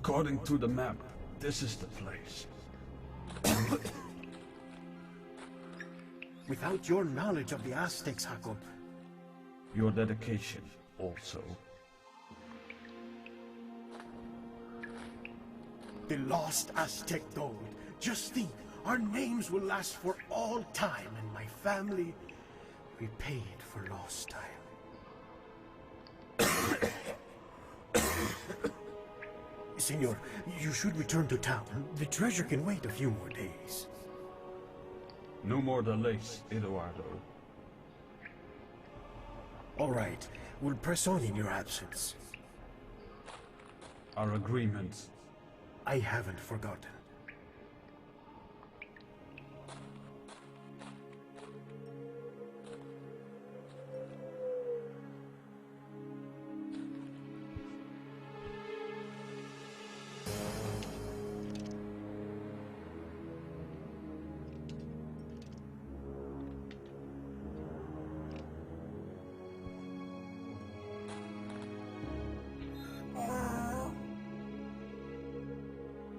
According to the map, this is the place. Without your knowledge of the Aztecs, Jacob. Your dedication, also. The lost Aztec gold. Just think, our names will last for all time, and my family repaid for lost time. Senor, you should return to town. The treasure can wait a few more days. No more delays, Eduardo. All right, we'll press on in your absence. Our agreement. I haven't forgotten.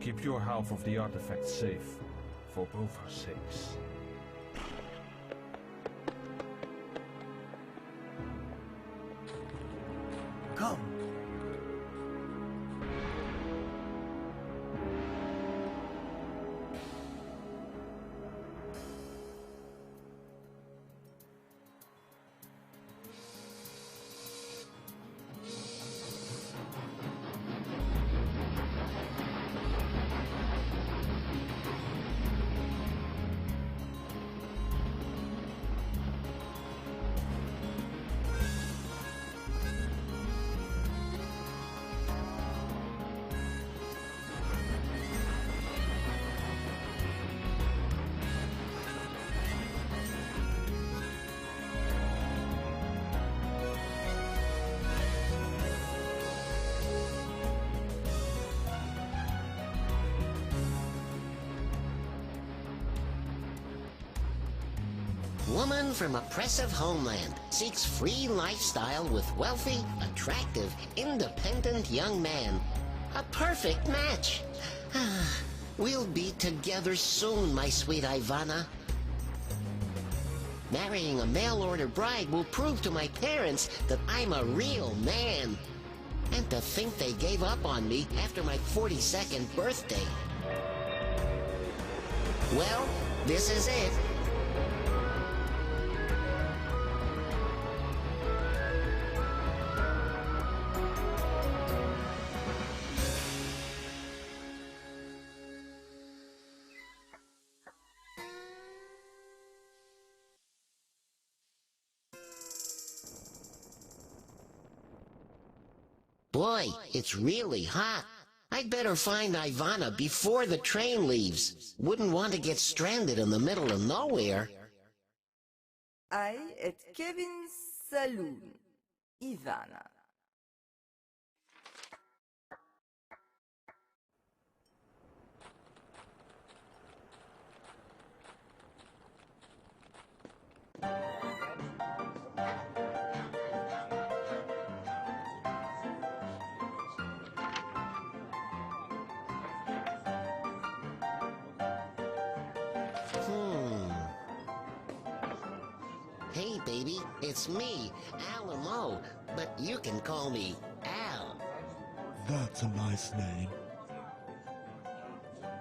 Keep your half of the artifact safe, for both our sakes. Come. Woman from oppressive homeland seeks free lifestyle with wealthy, attractive, independent young man. A perfect match. We'll be together soon, my sweet Ivana. Marrying a mail-order bride will prove to my parents that I'm a real man. And to think they gave up on me after my 42nd birthday. Well, this is it. Boy, it's really hot. I'd better find Ivana before the train leaves. Wouldn't want to get stranded in the middle of nowhere. I at Kevin's saloon. Ivana. Hey, baby, it's me, EMMO, but you can call me Al. That's a nice name.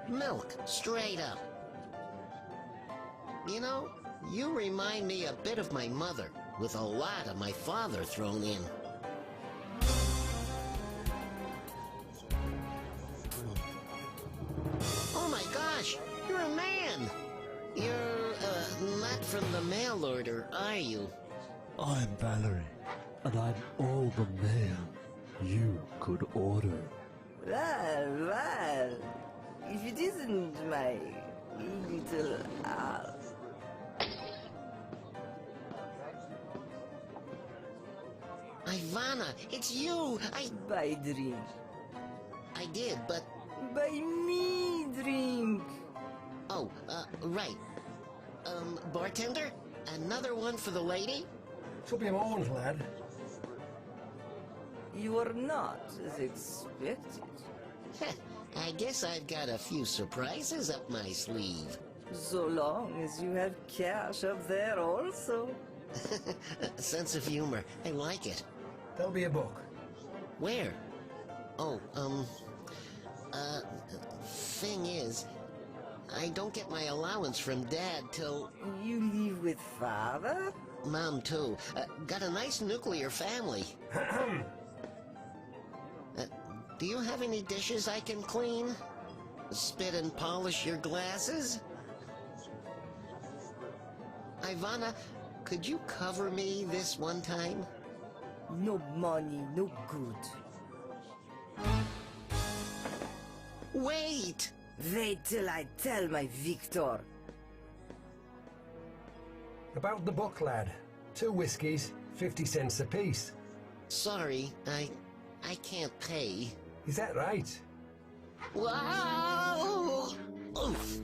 Milk, straight up. You know, you remind me a bit of my mother, with a lot of my father thrown in. Oh my gosh, you're a man! You're, not from the mail order, are you? I'm Valerie, and I'm all the mail you could order. Well, if it isn't my little Al. Ivana, it's you! Buy drink. I did, but... Buy me drink. Oh, right. Bartender? Another one for the lady? Should be a moment, lad. You are not as expected. I guess I've got a few surprises up my sleeve. So long as you have cash up there also. Sense of humor. I like it. There'll be a book. Where? Oh, thing is, I don't get my allowance from Dad till... You live with father? Mom, too. Got a nice nuclear family. Do you have any dishes I can clean? Spit and polish your glasses? Ivana, could you cover me this one time? No money, no good. Wait! Wait till I tell my Victor. About the book, lad. 2 whiskies, 50 cents apiece. Sorry, I can't pay. Is that right? Wow! Oof!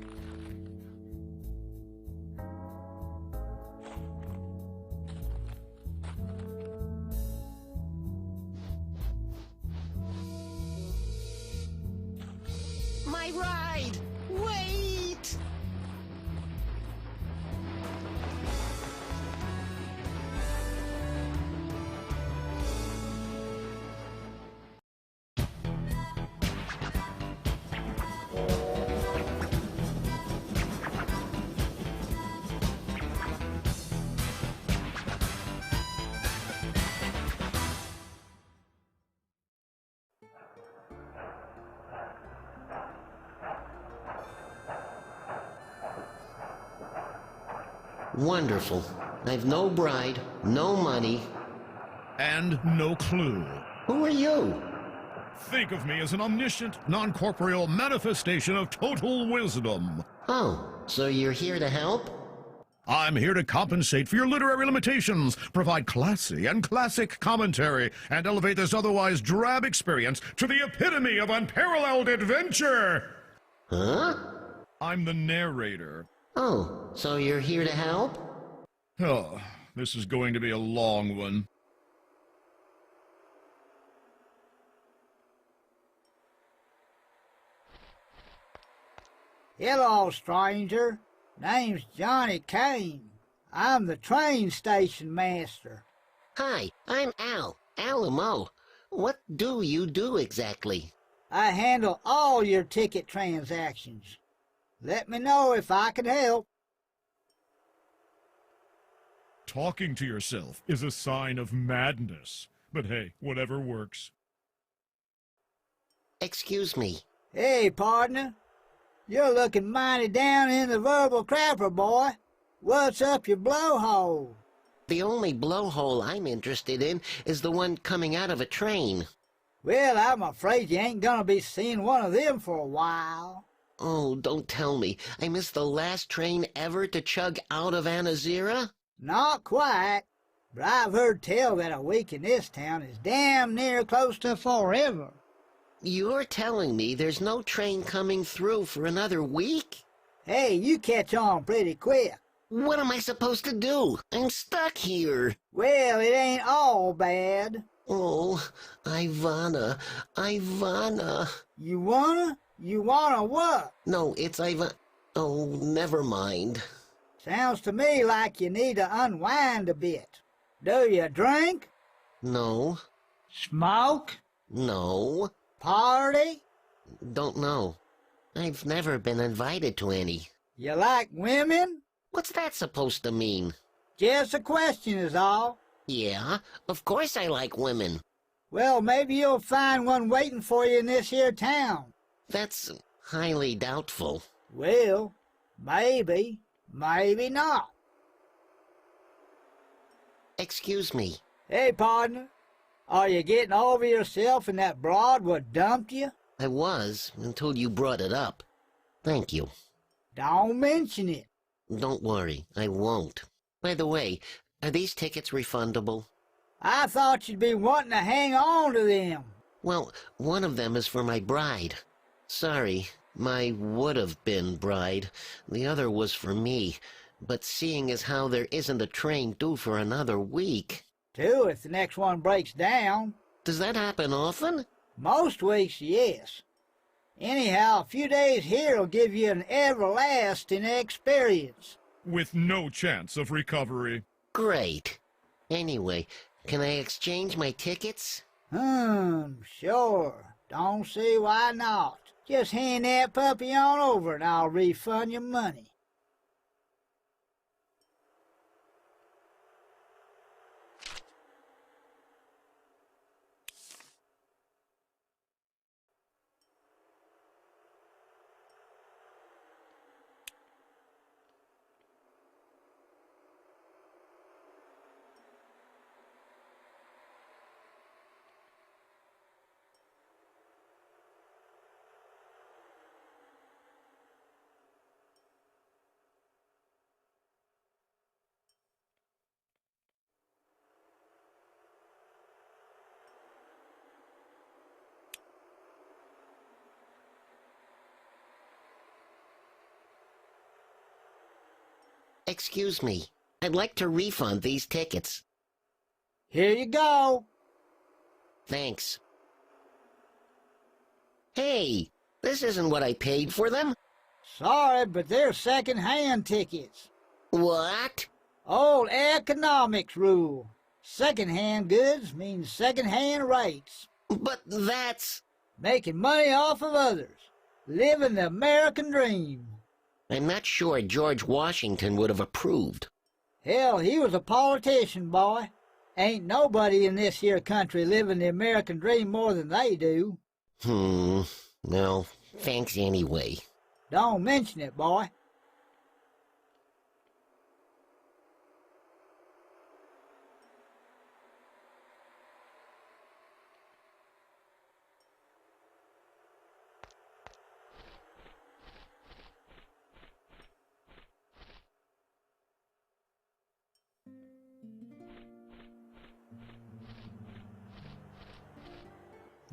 My ride! Wait! Wonderful. I've no bride, no money. And no clue. Who are you? Think of me as an omniscient, non-corporeal manifestation of total wisdom. Oh, so you're here to help? I'm here to compensate for your literary limitations, provide classy and classic commentary, and elevate this otherwise drab experience to the epitome of unparalleled adventure! Huh? I'm the narrator. Oh, so you're here to help? Oh, this is going to be a long one. Hello, stranger. Name's Johnny Kane. I'm the train station master. Hi, I'm Al, EMMO. What do you do exactly? I handle all your ticket transactions. Let me know if I can help. Talking to yourself is a sign of madness. But hey, whatever works. Excuse me. Hey, partner. You're looking mighty down in the verbal crapper, boy. What's up your blowhole? The only blowhole I'm interested in is the one coming out of a train. Well, I'm afraid you ain't gonna be seeing one of them for a while. Oh, don't tell me. I missed the last train ever to chug out of Anazira? Not quite, but I've heard tell that a week in this town is damn near close to forever. You're telling me there's no train coming through for another week? Hey, you catch on pretty quick. What am I supposed to do? I'm stuck here. Well, it ain't all bad. Oh, Ivana. You wanna what? No, it's Ivan. Oh, never mind. Sounds to me like you need to unwind a bit. Do you drink? No. Smoke? No. Party? Don't know. I've never been invited to any. You like women? What's that supposed to mean? Just a question is all. Yeah, of course I like women. Well, maybe you'll find one waiting for you in this here town. That's highly doubtful. Well, maybe not. Excuse me. Hey, partner. Are you getting over yourself and that broad what dumped you? I was, until you brought it up. Thank you. Don't mention it. Don't worry, I won't. By the way, are these tickets refundable? I thought you'd be wanting to hang on to them. Well, one of them is for my bride. Sorry, my would-have-been bride. The other was for me. But seeing as how there isn't a train due for another week... Two if the next one breaks down. Does that happen often? Most weeks, yes. Anyhow, a few days here will give you an everlasting experience. With no chance of recovery. Great. Anyway, can I exchange my tickets? Sure. Don't see why not. Just hand that puppy on over and I'll refund your money. Excuse me. I'd like to refund these tickets. Here you go. Thanks. Hey, this isn't what I paid for them. Sorry, but they're second-hand tickets. What? Old economics rule. Second-hand goods means second-hand rates. But that's... Making money off of others. Living the American dream. I'm not sure George Washington would have approved. Hell, he was a politician, boy. Ain't nobody in this here country living the American dream more than they do. Well, thanks anyway. Don't mention it, boy.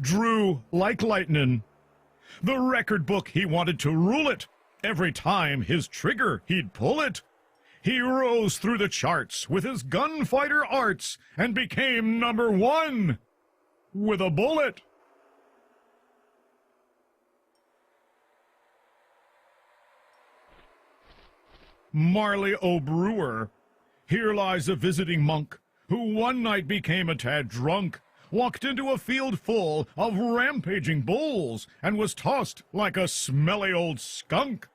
Drew like lightning. The record book, he wanted to rule it. Every time his trigger, he'd pull it. He rose through the charts with his gunfighter arts and became #1 with a bullet. Marley O'Brewer. Here lies a visiting monk who one night became a tad drunk, walked into a field full of rampaging bulls, and was tossed like a smelly old skunk.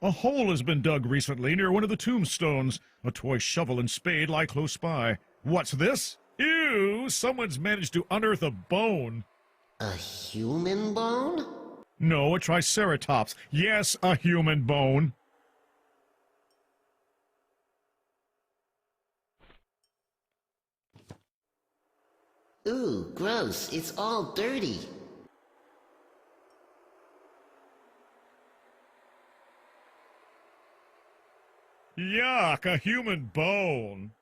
A hole has been dug recently near one of the tombstones. A toy shovel and spade lie close by. What's this? Ew, someone's managed to unearth a bone. A human bone? No, a triceratops. Yes, a human bone. Ooh, gross. It's all dirty. Yuck, a human bone.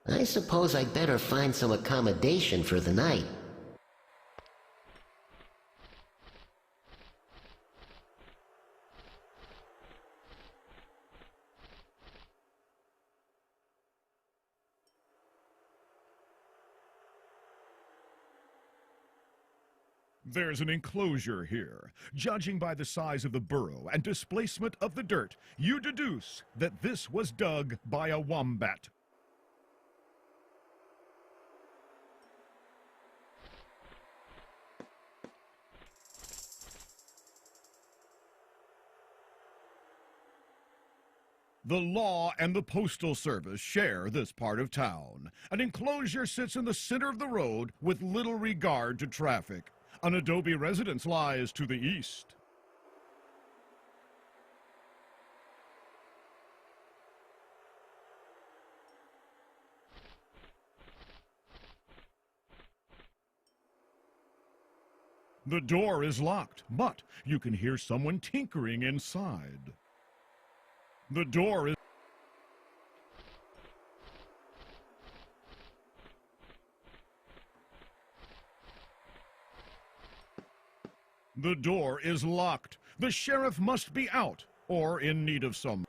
I suppose I'd better find some accommodation for the night. There's an enclosure here. Judging by the size of the burrow and displacement of the dirt, you deduce that this was dug by a wombat. The law and the postal service share this part of town. An enclosure sits in the center of the road with little regard to traffic. An adobe residence lies to the east. The door is locked, but you can hear someone tinkering inside. The door is... The door is locked. The sheriff must be out or in need of some...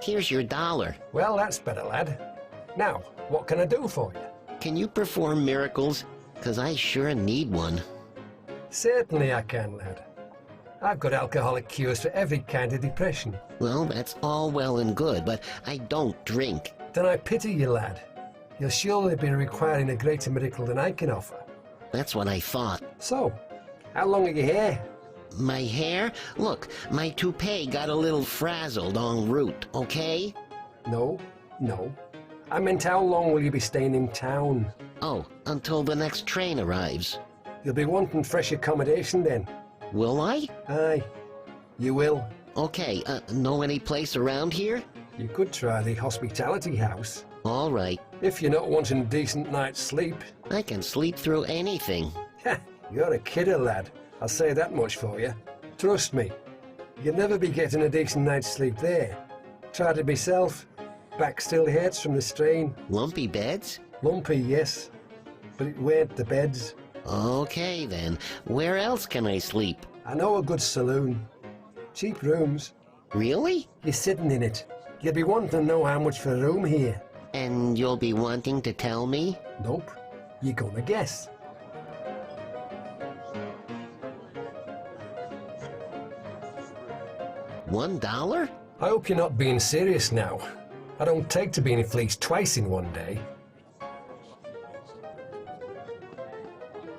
Here's your $1. Well, that's better, lad. Now, what can I do for you? Can you perform miracles? 'Cause I sure need one. Certainly I can, lad. I've got alcoholic cures for every kind of depression. Well, that's all well and good, but I don't drink. Then I pity you, lad. You'll surely be requiring a greater miracle than I can offer. That's what I thought. So, how long are your hair? My hair? Look, my toupee got a little frazzled en route, okay? No. I meant how long will you be staying in town? Oh, until the next train arrives. You'll be wanting fresh accommodation then. Will I? Aye, you will. Okay, know any place around here? You could try the hospitality house. All right. If you're not wanting a decent night's sleep. I can sleep through anything. You're a kidder, lad. I'll say that much for you. Trust me, you'll never be getting a decent night's sleep there. Tried it myself. Back still hurts from the strain. Lumpy beds? Lumpy, yes. But it weren't the beds. Okay, then. Where else can I sleep? I know a good saloon. Cheap rooms. Really? You're sitting in it. You'll be wanting to know how much for a room here. And you'll be wanting to tell me? Nope. You're gonna guess. $1? I hope you're not being serious now. I don't take to being fleeced twice in one day.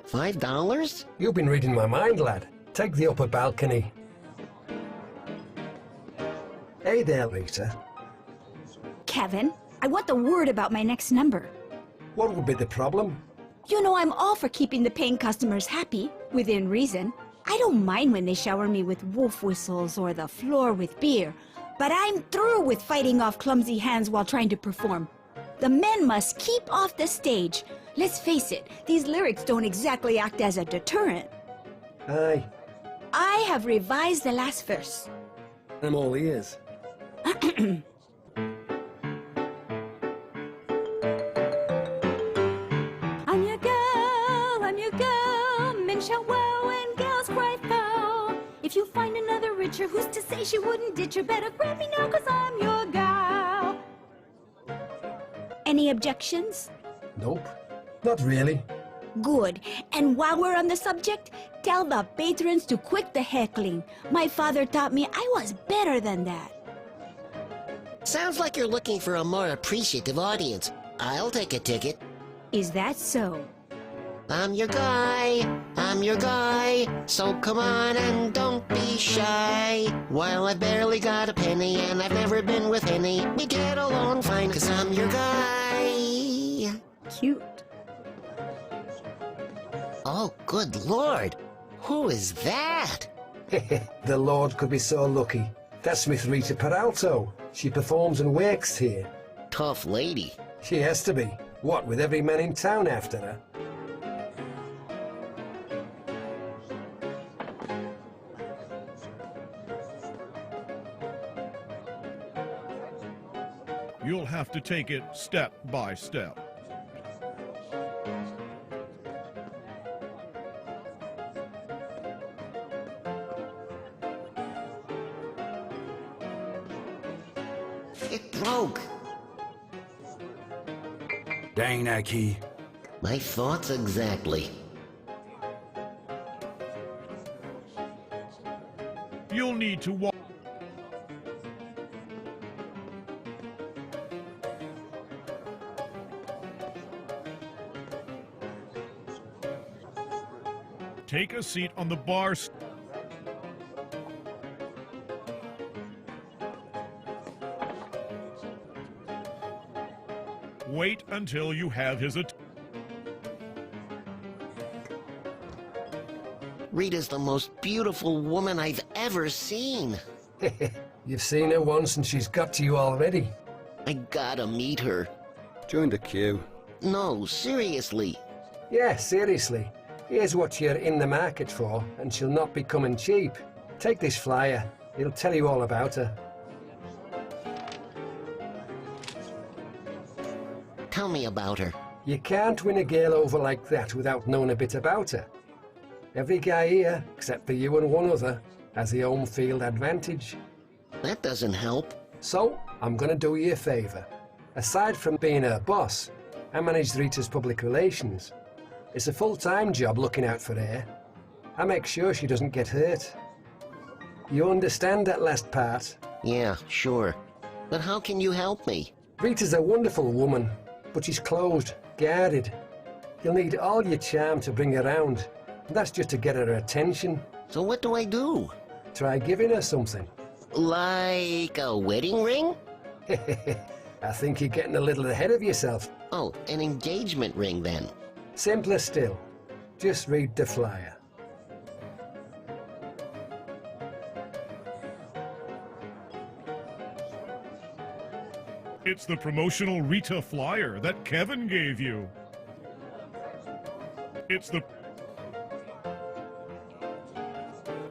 $5? You've been reading my mind, lad. Take the upper balcony. Hey there, Lisa. Kevin, I want the word about my next number. What would be the problem? You know I'm all for keeping the paying customers happy, within reason. I don't mind when they shower me with wolf whistles or the floor with beer, but I'm through with fighting off clumsy hands while trying to perform. The men must keep off the stage. Let's face it, these lyrics don't exactly act as a deterrent. Aye, I have revised the last verse. I'm all ears. I'm your girl, men shout wow and gals cry foul. If you find another richer, who's to say she wouldn't ditch her? Better grab me now, 'cause I'm your gal. Any objections? Nope, not really. Good. And while we're on the subject, tell the patrons to quit the heckling. My father taught me I was better than that. Sounds like you're looking for a more appreciative audience. I'll take a ticket. Is that so? I'm your guy, so come on and don't be shy. While I've barely got a penny and I've never been with any, we get along fine 'cause I'm your guy. Cute. Oh, good Lord, who is that? The Lord could be so lucky. That's Miss Rita Peralto. She performs and works here. Tough lady. She has to be. What, with every man in town after her? You'll have to take it step by step. It broke. Dang that key. My thoughts exactly. You'll need to walk. Take a seat on the bar. Wait until you have his attention. Rita's the most beautiful woman I've ever seen. You've seen her once and she's got to you already. I gotta meet her. Join the queue. No, seriously. Yeah, seriously. Here's what you're in the market for, and she'll not be coming cheap. Take this flyer. It'll tell you all about her. Tell me about her. You can't win a girl over like that without knowing a bit about her. Every guy here, except for you and one other, has the home field advantage. That doesn't help. So, I'm gonna do you a favour. Aside from being her boss, I manage Rita's public relations. It's a full-time job looking out for her. I make sure she doesn't get hurt. You understand that last part? Yeah, sure. But how can you help me? Rita's a wonderful woman, but she's closed, guarded. You'll need all your charm to bring her round. That's just to get her attention. So what do I do? Try giving her something. Like a wedding ring? I think you're getting a little ahead of yourself. Oh, an engagement ring then. Simpler still. Just read the flyer. It's the promotional Rita flyer that Kevin gave you. It's the...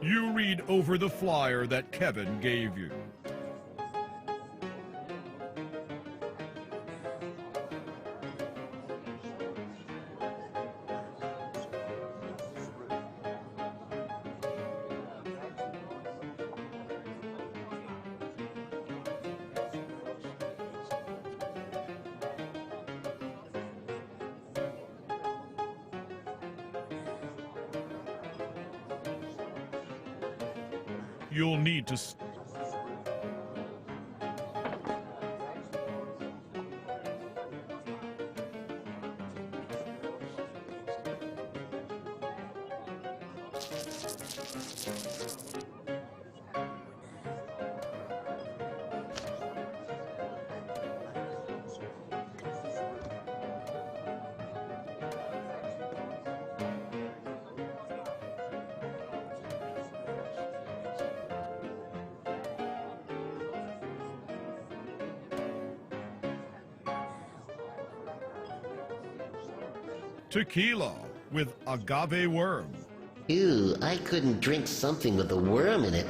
You read over the flyer that Kevin gave you. You'll need to... Tequila with agave worm. Ew, I couldn't drink something with a worm in it.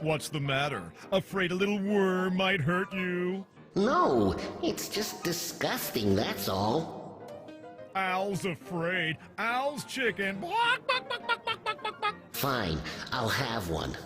What's the matter? Afraid a little worm might hurt you? No, it's just disgusting, that's all. Al's afraid. Al's chicken. Fine, I'll have one.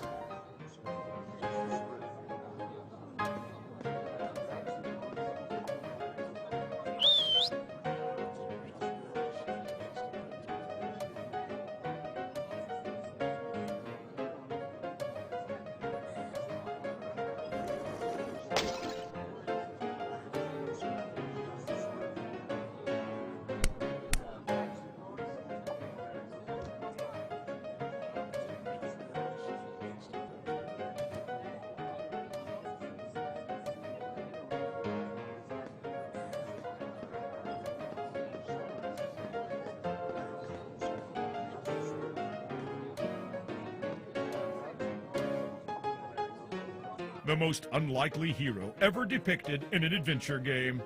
The most unlikely hero ever depicted in an adventure game.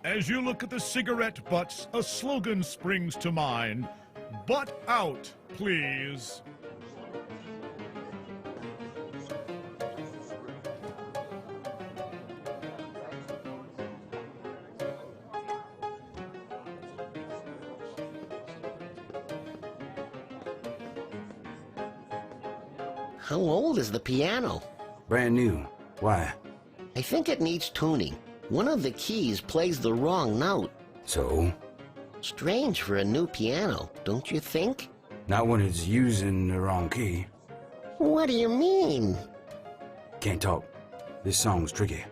As you look at the cigarette butts, a slogan springs to mind. Butt out, please. How old is the piano? Brand new. Why? I think it needs tuning. One of the keys plays the wrong note. So? Strange for a new piano, don't you think? Not when it's using the wrong key. What do you mean? Can't talk. This song's tricky.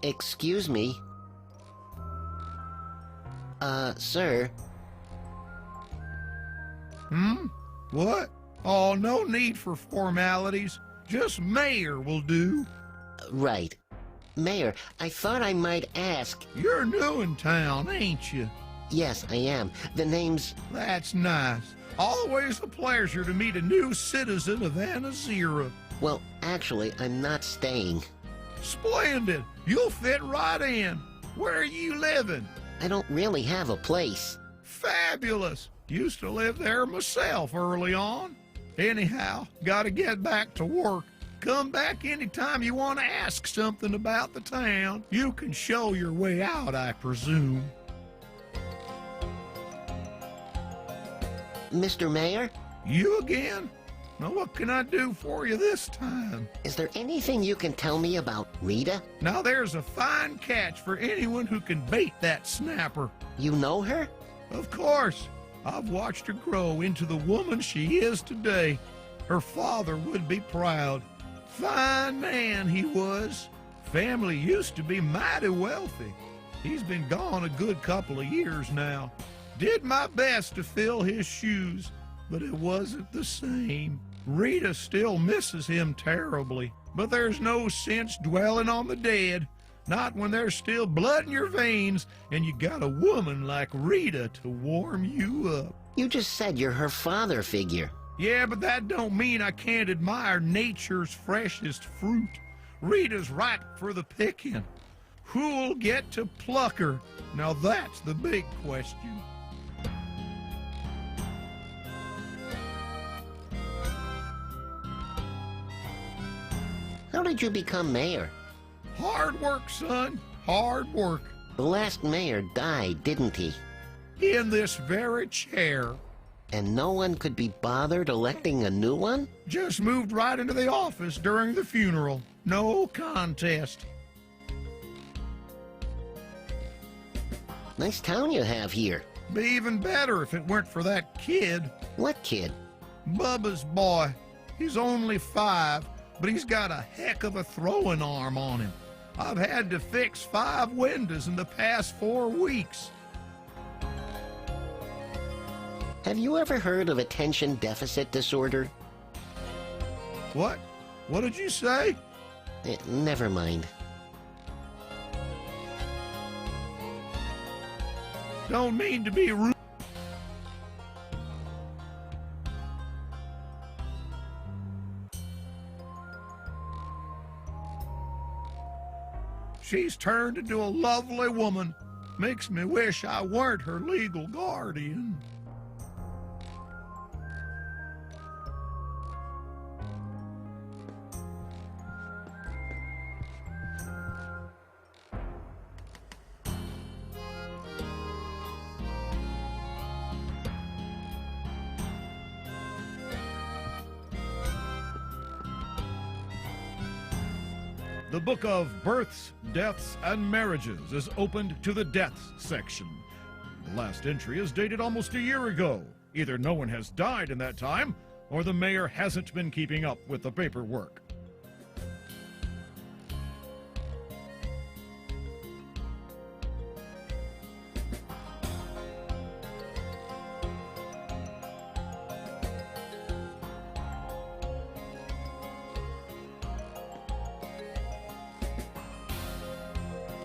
Excuse me. Sir. What? Oh, no need for formalities. Just mayor will do. Right. Mayor, I thought I might ask... You're new in town, ain't you? Yes, I am. The name's... That's nice. Always a pleasure to meet a new citizen of Anazira. Well, actually, I'm not staying. Splendid. You'll fit right in. Where are you living? I don't really have a place. Fabulous. Used to live there myself early on. Anyhow, gotta get back to work. Come back anytime you want to ask something about the town. You can show your way out, I presume. Mr. Mayor? You again? Now what can I do for you this time? Is there anything you can tell me about Rita? Now there's a fine catch for anyone who can bait that snapper. You know her? Of course. I've watched her grow into the woman she is today. Her father would be proud. Fine man he was. Family used to be mighty wealthy. He's been gone a good couple of years now. Did my best to fill his shoes, but it wasn't the same. Rita still misses him terribly, but there's no sense dwelling on the dead, not when there's still blood in your veins and you got a woman like Rita to warm you up. You just said you're her father figure. Yeah, but that don't mean I can't admire nature's freshest fruit. Rita's ripe for the picking. Who'll get to pluck her? Now that's the big question. How did you become mayor? Hard work, son. Hard work. The last mayor died, didn't he? In this very chair. And no one could be bothered electing a new one? Just moved right into the office during the funeral. No contest. Nice town you have here. Be even better if it weren't for that kid. What kid? Bubba's boy. He's only 5, but he's got a heck of a throwing arm on him. I've had to fix 5 windows in the past 4 weeks. Have you ever heard of attention deficit disorder? What? What did you say? Never mind. Don't mean to be rude. She's turned into a lovely woman. Makes me wish I weren't her legal guardian. The Book of Births, Deaths, and Marriages is opened to the Deaths section. The last entry is dated almost a year ago. Either no one has died in that time, or the mayor hasn't been keeping up with the paperwork.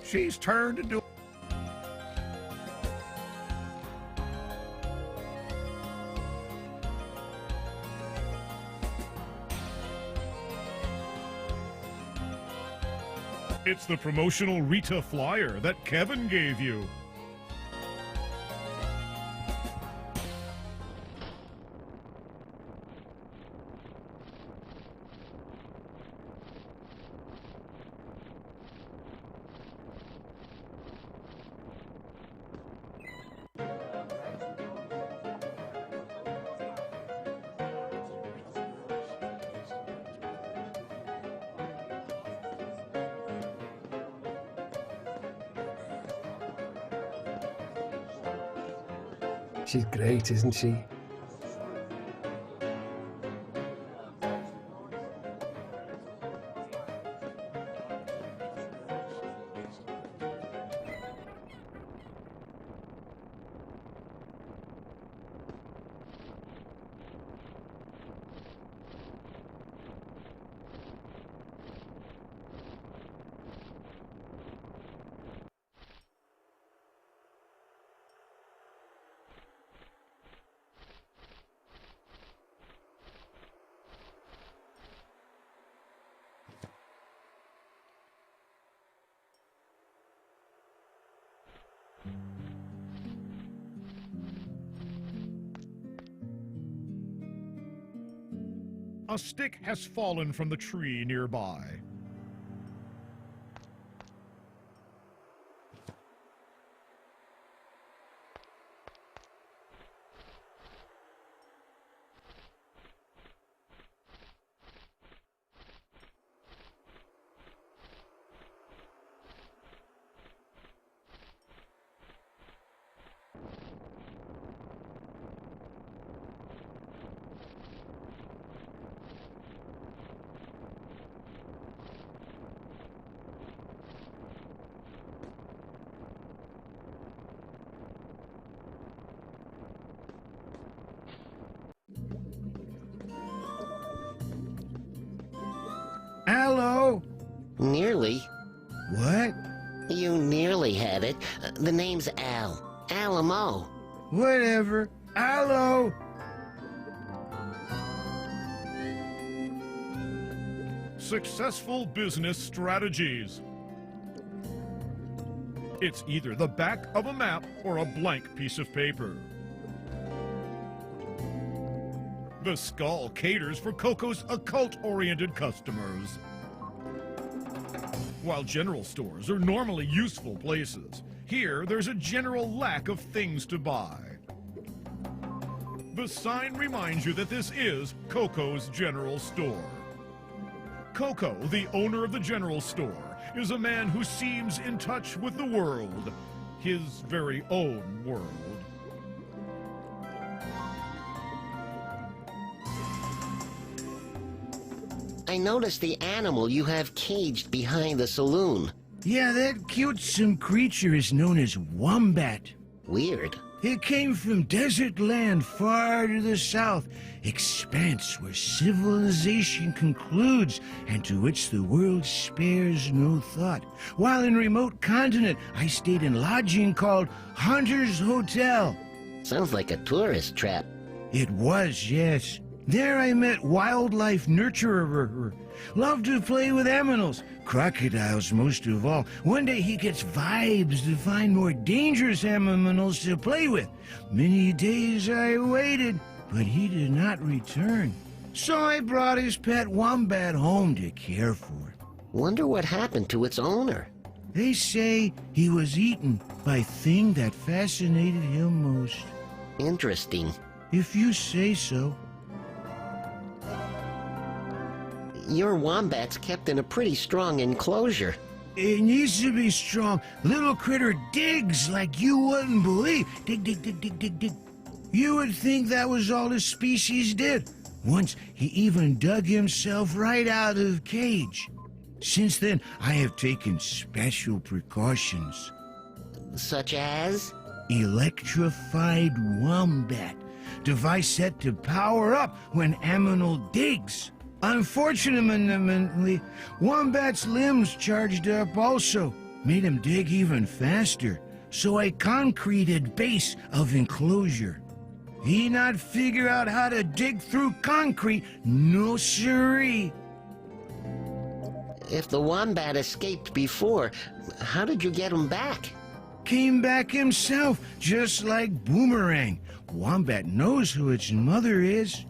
She's turned into... It's the promotional Rita flyer that Kevin gave you. She's great, isn't she? A stick has fallen from the tree nearby. Hello? Nearly. What? You nearly had it. The name's Al. Alamo. Whatever. Hello? Successful business strategies. It's either the back of a map or a blank piece of paper. The skull caters for Coco's occult-oriented customers. While general stores are normally useful places, here there's a general lack of things to buy. The sign reminds you that this is Coco's General Store. Coco, the owner of the general store, is a man who seems in touch with the world, his very own world. I noticed the animal you have caged behind the saloon. Yeah, that cutesome creature is known as Wombat. Weird. It came from desert land far to the south, expanse where civilization concludes and to which the world spares no thought. While in remote continent, I stayed in lodging called Hunter's Hotel. Sounds like a tourist trap. It was, yes. There I met wildlife nurturer. Loved to play with animals, crocodiles most of all. One day he gets vibes to find more dangerous animals to play with. Many days I waited, but he did not return. So I brought his pet wombat home to care for. Wonder what happened to its owner. They say he was eaten by thing that fascinated him most. Interesting. If you say so. Your wombat's kept in a pretty strong enclosure. It needs to be strong. Little critter digs like you wouldn't believe. Dig, dig, dig, dig, dig, dig. You would think that was all the species did. Once he even dug himself right out of the cage. Since then, I have taken special precautions. Such as? Electrified wombat. Device set to power up when animal digs. Unfortunately, Wombat's limbs charged up also, made him dig even faster, so I concreted base of enclosure. He not figure out how to dig through concrete, no siree. If the wombat escaped before, how did you get him back? Came back himself, just like Boomerang. Wombat knows who its mother is.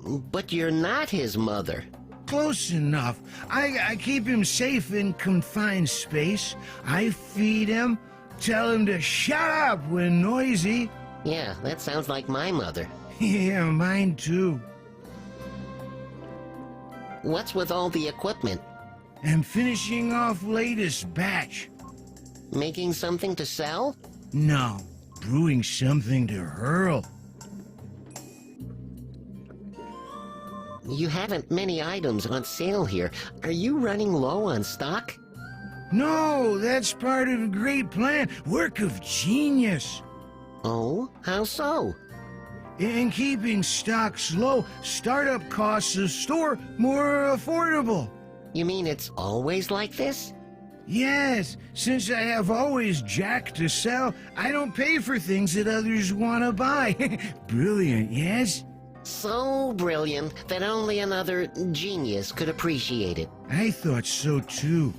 But you're not his mother. Close enough. I keep him safe in confined space. I feed him, tell him to shut up when noisy. Yeah, that sounds like my mother. Yeah, mine too. What's with all the equipment? I'm finishing off latest batch. Making something to sell? No, brewing something to hurl. You haven't many items on sale here. Are you running low on stock? No, that's part of a great plan. Work of genius. Oh, how so? In keeping stocks low, startup costs of store more affordable. You mean it's always like this? Yes, since I have always jack to sell, I don't pay for things that others want to buy. Brilliant, yes? So brilliant that only another genius could appreciate it. I thought so too.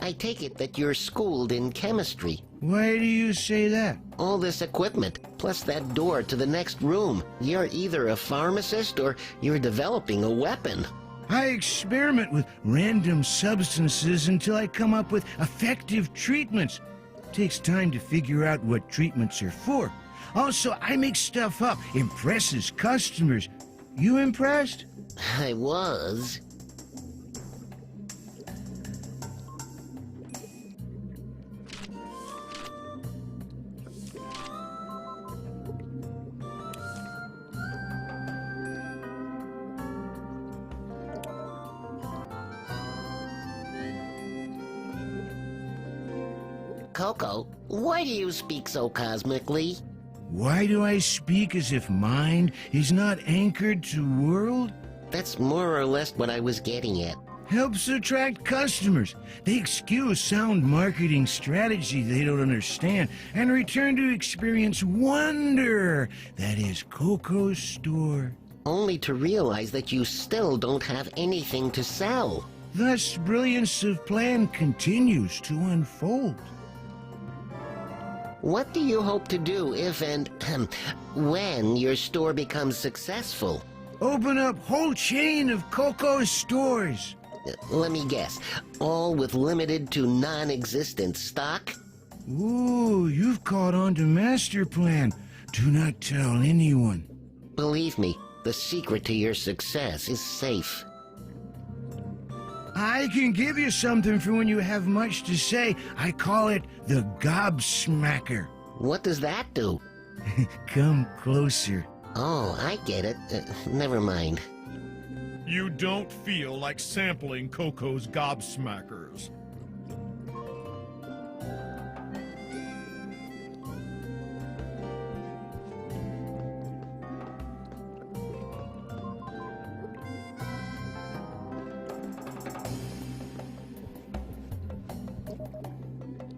I take it that you're schooled in chemistry. Why do you say that? All this equipment. Plus that door to the next room. You're either a pharmacist or you're developing a weapon. I experiment with random substances until I come up with effective treatments. Takes time to figure out what treatments are for. Also, I make stuff up. Impresses customers. You impressed? I was. Coco, why do you speak so cosmically? Why do I speak as if mind is not anchored to world? That's more or less what I was getting at. Helps attract customers. They excuse sound marketing strategy they don't understand and return to experience wonder that is Coco's store. Only to realize that you still don't have anything to sell. Thus, brilliance of plan continues to unfold. What do you hope to do if and when your store becomes successful? Open up whole chain of Coco's stores. Let me guess, all with limited to non-existent stock? Ooh, you've caught on to master plan. Do not tell anyone. Believe me, the secret to your success is safe. I can give you something for when you have much to say. I call it the gobsmacker. What does that do? Come closer. Oh, I get it. Never mind. You don't feel like sampling Coco's gobsmackers.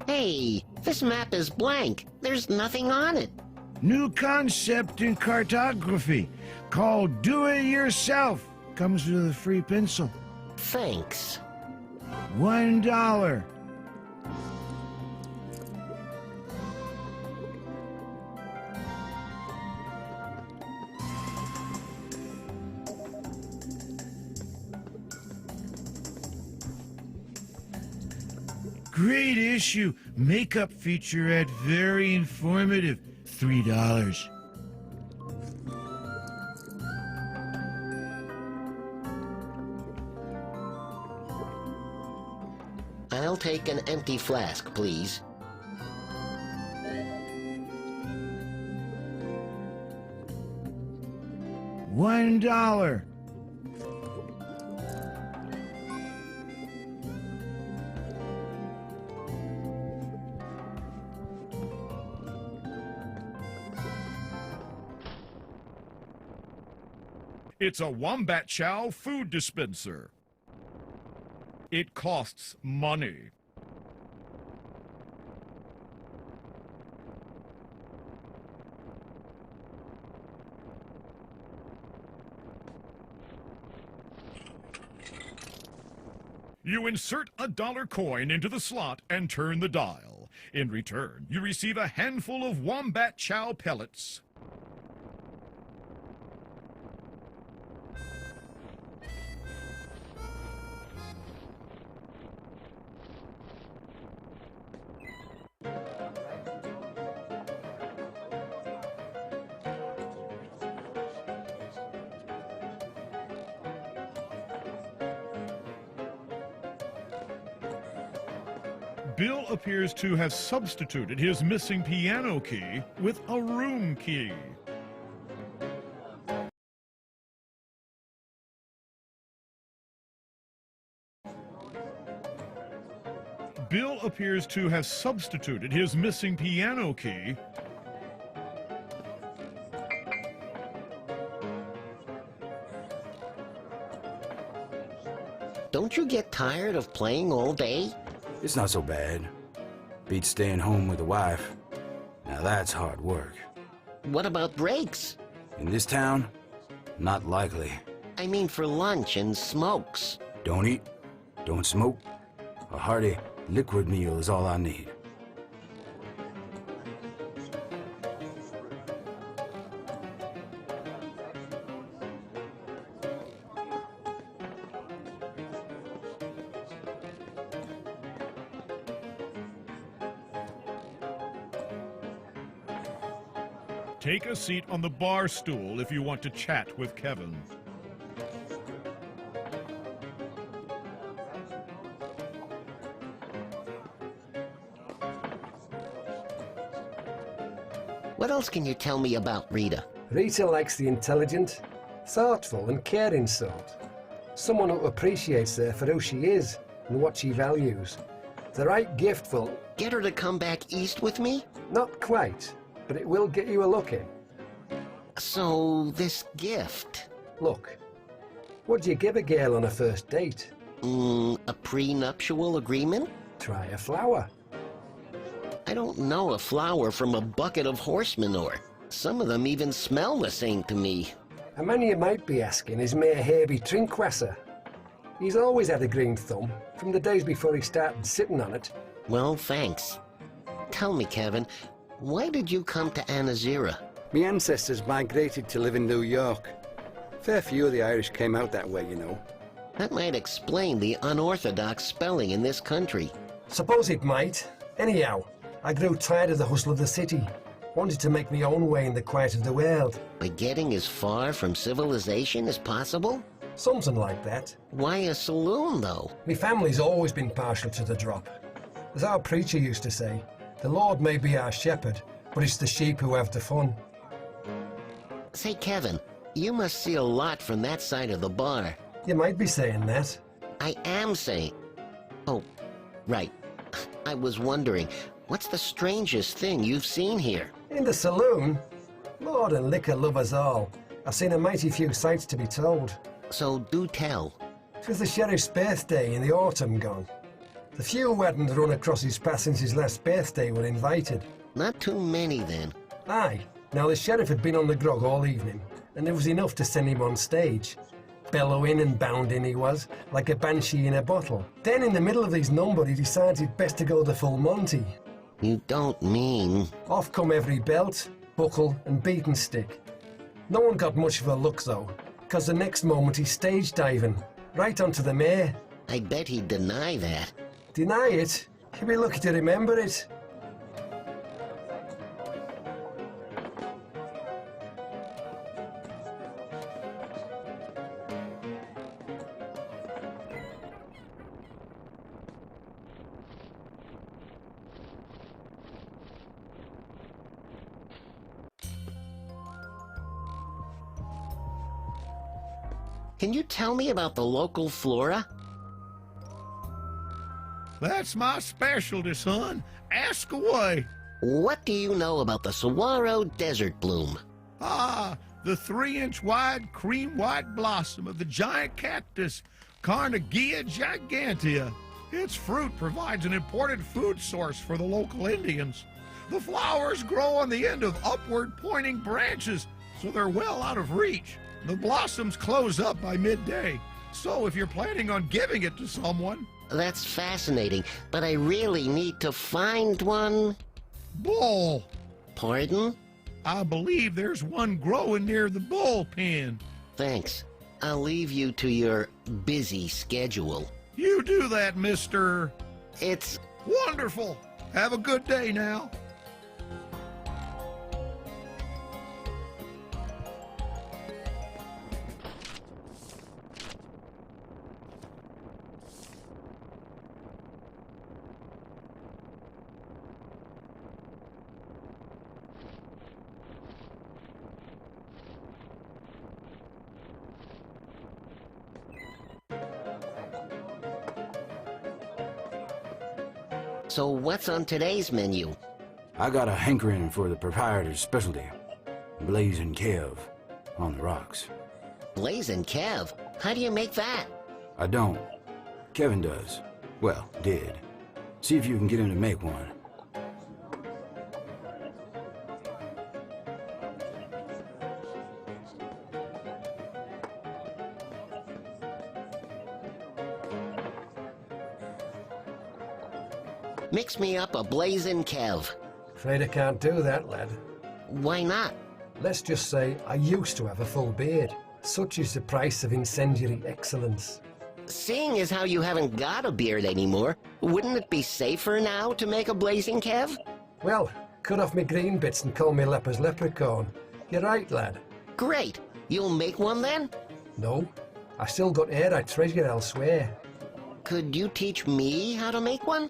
Hey, this map is blank. There's nothing on it. New concept in cartography called Do It Yourself. Comes with a free pencil. Thanks. $1. Great issue. Makeup featurette, very informative. $3. I'll take an empty flask, please. $1. It's a Wombat Chow food dispenser. It costs money. You insert a dollar coin into the slot and turn the dial. In return, you receive a handful of Wombat Chow pellets. Bill appears to have substituted his missing piano key with a room key. Bill appears to have substituted his missing piano key Don't you get tired of playing all day? It's not so bad. Beats staying home with the wife. Now that's hard work. What about breaks? In this town? Not likely. I mean for lunch and smokes. Don't eat, don't smoke. A hearty, liquid meal is all I need. Take a seat on the bar stool if you want to chat with Kevin. What else can you tell me about Rita? Rita likes the intelligent, thoughtful and caring sort. Someone who appreciates her for who she is and what she values. The right gift will... Get her to come back east with me? Not quite, but it will get you a look in. So, this gift... Look, what do you give a girl on a first date? A prenuptial agreement? Try a flower. I don't know a flower from a bucket of horse manure. Some of them even smell the same to me. A man you might be asking is Mayor Herby Trinkwasser. He's always had a green thumb, from the days before he started sitting on it. Well, thanks. Tell me, Kevin, why did you come to Anazira? My ancestors migrated to live in New York. Fair few of the Irish came out that way, you know. That might explain the unorthodox spelling in this country. Suppose it might. Anyhow, I grew tired of the hustle of the city. Wanted to make my own way in the quiet of the world. By getting as far from civilization as possible? Something like that. Why a saloon, though? My family's always been partial to the drop. As our preacher used to say, the Lord may be our shepherd, but it's the sheep who have the fun. Say, Kevin, you must see a lot from that side of the bar. You might be saying that. I am saying... Oh, right. I was wondering, what's the strangest thing you've seen here? In the saloon? Lord and liquor love us all. I've seen a mighty few sights to be told. So do tell. 'Twas the sheriff's birthday in the autumn gone. The few who hadn't run across his path since his last birthday were invited. Not too many, then. Aye. Now the sheriff had been on the grog all evening, and there was enough to send him on stage. Bellowing and bounding he was, like a banshee in a bottle. Then in the middle of his number he decided best to go the full Monty. You don't mean... Off come every belt, buckle and beaten stick. No one got much of a look though, because the next moment he's stage diving, right onto the mayor. I bet he'd deny that. Deny it? He'll be lucky to remember it. Can you tell me about the local flora? That's my specialty, son. Ask away. What do you know about the saguaro desert bloom? Ah, the 3-inch wide cream white blossom of the giant cactus, Carnegie gigantea. Its fruit provides an important food source for the local Indians. The flowers grow on the end of upward pointing branches, so they're well out of reach. The blossoms close up by midday, so if you're planning on giving it to someone... That's fascinating, but I really need to find one. Bull. Pardon? I believe there's one growing near the bullpen. Thanks. I'll leave you to your busy schedule. You do that, mister. It's... Wonderful. Have a good day now. So what's on today's menu? I got a hankering for the proprietor's specialty, Blazing Kev, on the rocks. Blazing Kev? How do you make that? I don't. Kevin does. Well, did. See if you can get him to make one. Mix me up a Blazing Kev. Afraid I can't do that, lad. Why not? Let's just say I used to have a full beard. Such is the price of incendiary excellence. Seeing as how you haven't got a beard anymore, wouldn't it be safer now to make a Blazing Kev? Well, cut off me green bits and call me Leper's Leprechaun. You're right, lad. Great. You'll make one then? No, I still got air I treasure elsewhere. Could you teach me how to make one?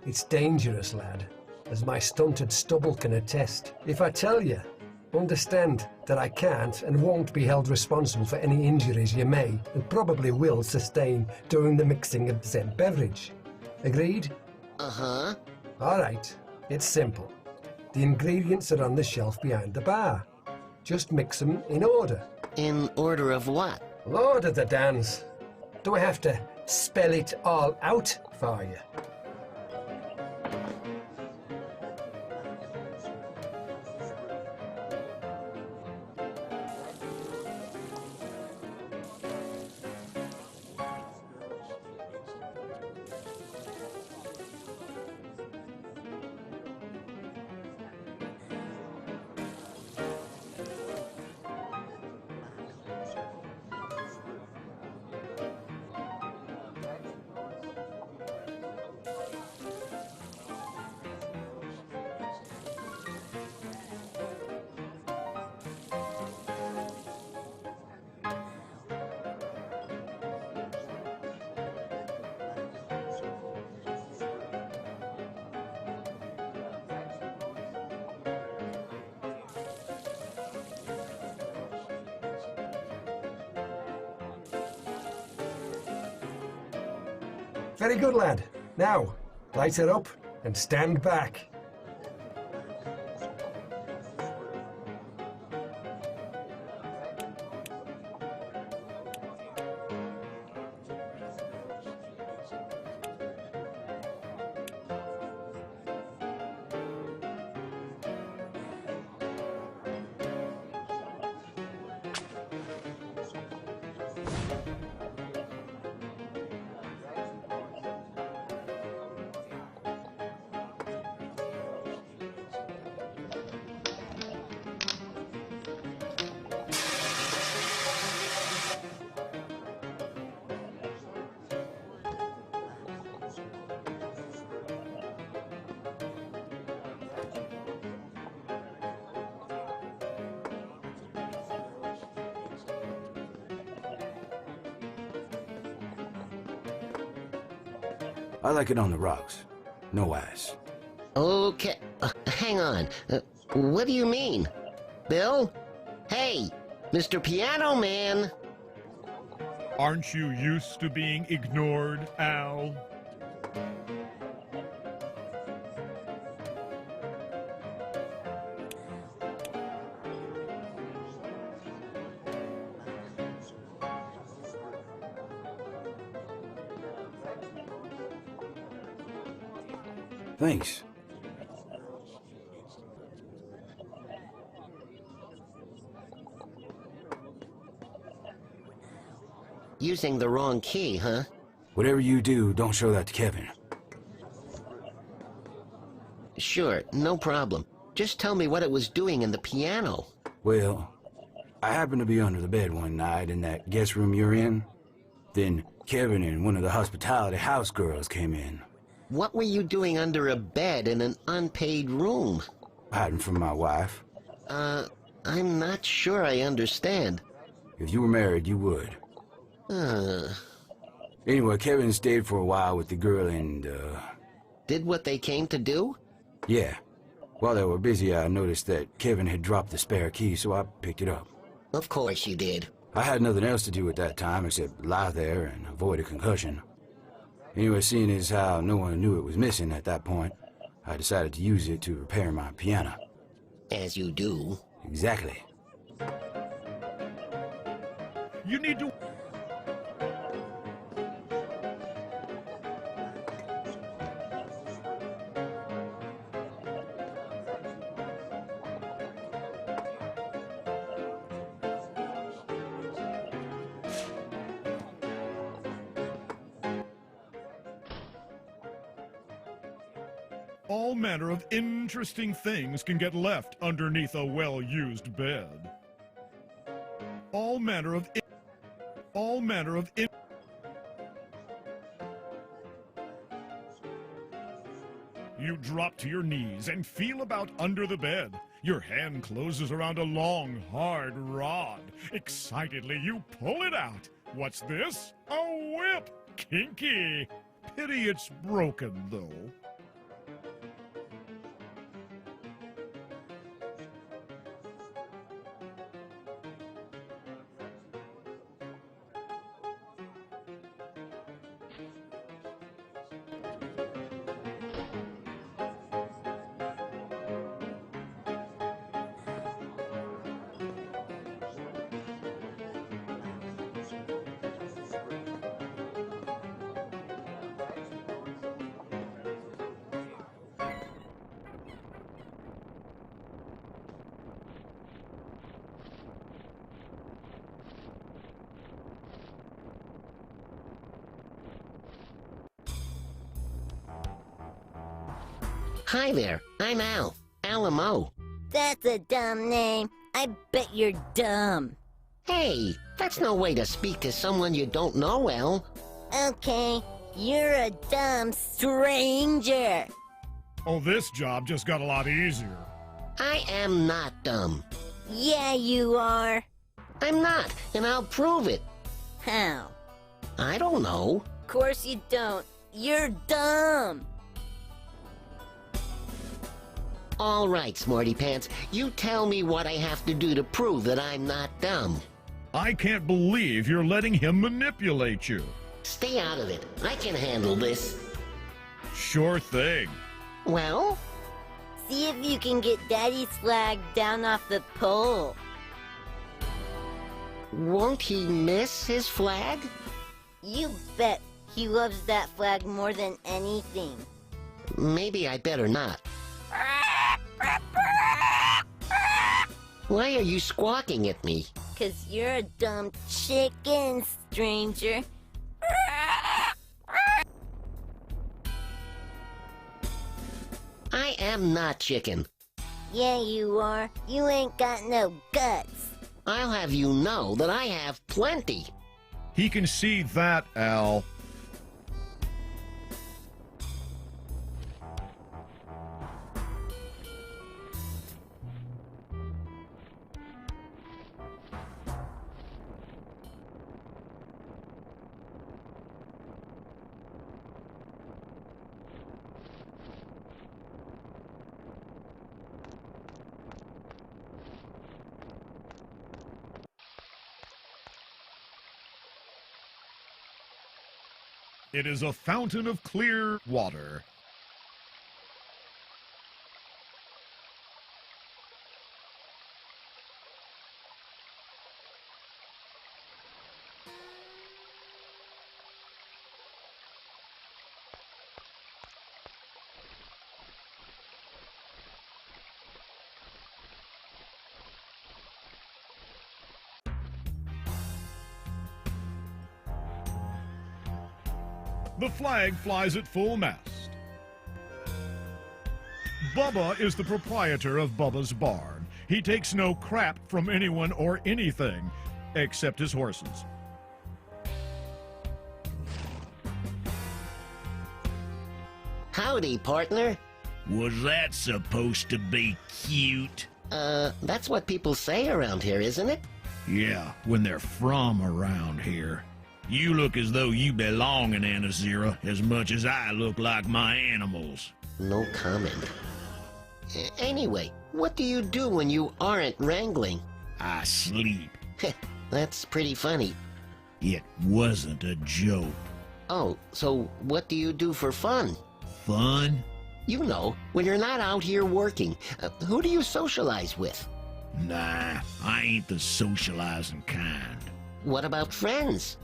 It's dangerous, lad, as my stunted stubble can attest. If I tell you, understand that I can't and won't be held responsible for any injuries you may and probably will sustain during the mixing of said beverage. Agreed? Uh-huh. All right, it's simple. The ingredients are on the shelf behind the bar. Just mix them in order. In order of what? Lord of the dance. Do I have to spell it all out for you? Very good, lad. Now, light it up and stand back. I like it on the rocks. No ice. Okay. Hang on. What do you mean? Bill? Hey, Mr. Piano Man. Aren't you used to being ignored, Al? Thanks. Using the wrong key, huh? Whatever you do, don't show that to Kevin. Sure, no problem. Just tell me what it was doing in the piano. Well, I happened to be under the bed one night in that guest room you're in. Then Kevin and one of the hospitality house girls came in. What were you doing under a bed in an unpaid room? Hiding from my wife. I'm not sure I understand. If you were married, you would. Anyway, Kevin stayed for a while with the girl and, Did what they came to do? Yeah. While they were busy, I noticed that Kevin had dropped the spare key, so I picked it up. Of course you did. I had nothing else to do at that time except lie there and avoid a concussion. Anyway, seeing as how no one knew it was missing at that point, I decided to use it to repair my piano. As you do. Exactly. You need to... All manner of interesting things can get left underneath a well-used bed. All manner of You drop to your knees and feel about under the bed. Your hand closes around a long, hard rod. Excitedly, you pull it out. What's this? A whip! Kinky! Pity it's broken, though. Hi there, I'm Al. EMMO. That's a dumb name. I bet you're dumb. Hey, that's no way to speak to someone you don't know, Al. Okay, you're a dumb stranger. Oh, this job just got a lot easier. I am not dumb. Yeah, you are. I'm not, and I'll prove it. How? I don't know. Of course you don't. You're dumb. All right, Smarty Pants, you tell me what I have to do to prove that I'm not dumb. I can't believe you're letting him manipulate you. Stay out of it. I can handle this. Sure thing. Well? See if you can get Daddy's flag down off the pole. Won't he miss his flag? You bet he loves that flag more than anything. Maybe I better not. Why are you squawking at me? 'Cause you're a dumb chicken, stranger. I am not chicken. Yeah, you are. You ain't got no guts. I'll have you know that I have plenty. He can see that, Al. It is a fountain of clear water. The flag flies at full mast. Bubba is the proprietor of Bubba's Barn. He takes no crap from anyone or anything, except his horses. Howdy, partner. Was that supposed to be cute? That's what people say around here, isn't it? Yeah, when they're from around here. You look as though you belong in Anazira as much as I look like my animals. No comment. Anyway, what do you do when you aren't wrangling? I sleep. That's pretty funny. It wasn't a joke. Oh, so what do you do for fun? Fun? You know, when you're not out here working, who do you socialize with? Nah, I ain't the socializing kind. What about friends?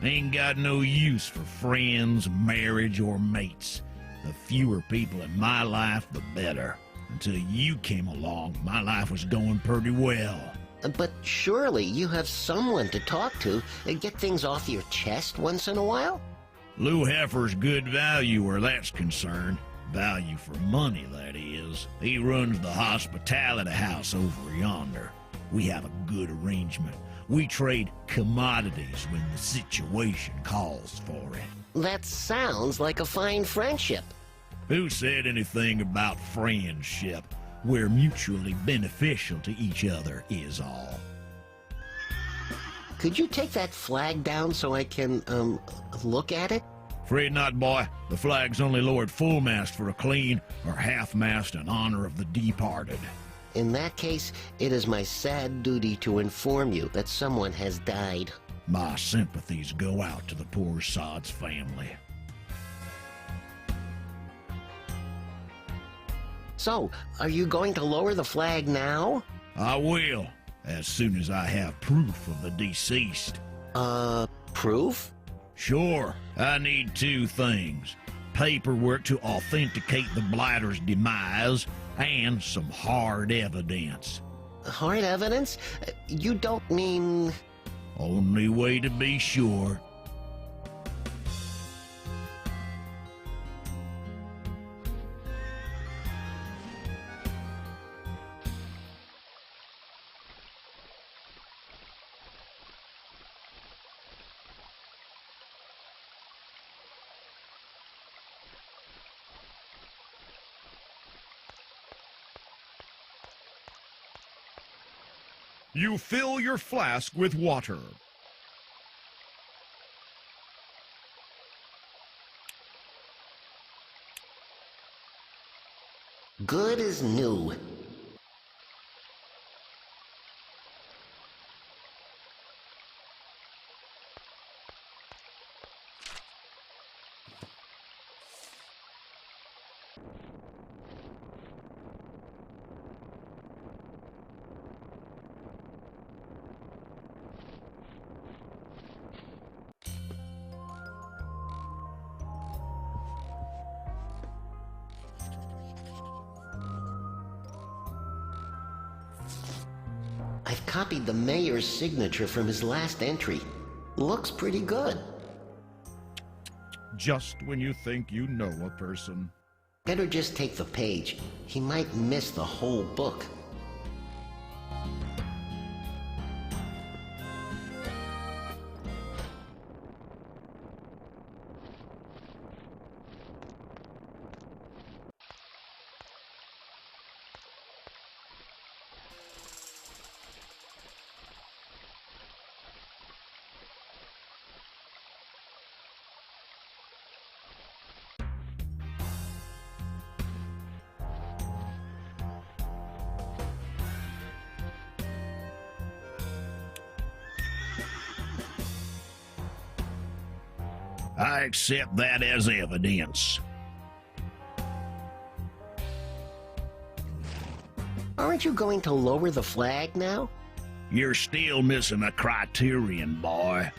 Ain't got no use for friends, marriage, or mates. The fewer people in my life, the better. Until you came along, my life was going pretty well. But surely you have someone to talk to and get things off your chest once in a while? Lou Heifer's good value where that's concerned. Value for money, that is. He runs the hospitality house over yonder. We have a good arrangement. We trade commodities when the situation calls for it. That sounds like a fine friendship. Who said anything about friendship? We're mutually beneficial to each other, is all. Could you take that flag down so I can, look at it? Afraid not, boy. The flag's only lowered full mast for a clean or half mast in honor of the departed. In that case, it is my sad duty to inform you that someone has died. My sympathies go out to the poor sod's family. So, are you going to lower the flag now? I will, as soon as I have proof of the deceased. Proof? Sure. I need two things. Paperwork to authenticate the blighter's demise, and some hard evidence. Hard evidence? You don't mean... Only way to be sure. You fill your flask with water. Good as new. I've copied the mayor's signature from his last entry. Looks pretty good. Just when you think you know a person. Better just take the page. He might miss the whole book. I accept that as evidence. Aren't you going to lower the flag now? You're still missing a criterion, boy.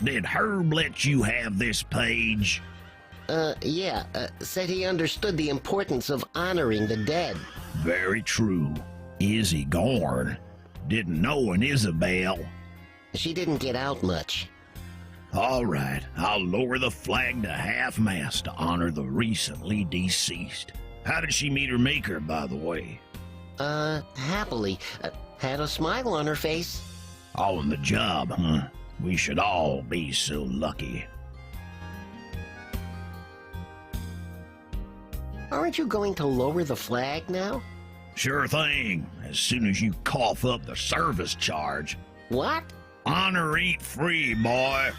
Did Herb let you have this page? Yeah, said he understood the importance of honoring the dead. Very true. Izzy Gorn. Didn't know an Isabel. She didn't get out much. All right, I'll lower the flag to half-mast to honor the recently deceased. How did she meet her maker, by the way? Happily. Had a smile on her face. On the job, huh? We should all be so lucky. Aren't you going to lower the flag now? Sure thing, as soon as you cough up the service charge. What? Honor ain't free, boy.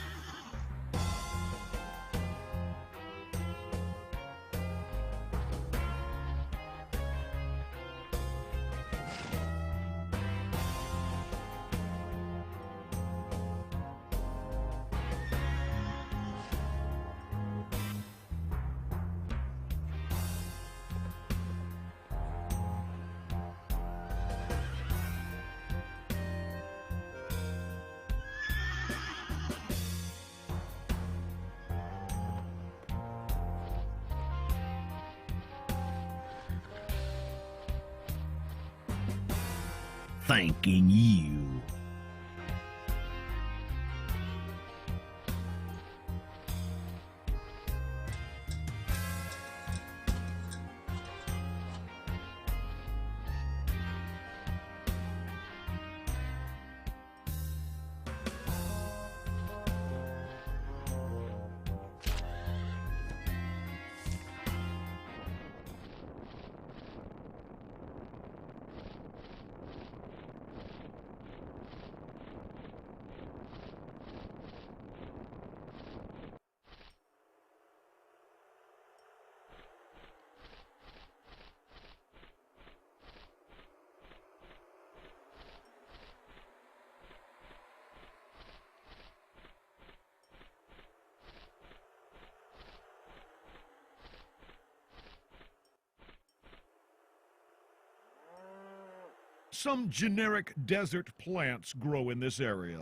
Thanking you. some generic desert plants grow in this area.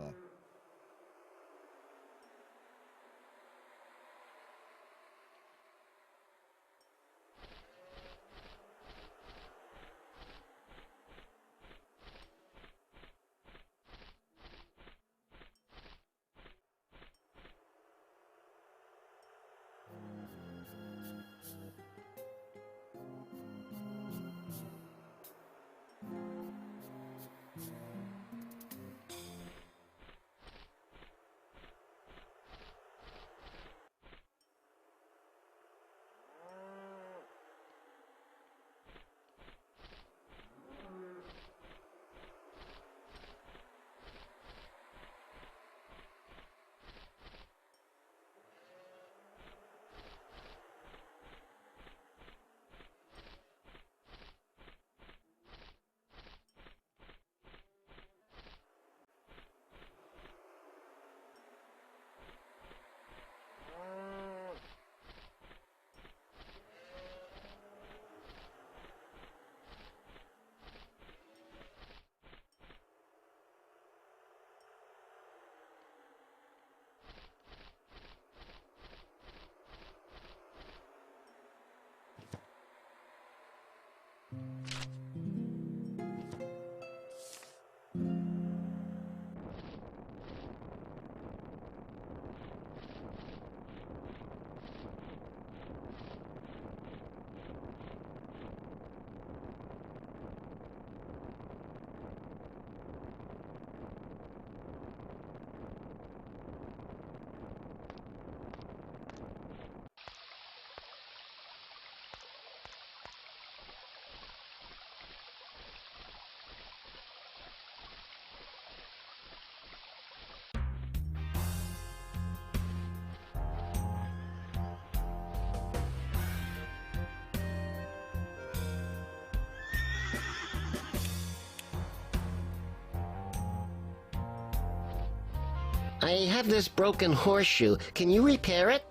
I have this broken horseshoe. Can you repair it?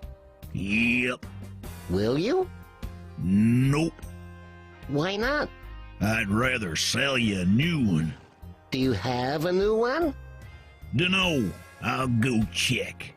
Yep. Will you? Nope. Why not? I'd rather sell you a new one. Do you have a new one? Dunno. I'll go check.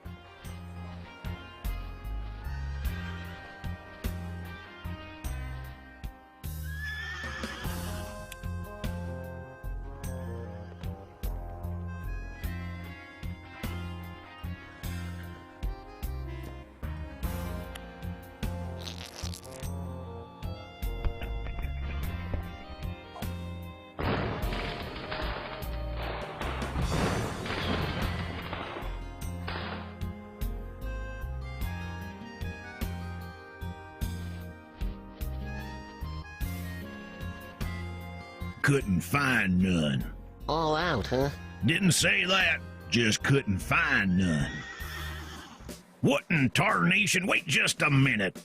Couldn't find none. All out, huh? Didn't say that. Just couldn't find none. What in tarnation? Wait just a minute.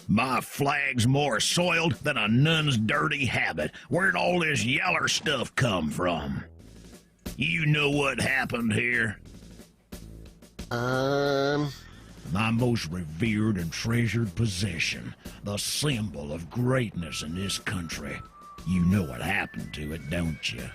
My flag's more soiled than a nun's dirty habit. Where'd all this yaller stuff come from? You know what happened here? My most revered and treasured possession. The symbol of greatness in this country. You know what happened to it, don't you?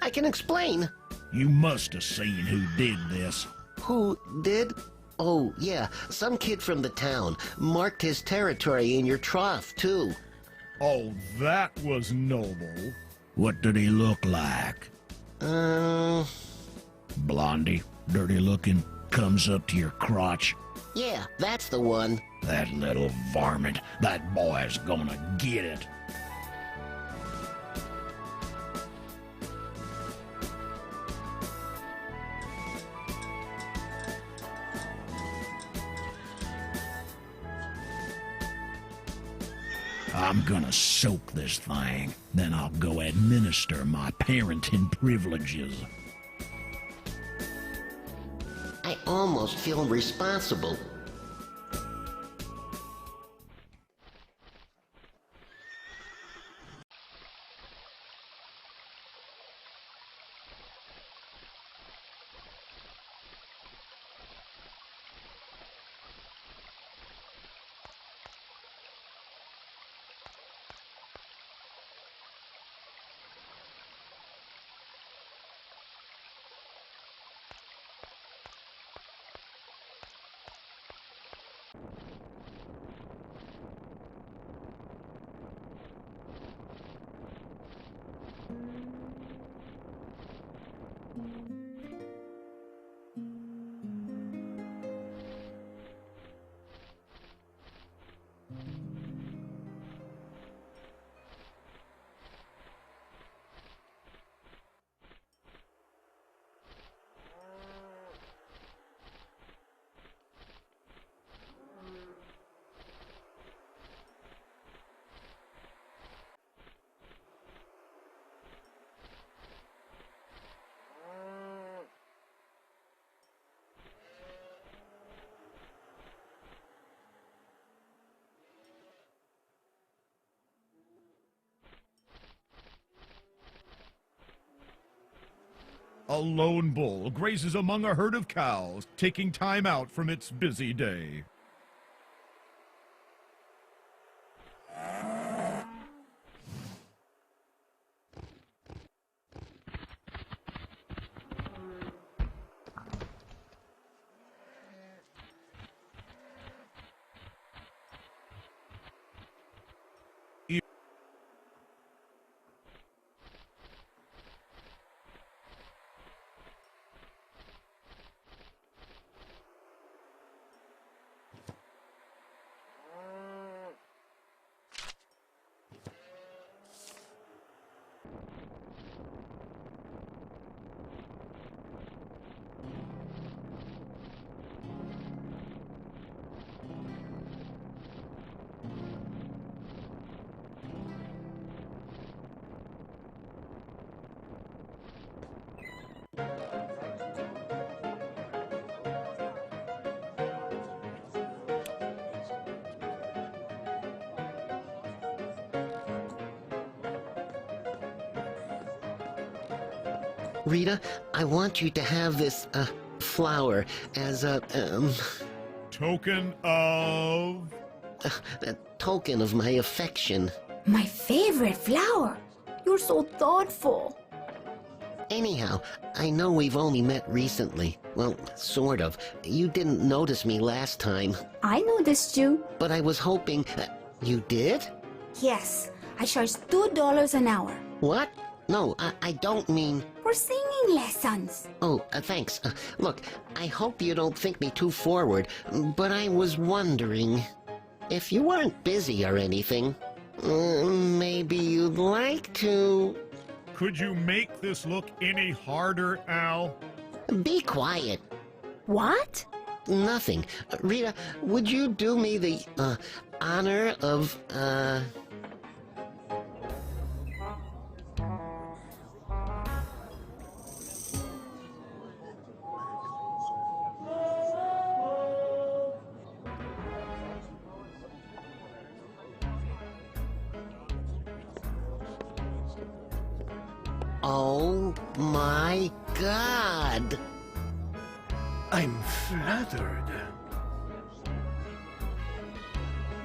I can explain. You must have seen who did this. Who did? Oh, yeah, some kid from the town marked his territory in your trough, too. Oh, that was noble. What did he look like? Blondie, dirty looking, comes up to your crotch. Yeah, that's the one. That little varmint, that boy's gonna get it. I'm gonna soak this thing, then I'll go administer my parenting privileges. I almost feel responsible. A lone bull grazes among a herd of cows, taking time out from its busy day. Rita, I want you to have this, flower as a, Token of... a token of my affection. My favorite flower. You're so thoughtful. Anyhow, I know we've only met recently. Well, sort of. You didn't notice me last time. I noticed you. But I was hoping... you did? Yes, I charge $2 an hour. What? No, I don't mean... For singing lessons. Oh, thanks. Look, I hope you don't think me too forward, but I was wondering... if you weren't busy or anything, maybe you'd like to... Could you make this look any harder, Al? Be quiet. What? Nothing. Rita, would you do me the, honor of, Oh my God! I'm flattered.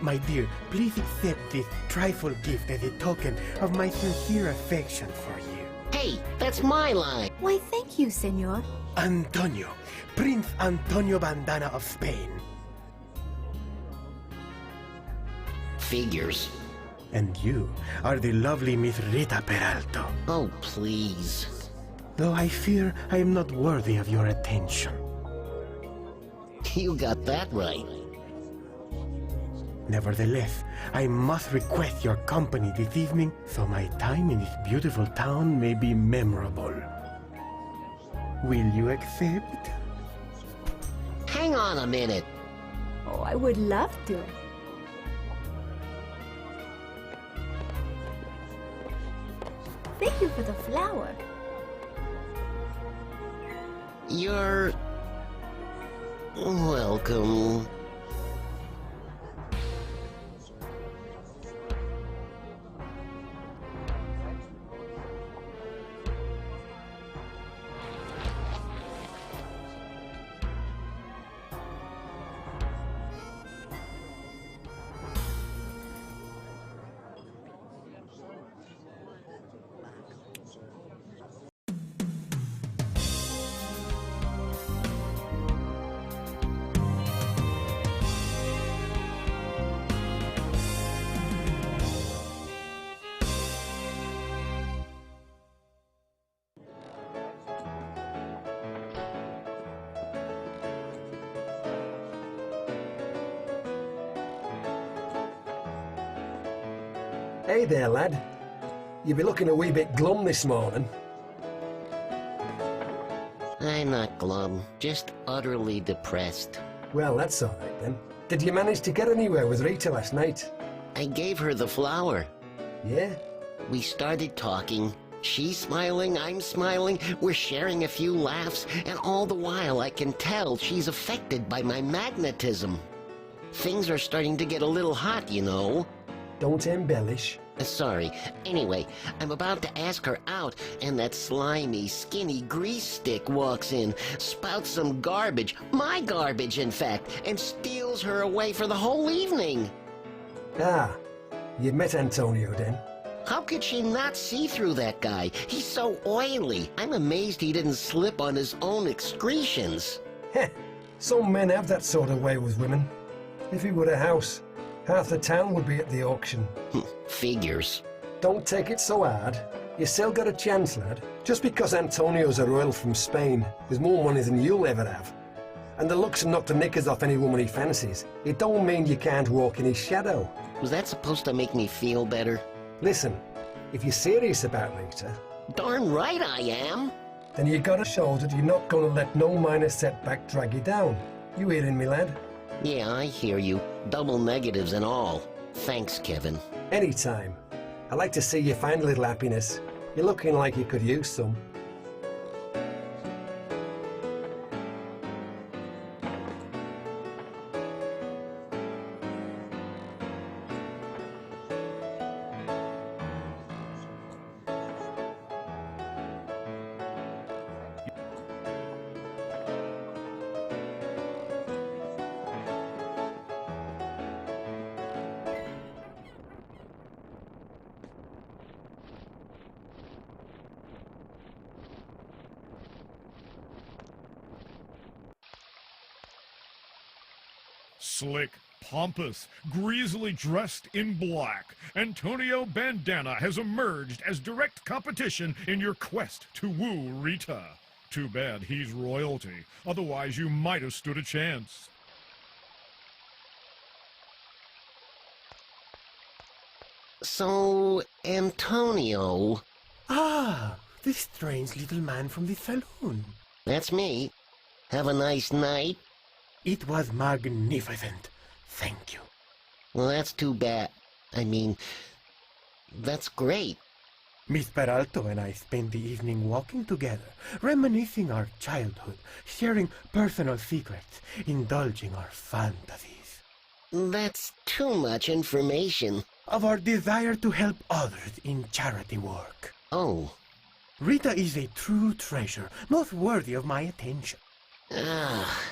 My dear, please accept this trifle gift as a token of my sincere affection for you. Hey, that's my line! Why, thank you, senor. Antonio, Prince Antonio Bandana of Spain. Figures. And you are the lovely Miss Rita Peralto. Oh, please. Though I fear I am not worthy of your attention. You got that right. Nevertheless, I must request your company this evening so my time in this beautiful town may be memorable. Will you accept? Hang on a minute. Oh, I would love to. Thank you for the flower. You're... welcome. Hey there, lad. You be looking a wee bit glum this morning. I'm not glum, just utterly depressed. Well, that's all right then. Did you manage to get anywhere with Rita last night? I gave her the flower. Yeah? We started talking. She's smiling, I'm smiling, we're sharing a few laughs, and all the while I can tell she's affected by my magnetism. Things are starting to get a little hot, you know. Don't embellish. Sorry. Anyway, I'm about to ask her out, and that slimy, skinny grease stick walks in, spouts some garbage, my garbage in fact, and steals her away for the whole evening. Ah, you met Antonio then? How could she not see through that guy? He's so oily. I'm amazed he didn't slip on his own excretions. Heh, some men have that sort of way with women. If he were a house, half the town would be at the auction. Figures. Don't take it so hard. You still got a chance, lad. Just because Antonio's a royal from Spain with more money than you'll ever have, and the looks knock the knickers off any woman he fancies, it don't mean you can't walk in his shadow. Was that supposed to make me feel better? Listen, if you're serious about Rita... Darn right I am. Then you gotta show that you're not gonna let no minor setback drag you down. You hearing me, lad? Yeah, I hear you. Double negatives and all. Thanks, Kevin. Anytime. I like to see you find a little happiness. You're looking like you could use some. Slick, pompous, greasily dressed in black, Antonio Bandana has emerged as direct competition in your quest to woo Rita. Too bad he's royalty, otherwise you might have stood a chance. So, Antonio... Ah, the strange little man from the saloon. That's me. Have a nice night. It was magnificent. Thank you. Well, that's too bad. I mean, that's great. Miss Peralto and I spent the evening walking together, reminiscing our childhood, sharing personal secrets, indulging our fantasies. That's too much information. Of our desire to help others in charity work. Oh. Rita is a true treasure, most worthy of my attention. Ah.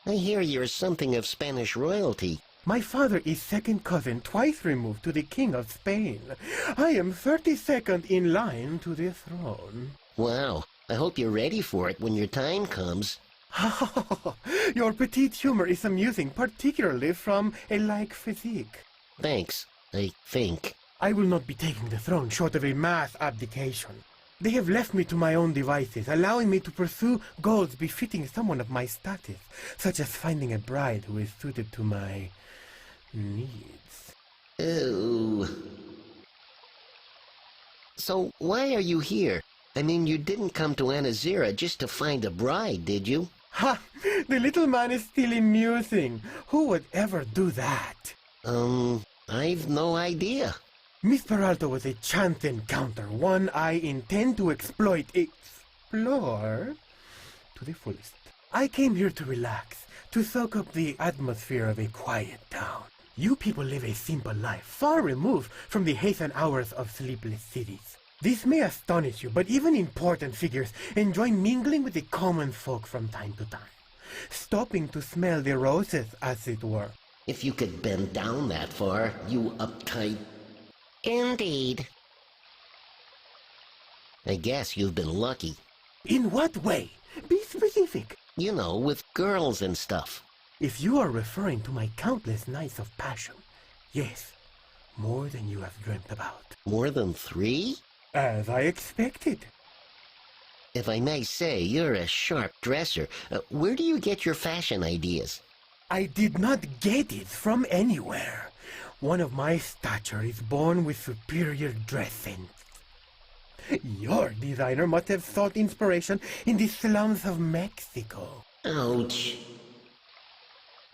I hear you're something of Spanish royalty. My father is second cousin twice removed to the King of Spain. I am 32nd in line to the throne. Wow. I hope you're ready for it when your time comes. Your petite humor is amusing, particularly from a like physique. Thanks, I think. I will not be taking the throne short of a mass abdication. They have left me to my own devices, allowing me to pursue goals befitting someone of my status, such as finding a bride who is suited to my needs. Oh. So why are you here? I mean, you didn't come to Anazira just to find a bride, did you? Ha! The little man is still amusing. Who would ever do that? I've no idea. Miss Peralta was a chance encounter, one I intend to explore to the fullest. I came here to relax, to soak up the atmosphere of a quiet town. You people live a simple life, far removed from the haste and hours of sleepless cities. This may astonish you, but even important figures enjoy mingling with the common folk from time to time, stopping to smell the roses, as it were. If you could bend down that far, you uptight... Indeed. I guess you've been lucky. In what way? Be specific. You know, with girls and stuff. If you are referring to my countless nights of passion, yes, more than you have dreamt about. More than 3? As I expected. If I may say, you're a sharp dresser. Where do you get your fashion ideas? I did not get it from anywhere. One of my stature is born with superior dressing. Your designer must have sought inspiration in the slums of Mexico. Ouch.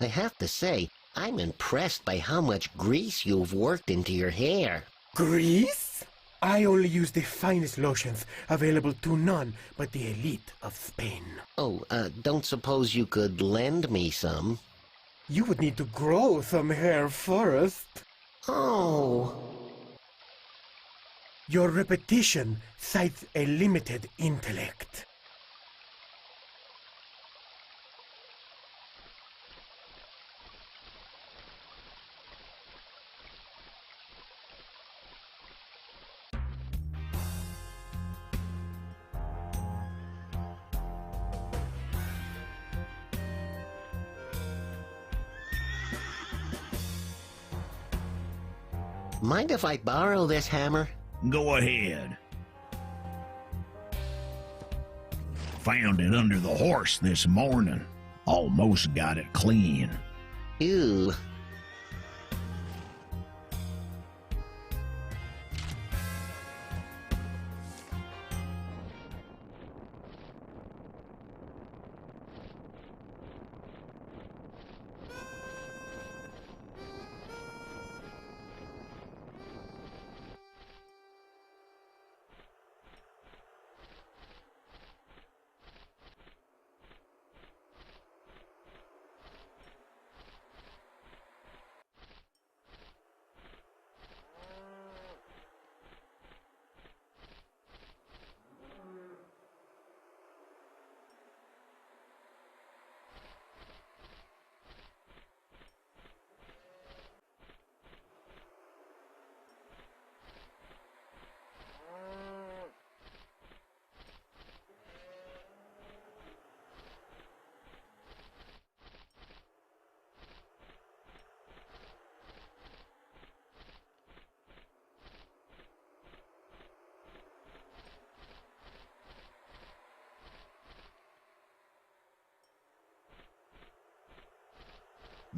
I have to say, I'm impressed by how much grease you've worked into your hair. Grease? I only use the finest lotions available to none but the elite of Spain. Oh, don't suppose you could lend me some? You would need to grow some hair first. Oh. Your repetition cites a limited intellect. Mind if I borrow this hammer? Go ahead. Found it under the horse this morning. Almost got it clean. Ew.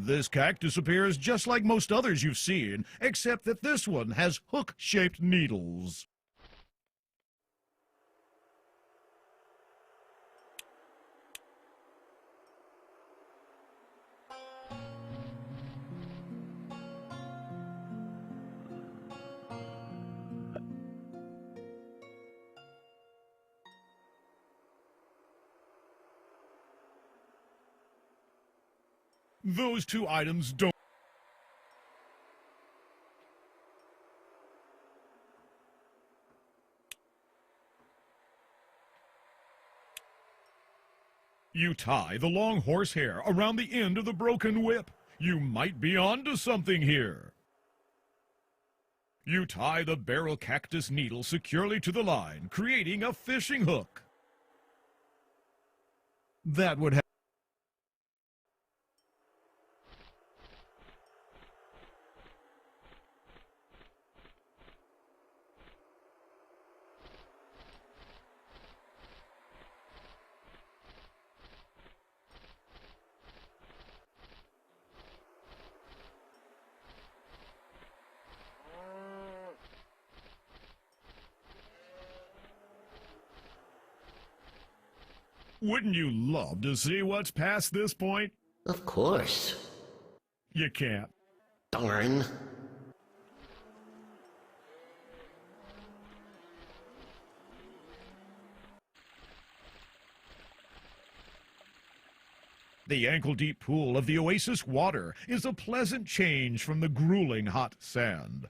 This cactus appears just like most others you've seen, except that this one has hook-shaped needles. Those two items don't... You tie the long horsehair around the end of the broken whip. You might be onto something here. You tie the barrel cactus needle securely to the line, creating a fishing hook. That would have... Wouldn't you love to see what's past this point? Of course. You can't. Darn. The ankle-deep pool of the oasis water is a pleasant change from the grueling hot sand.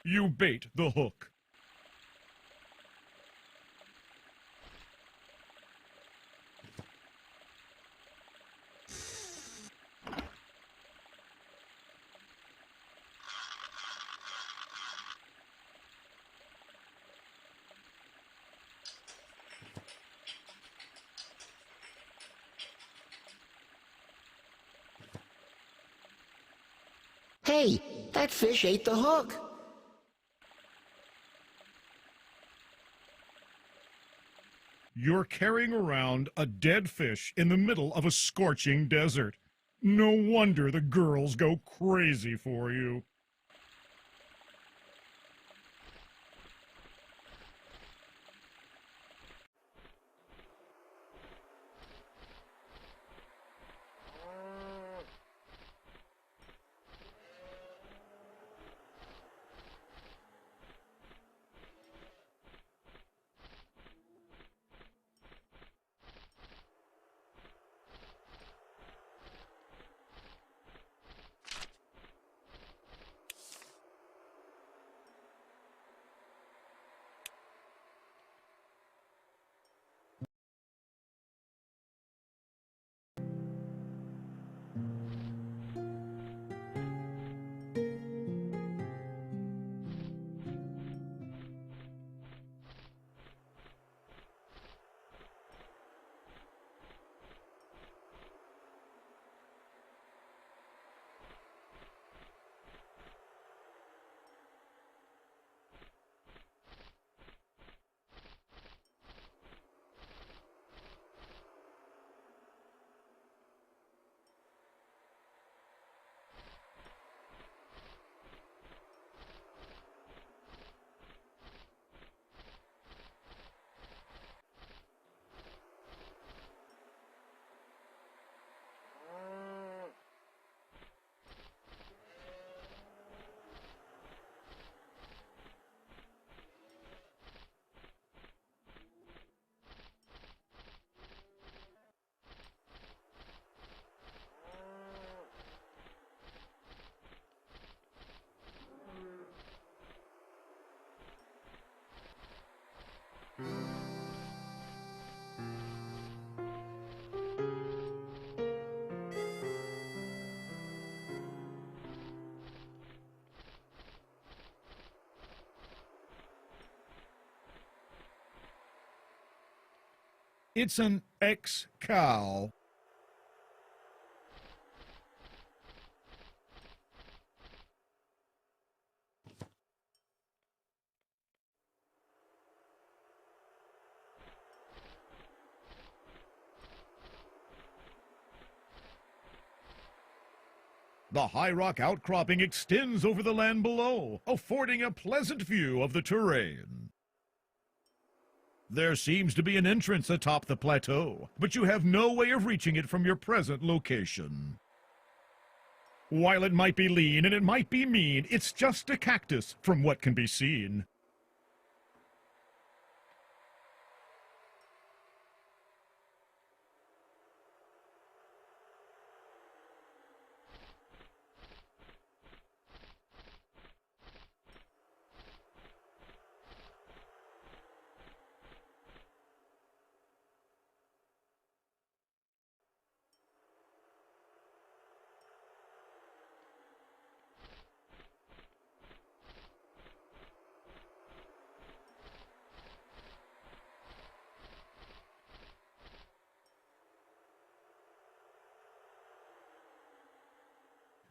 You bait the hook. Hey, that fish ate the hook. You're carrying around a dead fish in the middle of a scorching desert. No wonder the girls go crazy for you. It's an ex-cow. The high rock outcropping extends over the land below, affording a pleasant view of the terrain. There seems to be an entrance atop the plateau, but you have no way of reaching it from your present location. While it might be lean and it might be mean, it's just a cactus from what can be seen.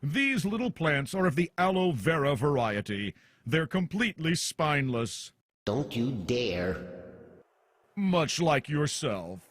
These little plants are of the aloe vera variety. They're completely spineless. Don't you dare. Much like yourself.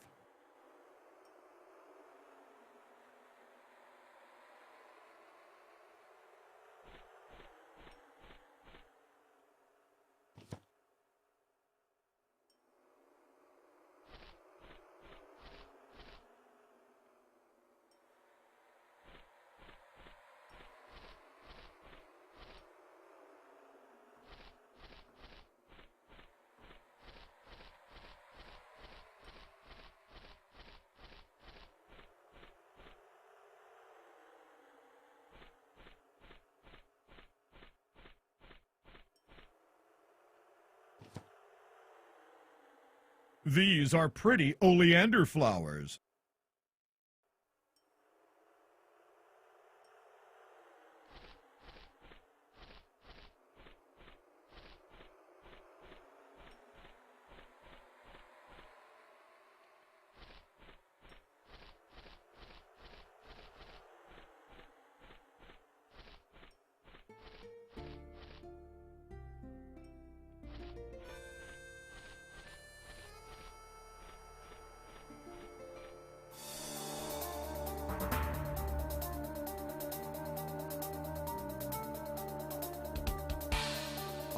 These are pretty oleander flowers.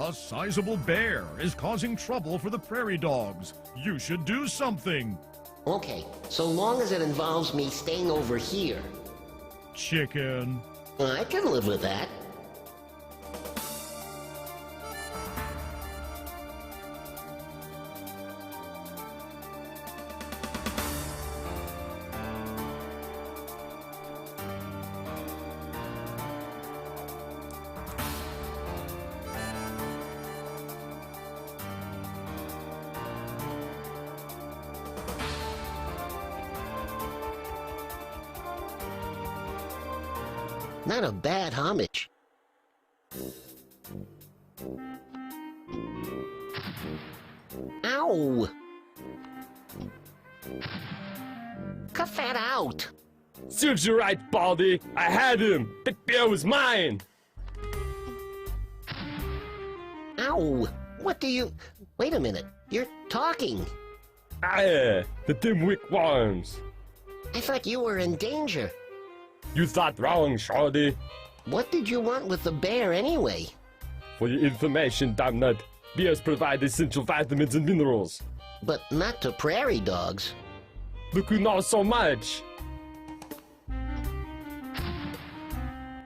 A sizable bear is causing trouble for the prairie dogs. You should do something. Okay, so long as it involves me staying over here. Chicken. I can live with that. Not a bad homage. Ow! Cut that out! Serves you right, Baldy. I had him. That bear was mine. Ow! What do you... Wait a minute. You're talking. The dimwit worms. I thought you were in danger. You thought wrong, Shorty. What did you want with the bear anyway? For your information, damn nut, bears provide essential vitamins and minerals. But not to prairie dogs. Look who knows so much.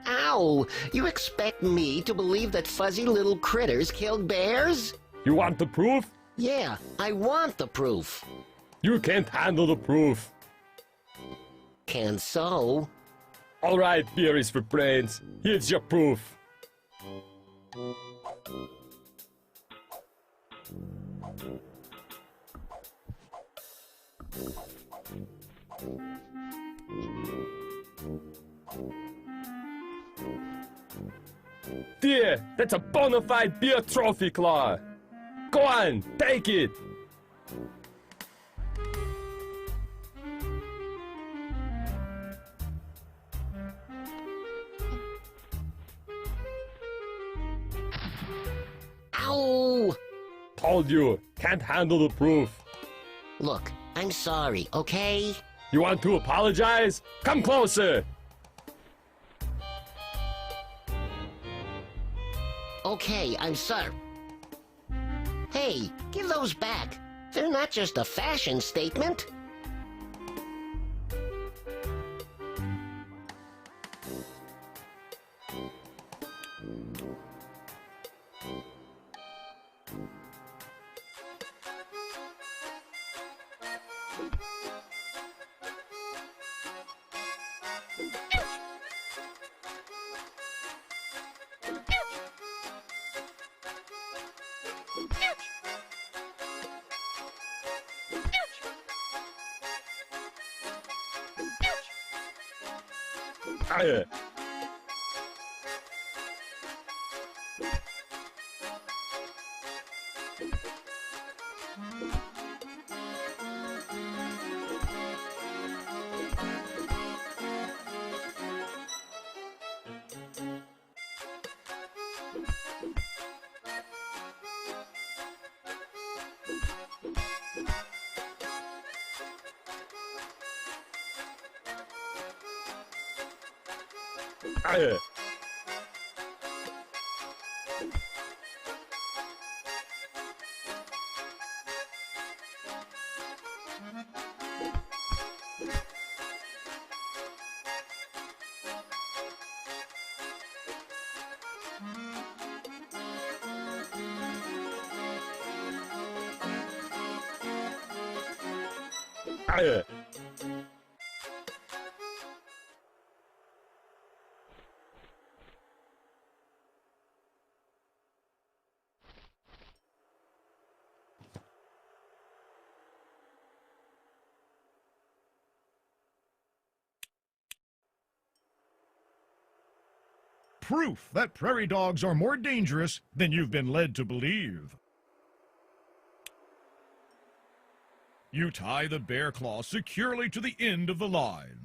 Ow! You expect me to believe that fuzzy little critters killed bears? You want the proof? Yeah, I want the proof. You can't handle the proof. Can so. All right, beer is for brains. Here's your proof. Dear, that's a bona fide beer trophy claw. Go on, take it. Ow! Told you, can't handle the proof. Look, I'm sorry, okay? You want to apologize? Come closer. Okay, I'm sorry. Hey, give those back. They're not just a fashion statement. Proof that prairie dogs are more dangerous than you've been led to believe. You tie the bear claw securely to the end of the line.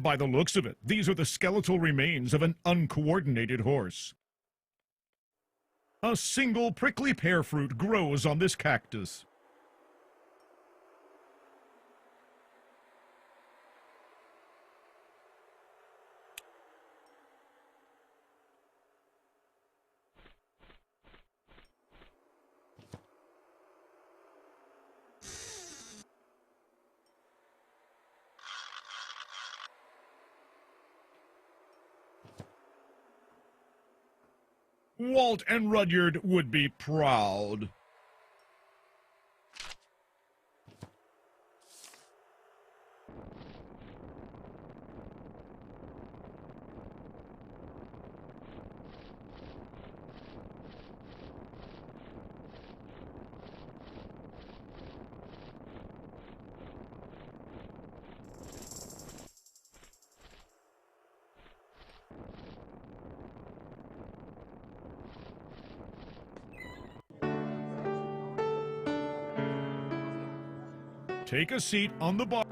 By the looks of it, these are the skeletal remains of an uncoordinated horse. A single prickly pear fruit grows on this cactus. Walt and Rudyard would be proud. Take a seat on the bar.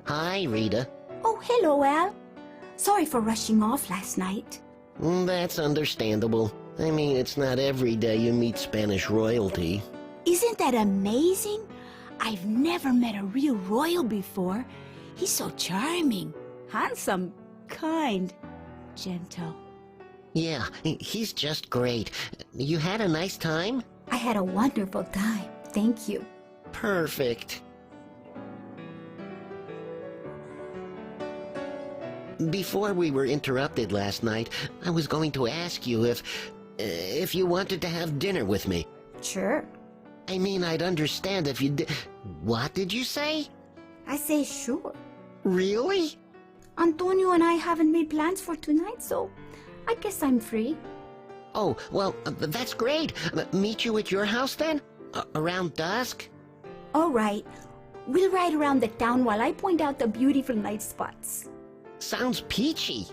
Hi, Rita. Oh, hello, Al. Sorry for rushing off last night. That's understandable. I mean, it's not every day you meet Spanish royalty. Isn't that amazing? I've never met a real royal before. He's so charming, handsome, kind, gentle. Yeah, he's just great. You had a nice time? I had a wonderful time. Thank you. Perfect. Before we were interrupted last night, I was going to ask you if you wanted to have dinner with me. Sure. I mean, I'd understand if you did. What did you say? I say sure. Really? Antonio and I haven't made plans for tonight, so I guess I'm free. Oh, well, that's great. Meet you at your house then? Around dusk? All right. We'll ride around the town while I point out the beautiful night spots. Sounds peachy.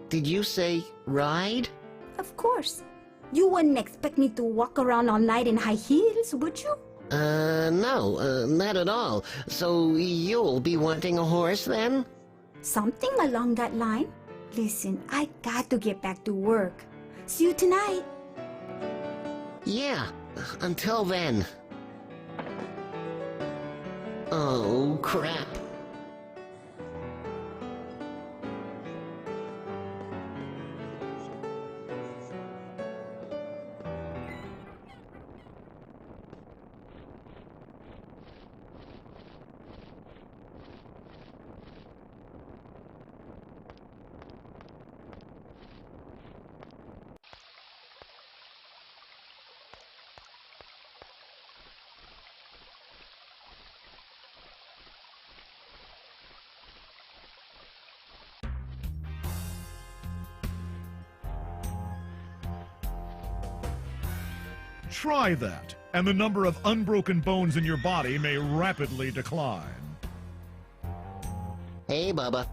Did you say ride? Of course. You wouldn't expect me to walk around all night in high heels, would you? No, not at all. So you'll be wanting a horse then? Something along that line. Listen, I got to get back to work. See you tonight. Yeah, until then. Oh, crap. Try that, and the number of unbroken bones in your body may rapidly decline. Hey, Bubba.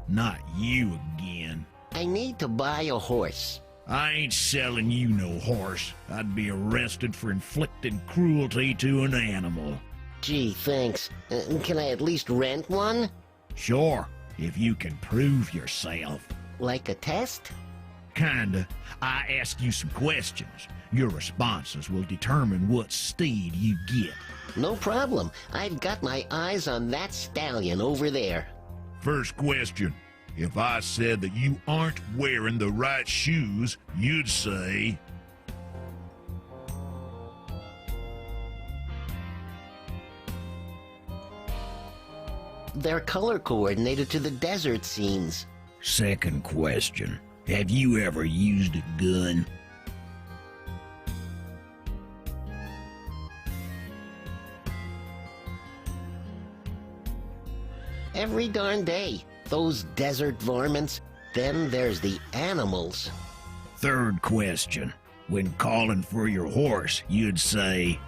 Not you again. I need to buy a horse. I ain't selling you no horse. I'd be arrested for inflicting cruelty to an animal. Gee, thanks. Can I at least rent one? Sure, if you can prove yourself. Like a test? Kinda. I ask you some questions. Your responses will determine what steed you get. No problem. I've got my eyes on that stallion over there. First question. If I said that you aren't wearing the right shoes, you'd say... They're color coordinated to the desert scenes. Second question. Have you ever used a gun? Every darn day. Those desert varmints. Then there's the animals. Third question. When calling for your horse, you'd say...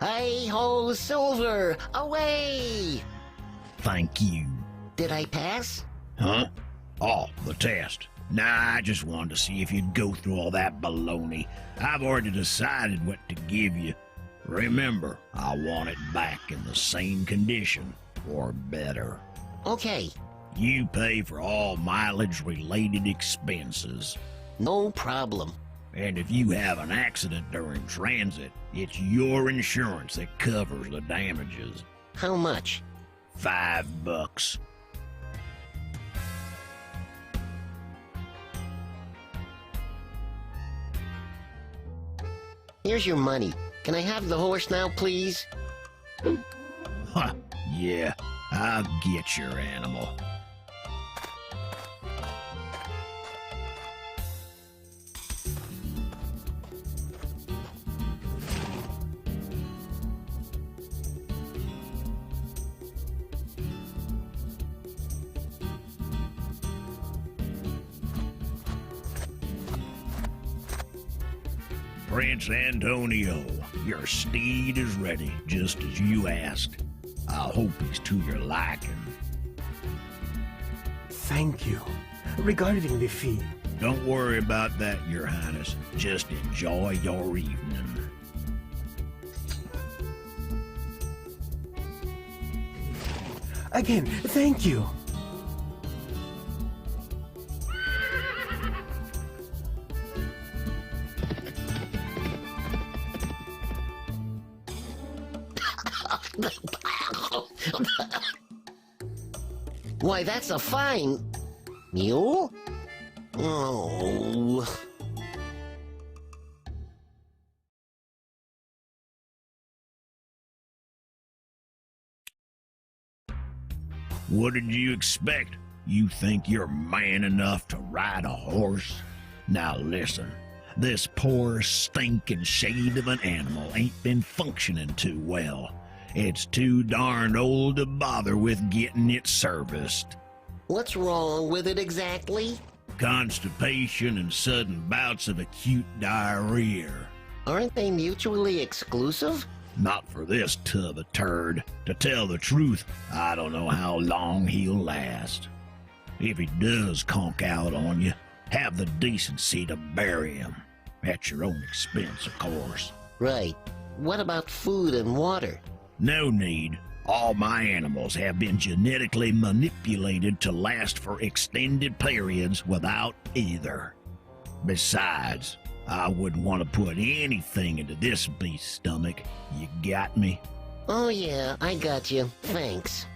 Hi-ho, Silver! Away! Thank you. Did I pass? Huh? Oh, the test. Nah, I just wanted to see if you'd go through all that baloney. I've already decided what to give you. Remember, I want it back in the same condition, or better. Okay. You pay for all mileage-related expenses. No problem. And if you have an accident during transit, it's your insurance that covers the damages. How much? $5. Here's your money. Can I have the horse now, please? Huh, yeah, I'll get your animal. Prince Antonio, your steed is ready, just as you asked. I hope he's to your liking. Thank you. Regarding the fee. Don't worry about that, Your Highness. Just enjoy your evening. Again, thank you. Why, that's a fine... mule? Oh... What did you expect? You think you're man enough to ride a horse? Now listen, this poor stinking shade of an animal ain't been functioning too well. It's too darn old to bother with getting it serviced. What's wrong with it exactly? Constipation and sudden bouts of acute diarrhea. Aren't they mutually exclusive? Not for this tub of turd. To tell the truth, I don't know how long he'll last. If he does conk out on you, have the decency to bury him. At your own expense, of course. Right. What about food and water? No need. All my animals have been genetically manipulated to last for extended periods without either. Besides, I wouldn't want to put anything into this beast's stomach. You got me? Oh yeah, I got you. Thanks.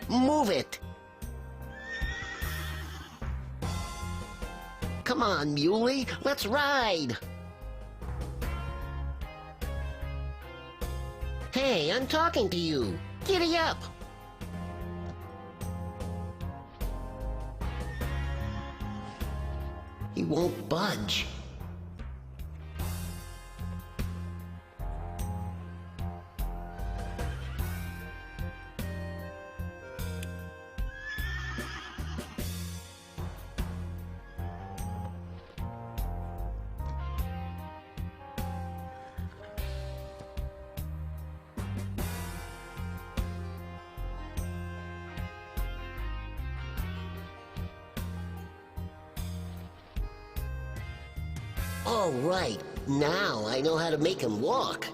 Move it! Come on, Muley, let's ride! Hey, I'm talking to you! Giddy up! He won't budge. All right, now I know how to make him walk.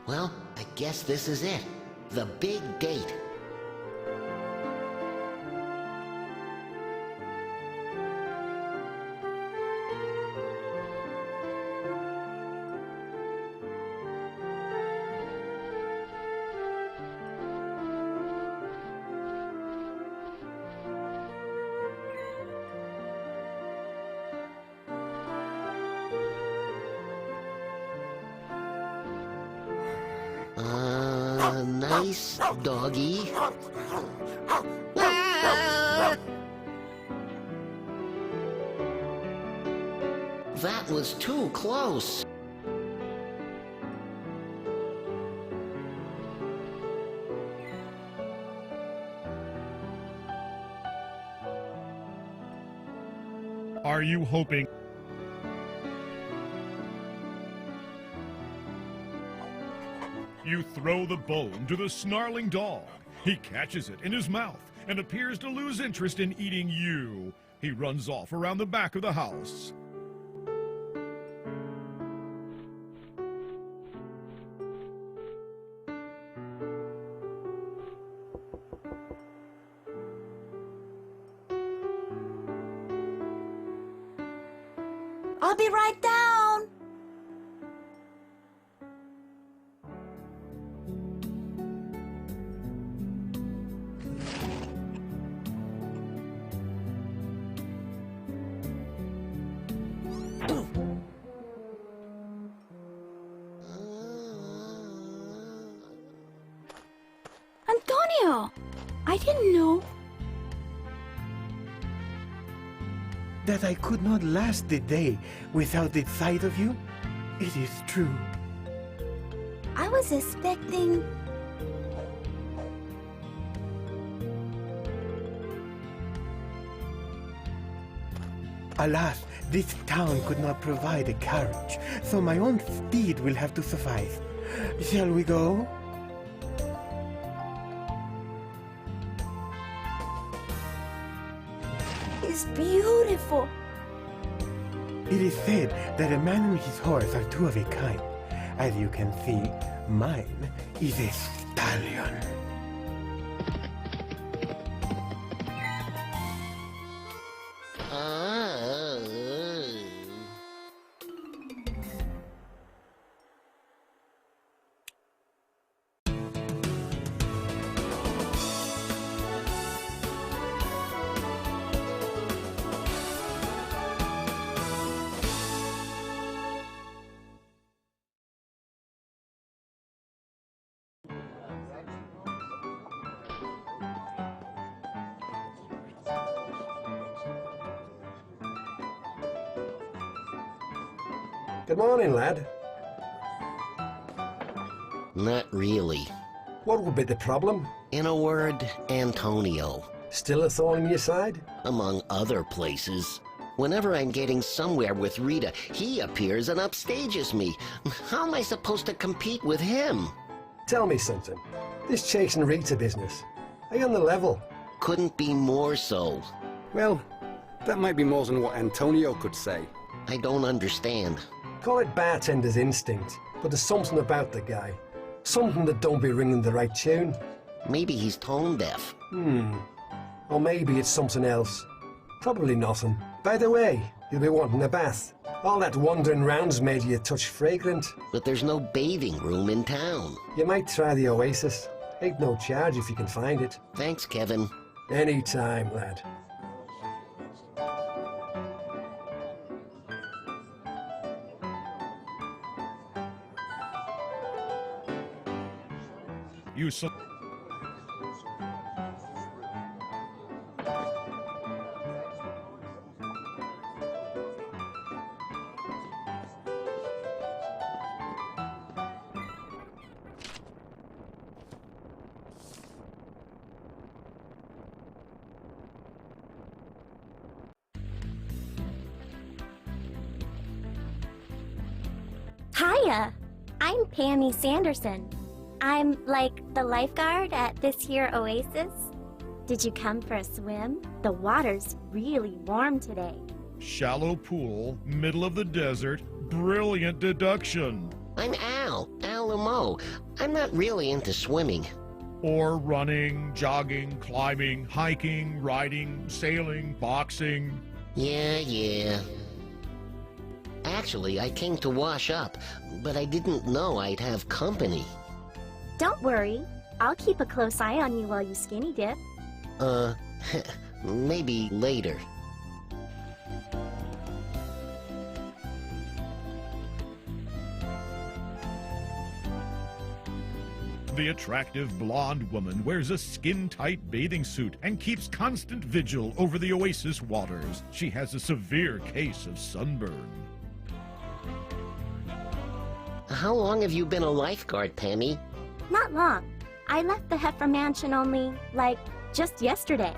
Well, I guess this is it. The big date. Nice doggy. Ah! That was too close. Are you hoping? You throw the bone to the snarling dog. He catches it in his mouth and appears to lose interest in eating you. He runs off around the back of the house. I'll be right down. Antonio, I didn't know. That I could not last the day without the sight of you? It is true. I was expecting... Alas, this town could not provide a carriage, so my own steed will have to suffice. Shall we go? It's beautiful. It is said that a man and his horse are two of a kind. As you can see, mine is a stallion. Good morning, lad. Not really. What would be the problem? In a word, Antonio. Still a thorn in your side? Among other places. Whenever I'm getting somewhere with Rita, he appears and upstages me. How am I supposed to compete with him? Tell me something. This chasing Rita business, are you on the level? Couldn't be more so. Well, that might be more than what Antonio could say. I don't understand. Call it bartender's instinct, but there's something about the guy. Something that don't be ringing the right tune. Maybe he's tone deaf. Or maybe it's something else. Probably nothing. By the way, you'll be wanting a bath. All that wandering round's made you a touch fragrant. But there's no bathing room in town. You might try the Oasis. Ain't no charge if you can find it. Thanks, Kevin. Anytime, lad. You so... Hiya! I'm Pammy Sanderson. I'm like the lifeguard at this here oasis. Did you come for a swim? The water's really warm today. Shallow pool, middle of the desert, brilliant deduction. I'm Al EMMO. I'm not really into swimming. Or running, jogging, climbing, hiking, riding, sailing, boxing. Yeah. Actually, I came to wash up, but I didn't know I'd have company. Don't worry. I'll keep a close eye on you while you skinny dip. Maybe later. The attractive blonde woman wears a skin-tight bathing suit and keeps constant vigil over the oasis waters. She has a severe case of sunburn. How long have you been a lifeguard, Pammy? Not long. I left the Heifer Mansion only, like, just yesterday.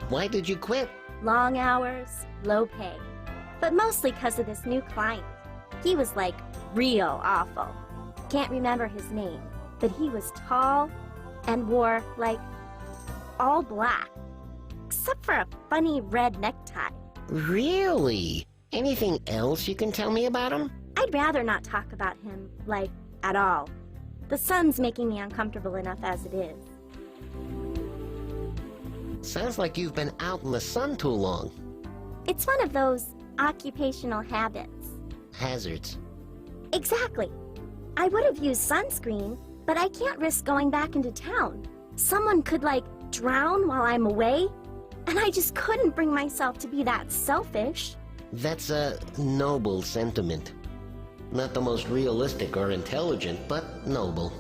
Why did you quit? Long hours, low pay. But mostly because of this new client. He was, like, real awful. Can't remember his name, but he was tall and wore, like, all black. Except for a funny red necktie. Really? Anything else you can tell me about him? I'd rather not talk about him, like, at all. The sun's making me uncomfortable enough as it is. Sounds like you've been out in the sun too long. It's one of those occupational habits. Hazards. Exactly. I would have used sunscreen, but I can't risk going back into town. Someone could, like, drown while I'm away, and I just couldn't bring myself to be that selfish. That's a noble sentiment. Not the most realistic or intelligent, but noble.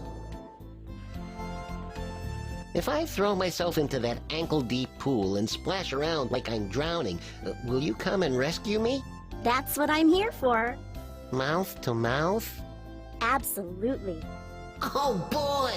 If I throw myself into that ankle-deep pool and splash around like I'm drowning, will you come and rescue me? That's what I'm here for. Mouth to mouth? Absolutely. Oh, boy!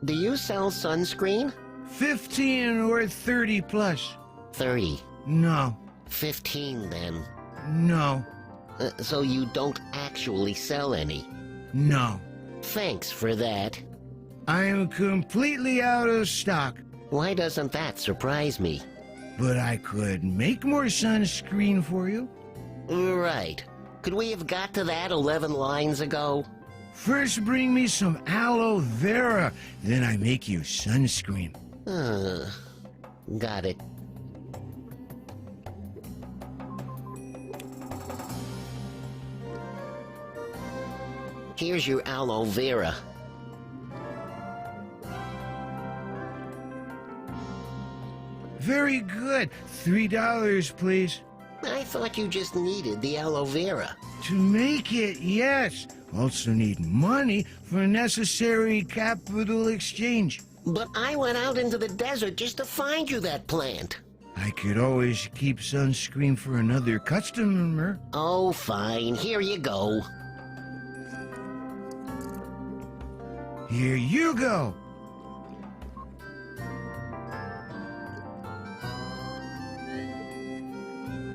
Do you sell sunscreen? 15 or 30 plus. 30. No. 15 then. No. So you don't actually sell any? No. Thanks for that. I'm completely out of stock. Why doesn't that surprise me? But I could make more sunscreen for you. Right. Could we have got to that 11 lines ago? First bring me some aloe vera, then I make you sunscreen. Got it. Here's your aloe vera. Very good. $3, please. I thought you just needed the aloe vera. To make it, yes. Also need money for necessary capital exchange. But I went out into the desert just to find you that plant. I could always keep sunscreen for another customer. Oh, fine. Here you go. Here you go.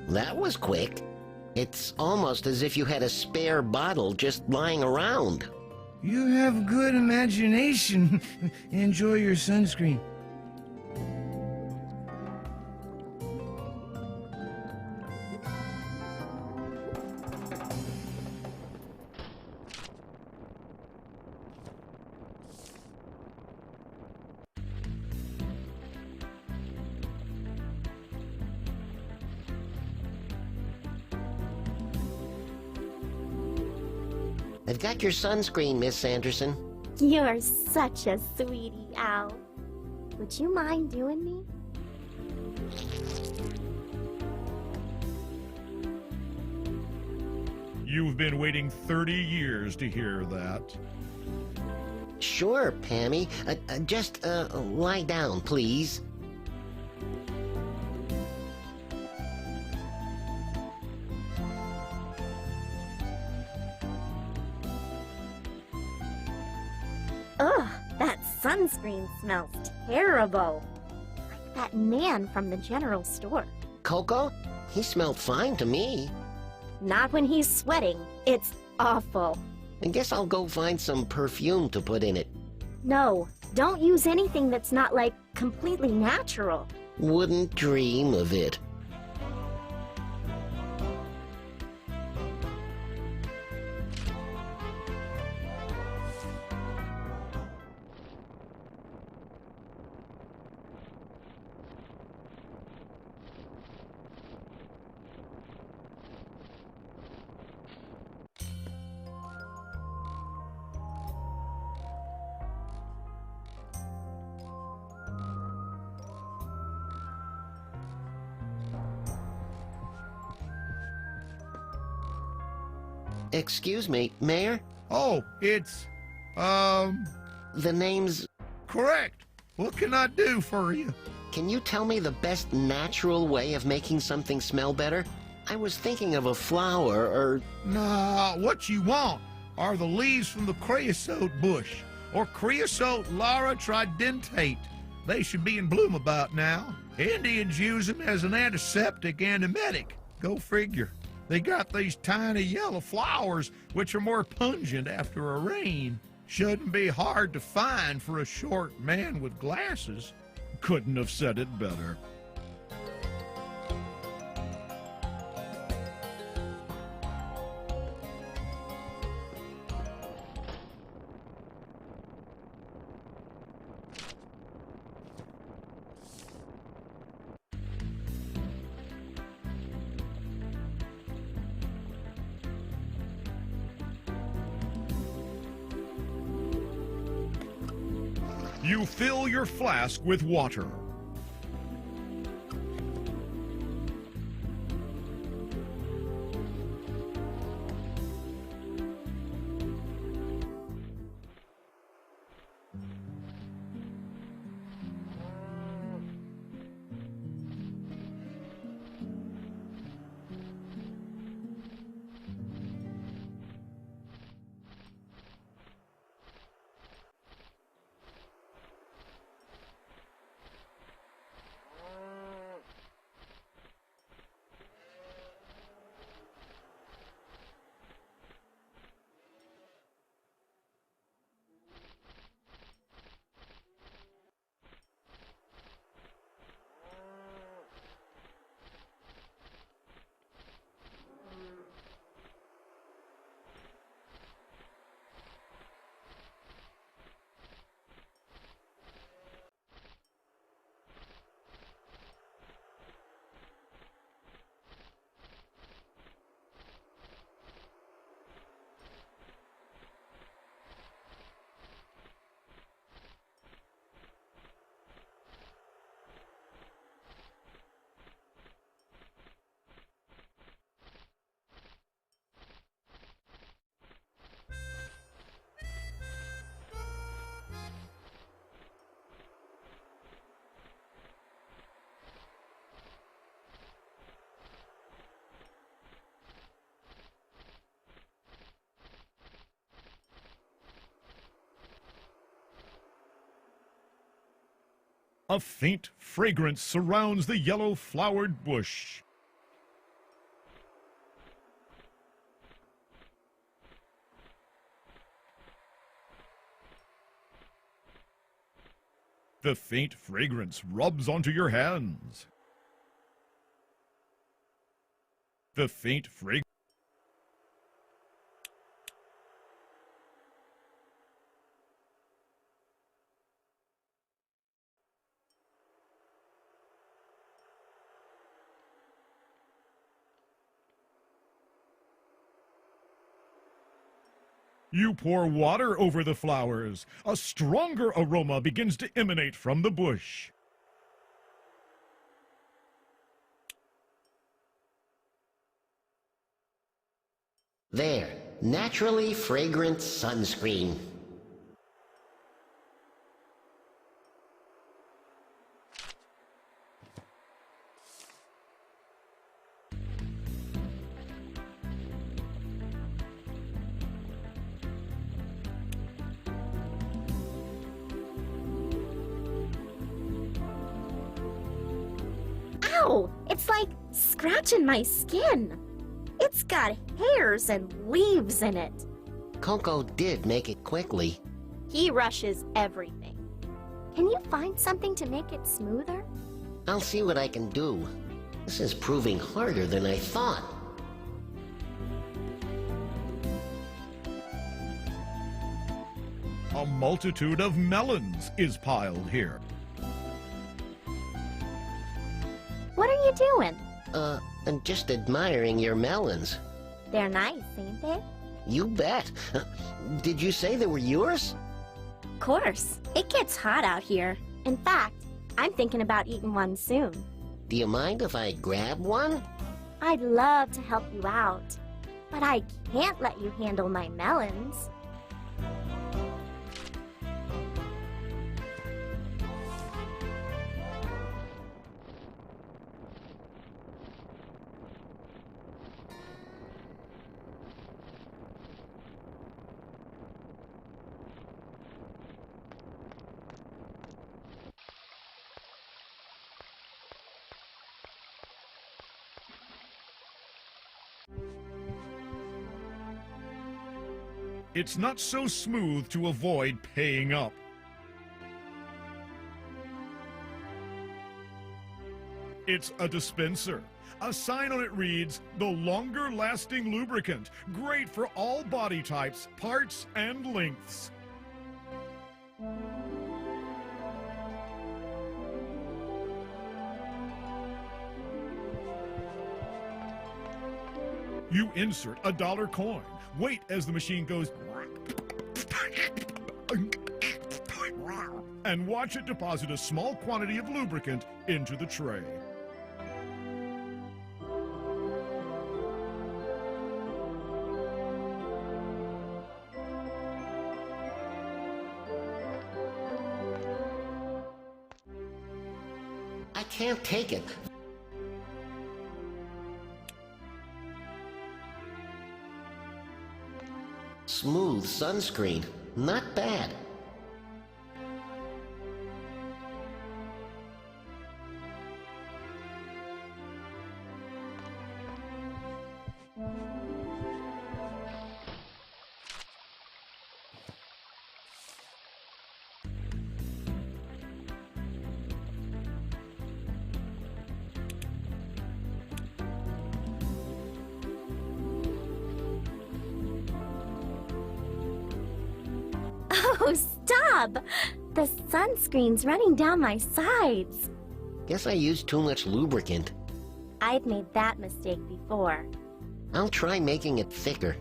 That was quick. It's almost as if you had a spare bottle just lying around. You have good imagination. Enjoy your sunscreen. I've got your sunscreen, Miss Sanderson. You're such a sweetie, Al. Would you mind doing me? You've been waiting 30 years to hear that. Sure, Pammy. Just lie down, please. Ugh, that sunscreen smells terrible. that man from the general store. Coco? He smelled fine to me. Not when he's sweating. It's awful. I guess I'll go find some perfume to put in it. No, don't use anything that's not, like, completely natural. Wouldn't dream of it. Excuse me, Mayor? Oh, it's, The name's... correct. What can I do for you? Can you tell me the best natural way of making something smell better? I was thinking of a flower or... Nah, what you want are the leaves from the creosote bush, or creosote Lara tridentate. They should be in bloom about now. Indians use them as an antiseptic and emetic. Go figure. They got these tiny yellow flowers, which are more pungent after a rain. Shouldn't be hard to find for a short man with glasses. Couldn't have said it better. You fill your flask with water. A faint fragrance surrounds the yellow-flowered bush. The faint fragrance rubs onto your hands. The faint fragrance... You pour water over the flowers. A stronger aroma begins to emanate from the bush. There, naturally fragrant sunscreen. It's like scratching my skin. It's got hairs and leaves in it. Coco did make it quickly. He rushes everything. Can you find something to make it smoother? I'll see what I can do. This is proving harder than I thought. A multitude of melons is piled here. What are you doing? I'm just admiring your melons. They're nice, ain't they? You bet. Did you say they were yours? Of course. It gets hot out here. In fact, I'm thinking about eating one soon. Do you mind if I grab one? I'd love to help you out, but I can't let you handle my melons. It's not so smooth to avoid paying up. It's a dispenser. A sign on it reads, "The longer-lasting lubricant, great for all body types, parts, and lengths." You insert a dollar coin. Wait as the machine goes and watch it deposit a small quantity of lubricant into the tray. I can't take it. Smooth sunscreen. Not bad. Oh, stop! The sunscreen's running down my sides. Guess I used too much lubricant. I've made that mistake before. I'll try making it thicker.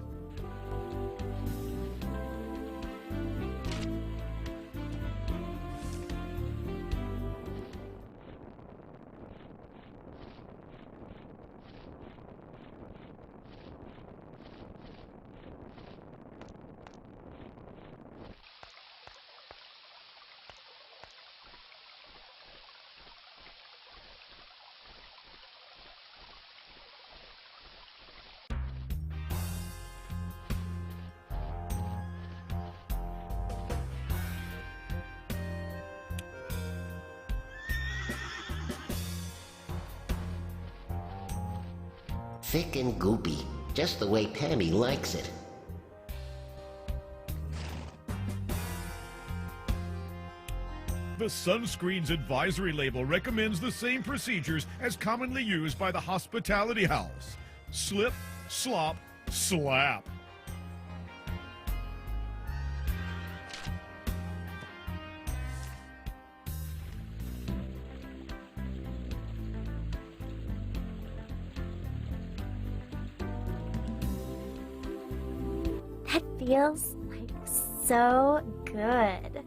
Thick and goopy, just the way Pammy likes it. The sunscreen's advisory label recommends the same procedures as commonly used by the hospitality house. Slip, slop, slap. That feels like so good.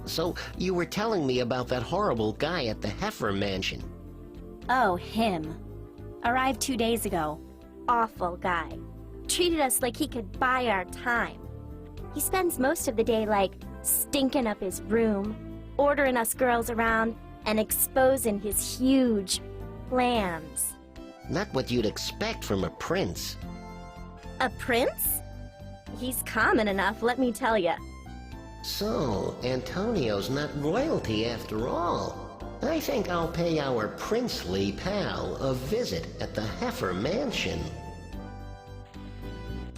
So, you were telling me about that horrible guy at the Heifer Mansion. Oh, him. Arrived 2 days ago. Awful guy. Treated us like he could buy our time. He spends most of the day, like, stinking up his room, ordering us girls around, and exposing his huge plans. Not what you'd expect from a prince. A prince? He's common enough, let me tell ya. So, Antonio's not royalty after all. I think I'll pay our princely pal a visit at the Heifer Mansion.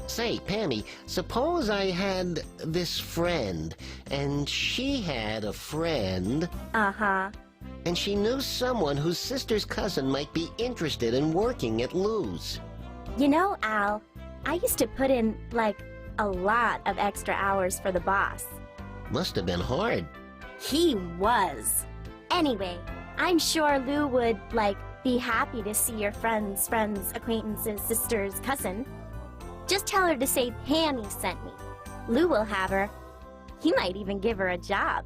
Say, Pammy, suppose I had this friend, and she had a friend... Uh-huh. And she knew someone whose sister's cousin might be interested in working at Lou's. You know, Al, I used to put in, like, a lot of extra hours for the boss. Must have been hard. He was. Anyway, I'm sure Lou would, like, be happy to see your friend's acquaintance's sister's cousin. Just tell her to say Pammy sent me. Lou will have her. He might even give her a job.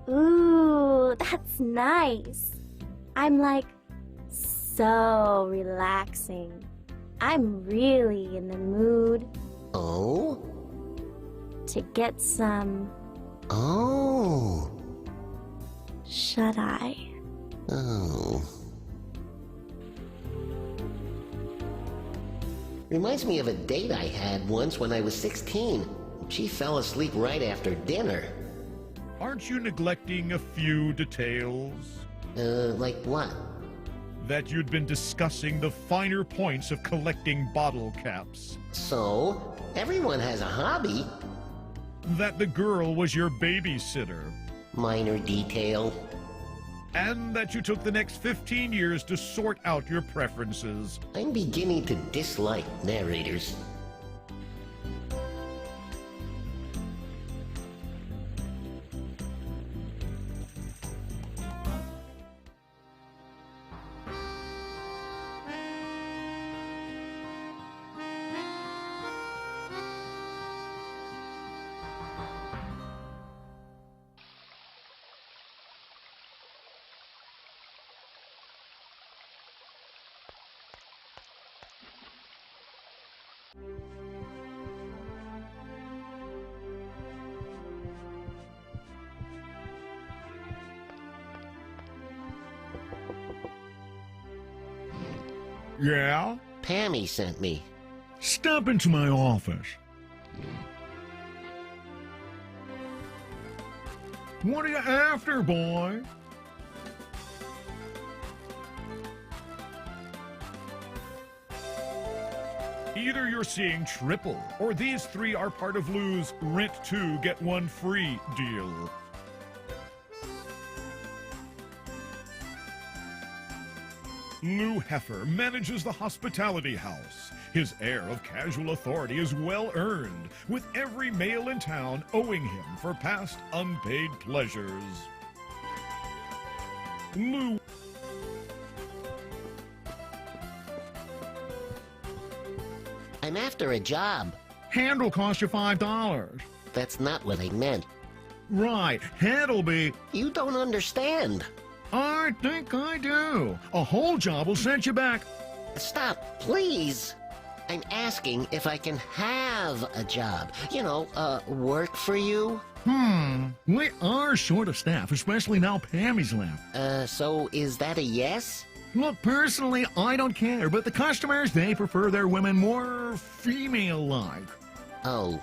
Ooh, that's nice. I'm like, so relaxing. I'm really in the mood. Oh? To get some... Oh. Shut-eye. Oh. Reminds me of a date I had once when I was 16. She fell asleep right after dinner. Aren't you neglecting a few details? Like what? That you'd been discussing the finer points of collecting bottle caps. So? Everyone has a hobby. That the girl was your babysitter. Minor detail. And that you took the next 15 years to sort out your preferences. I'm beginning to dislike narrators. Yeah? Pammy sent me. Step into my office. What are you after, boy? Either you're seeing triple, or these three are part of Lou's rent two, get one free deal. Lou Heifer manages the hospitality house. His air of casual authority is well earned, with every male in town owing him for past unpaid pleasures. Lou... I'm after a job. Hand'll cost you $5. That's not what I meant. Right, hand'll be... You don't understand. I think I do. A whole job will send you back. Stop, please. I'm asking if I can have a job. You know, work for you. We are short of staff, especially now Pammy's left. So is that a yes? Look, personally, I don't care, but the customers, they prefer their women more female-like. Oh.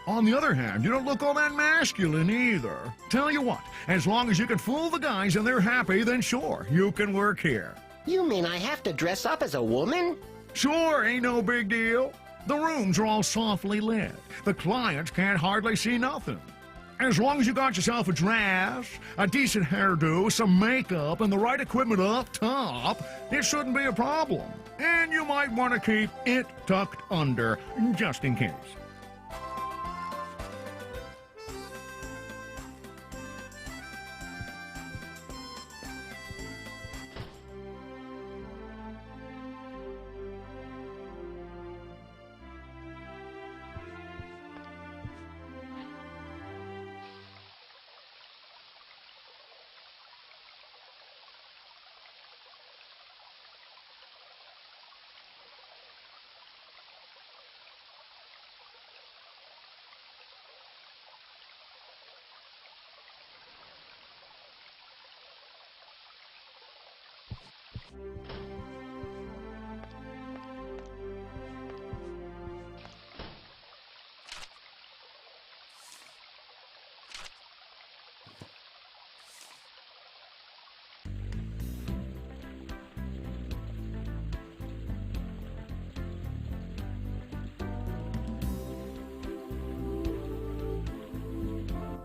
On the other hand, you don't look all that masculine either. Tell you what, as long as you can fool the guys and they're happy, then sure, you can work here. You mean I have to dress up as a woman? Sure, ain't no big deal. The rooms are all softly lit. The clients can't hardly see nothing. As long as you got yourself a dress, a decent hairdo, some makeup, and the right equipment up top, it shouldn't be a problem. And you might want to keep it tucked under, just in case.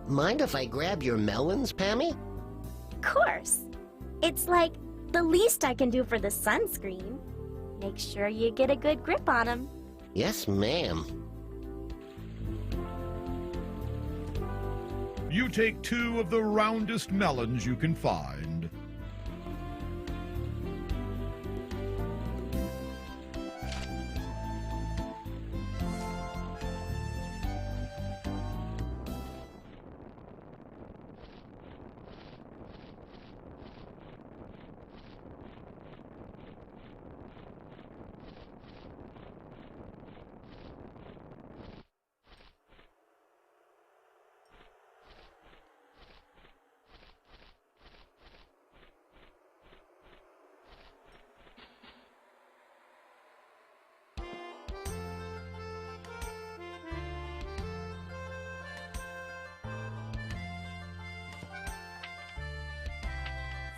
Mind if I grab your melons, Pammy? Of course. It's like the least I can do for the sunscreen. Make sure you get a good grip on them. Yes, ma'am. You take 2 of the roundest melons you can find.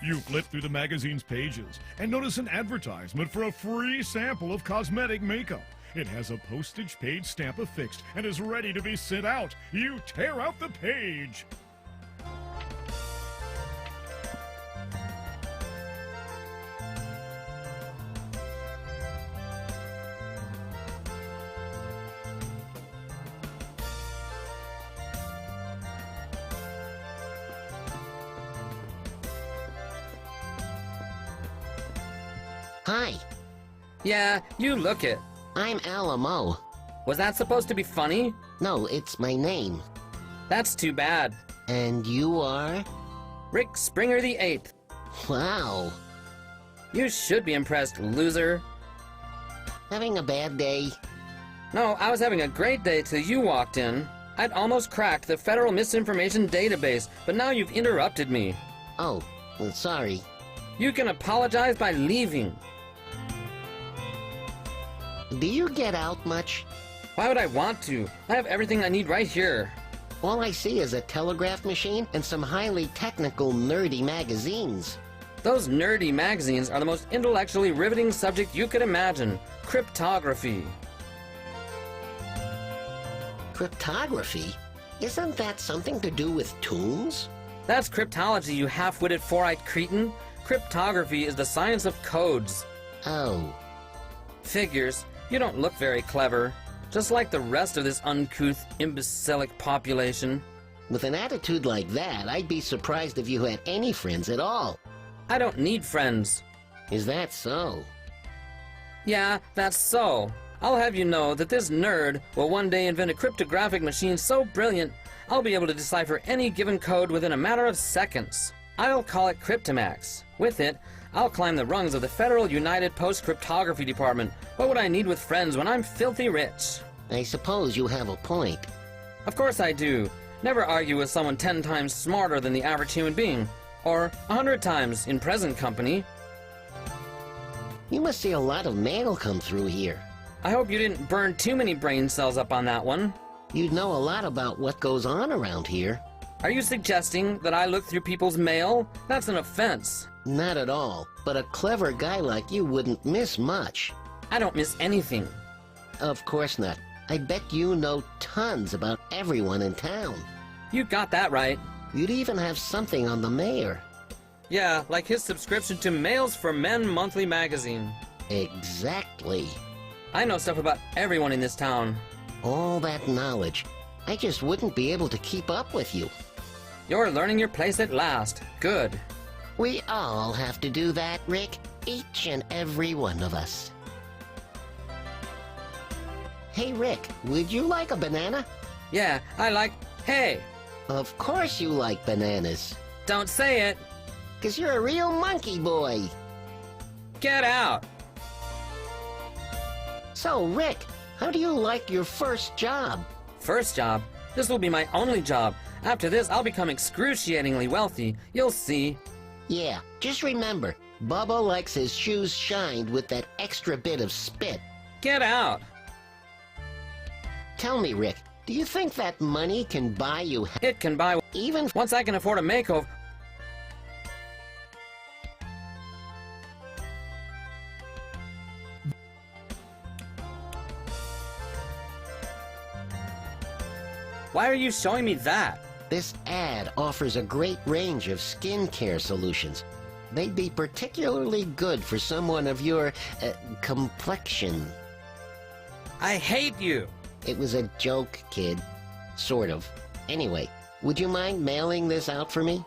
You flip through the magazine's pages and notice an advertisement for a free sample of cosmetic makeup. It has a postage paid stamp affixed and is ready to be sent out. You tear out the page. Hi. Yeah, you look it. I'm EMMO. Was that supposed to be funny? No, it's my name. That's too bad. And you are? Rick Springer the 8th. Wow. You should be impressed, loser. Having a bad day? No, I was having a great day till you walked in. I'd almost cracked the Federal Misinformation Database, but now you've interrupted me. Oh, well, sorry. You can apologize by leaving. Do you get out much? Why would I want to? I have everything I need right here. All I see is a telegraph machine and some highly technical, nerdy magazines. Those nerdy magazines are the most intellectually riveting subject you could imagine. Cryptography. Cryptography? Isn't that something to do with tombs? That's cryptology, you half-witted four-eyed cretin. Cryptography is the science of codes. Oh. Figures. You don't look very clever. Just like the rest of this uncouth, imbecilic population. With an attitude like that, I'd be surprised if you had any friends at all. I don't need friends. Is that so? Yeah, that's so. I'll have you know that this nerd will one day invent a cryptographic machine so brilliant, I'll be able to decipher any given code within a matter of seconds. I'll call it Cryptomax. With it, I'll climb the rungs of the Federal United Post Cryptography Department. What would I need with friends when I'm filthy rich? I suppose you have a point. Of course I do. Never argue with someone 10 times smarter than the average human being. Or 100 times in present company. You must see a lot of mail come through here. I hope you didn't burn too many brain cells up on that one. You'd know a lot about what goes on around here. Are you suggesting that I look through people's mail? That's an offense. Not at all, but a clever guy like you wouldn't miss much. I don't miss anything. Of course not. I bet you know tons about everyone in town. You got that right. You'd even have something on the mayor. Yeah, like his subscription to Mails for Men monthly magazine. Exactly. I know stuff about everyone in this town. All that knowledge. I just wouldn't be able to keep up with you. You're learning your place at last. Good. We all have to do that, Rick. Each and every one of us. Hey, Rick, would you like a banana? Yeah, I like... Hey! Of course you like bananas. Don't say it! 'Cause you're a real monkey boy. Get out! So, Rick, how do you like your first job? First job? This will be my only job. After this, I'll become excruciatingly wealthy. You'll see. Yeah, just remember, Bubba likes his shoes shined with that extra bit of spit. Get out! Tell me, Rick, do you think that money can buy you... It can buy... Even... Once I can afford a makeover... Why are you showing me that? This ad offers a great range of skincare solutions. They'd be particularly good for someone of your complexion. I hate you! It was a joke, kid. Sort of. Anyway, would you mind mailing this out for me?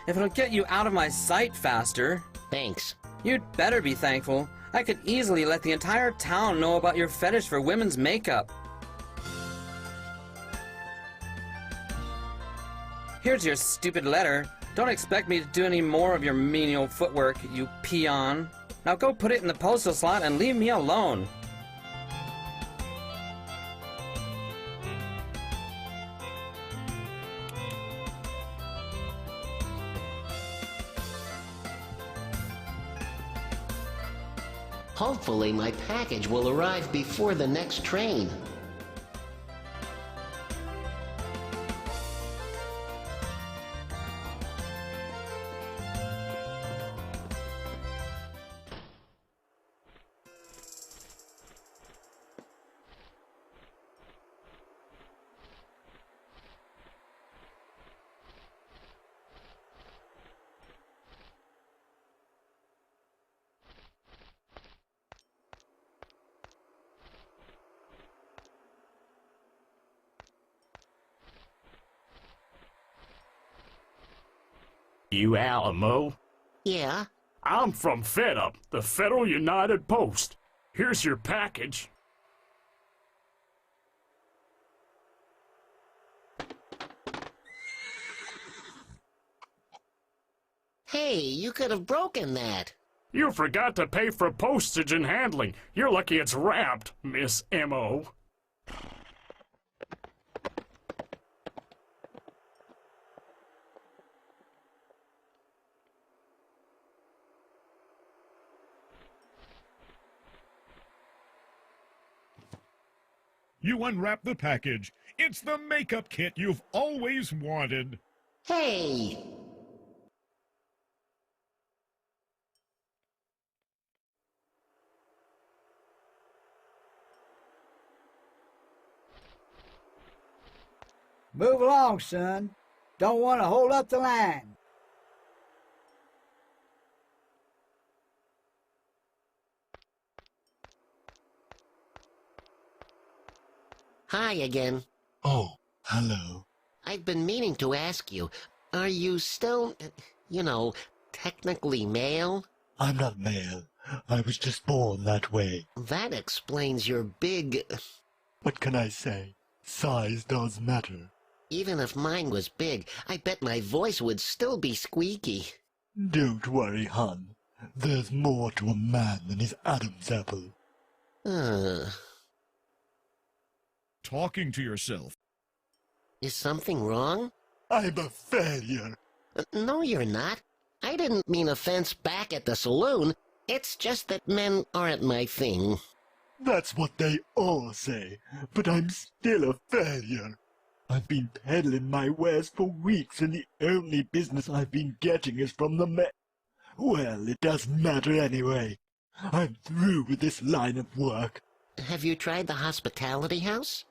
If it'll get you out of my sight faster. Thanks. You'd better be thankful. I could easily let the entire town know about your fetish for women's makeup. Here's your stupid letter. Don't expect me to do any more of your menial footwork, you peon. Now go put it in the postal slot and leave me alone. Hopefully my package will arrive before the next train. You EMMO? Yeah? I'm from FedUp, the Federal United Post. Here's your package. Hey, you could have broken that. You forgot to pay for postage and handling. You're lucky it's wrapped, Miss M.O. You unwrap the package. It's the makeup kit you've always wanted. Hey! Move along, son. Don't want to hold up the line. Hi again. Oh, hello. I've been meaning to ask you, are you still, technically male? I'm not male. I was just born that way. That explains your big... What can I say? Size does matter. Even if mine was big, I bet my voice would still be squeaky. Don't worry, hon. There's more to a man than his Adam's apple. Talking to yourself. Is something wrong? I'm a failure. No, you're not. I didn't mean offense back at the saloon. It's just that men aren't my thing. That's what they all say, but I'm still a failure. I've been peddling my wares for weeks, and the only business I've been getting is from the men. Well, it doesn't matter anyway. I'm through with this line of work. Have you tried the hospitality house?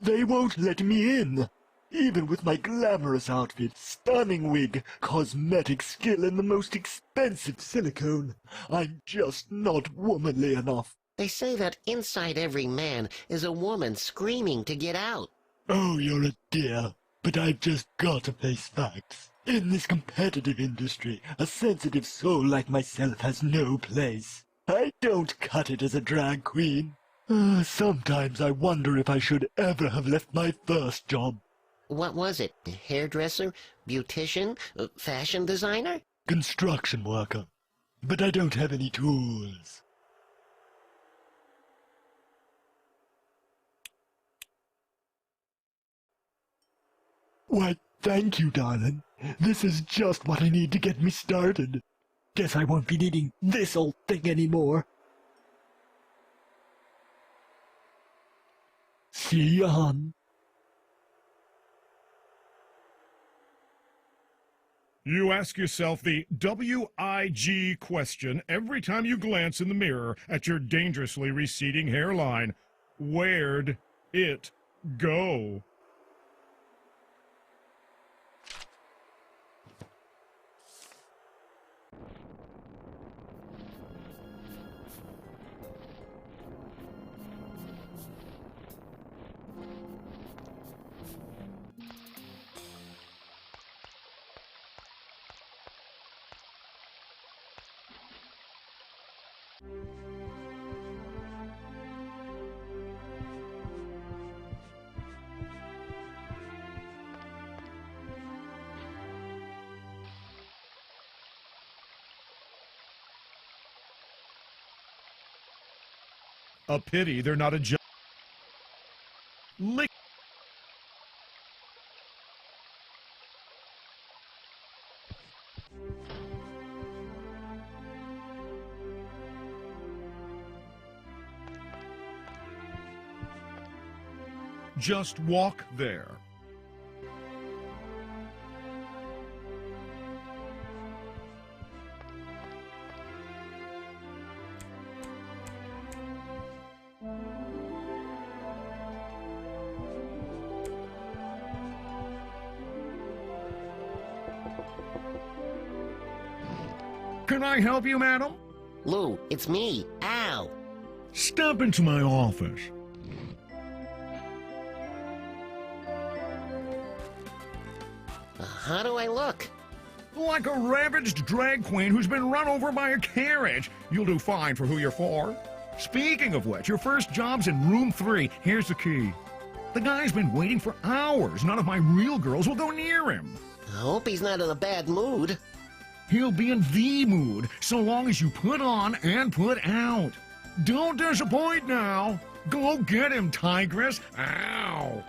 They won't let me in. Even with my glamorous outfit, stunning wig, cosmetic skill, and the most expensive silicone, I'm just not womanly enough. They say that inside every man is a woman screaming to get out. Oh, you're a dear, but I've just got to face facts. In this competitive industry, a sensitive soul like myself has no place. I don't cut it as a drag queen. Sometimes I wonder if I should ever have left my first job. What was it? Hairdresser? Beautician? Fashion designer? Construction worker. But I don't have any tools. Why, thank you, darling. This is just what I need to get me started. Guess I won't be needing this old thing anymore. See ya, hon. You ask yourself the WIG question every time you glance in the mirror at your dangerously receding hairline. Where'd it go? A pity they're not a lick. Just walk there. Can I help you, madam? Lou, it's me, Al. Step into my office. How do I look? Like a ravaged drag queen who's been run over by a carriage. You'll do fine for who you're for. Speaking of which, your first job's in room 3. Here's the key. The guy's been waiting for hours. None of my real girls will go near him. I hope he's not in a bad mood. He'll be in the mood, so long as you put on and put out. Don't disappoint now. Go get him, Tigress. Ow!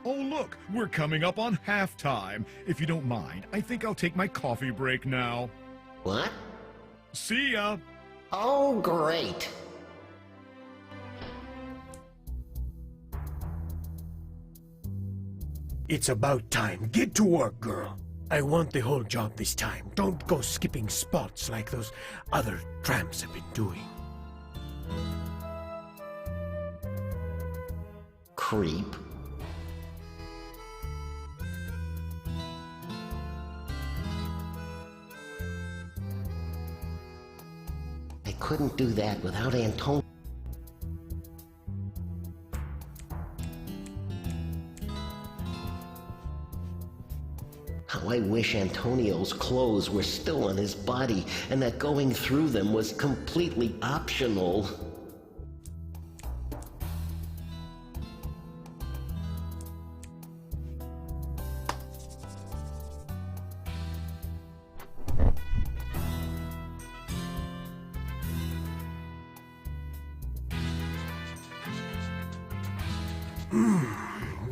Oh, look, we're coming up on halftime. If you don't mind, I think I'll take my coffee break now. What? See ya. Oh, great. It's about time. Get to work, girl. I want the whole job this time. Don't go skipping spots like those other tramps have been doing. Creep. I couldn't do that without Antonio. How I wish Antonio's clothes were still on his body and that going through them was completely optional.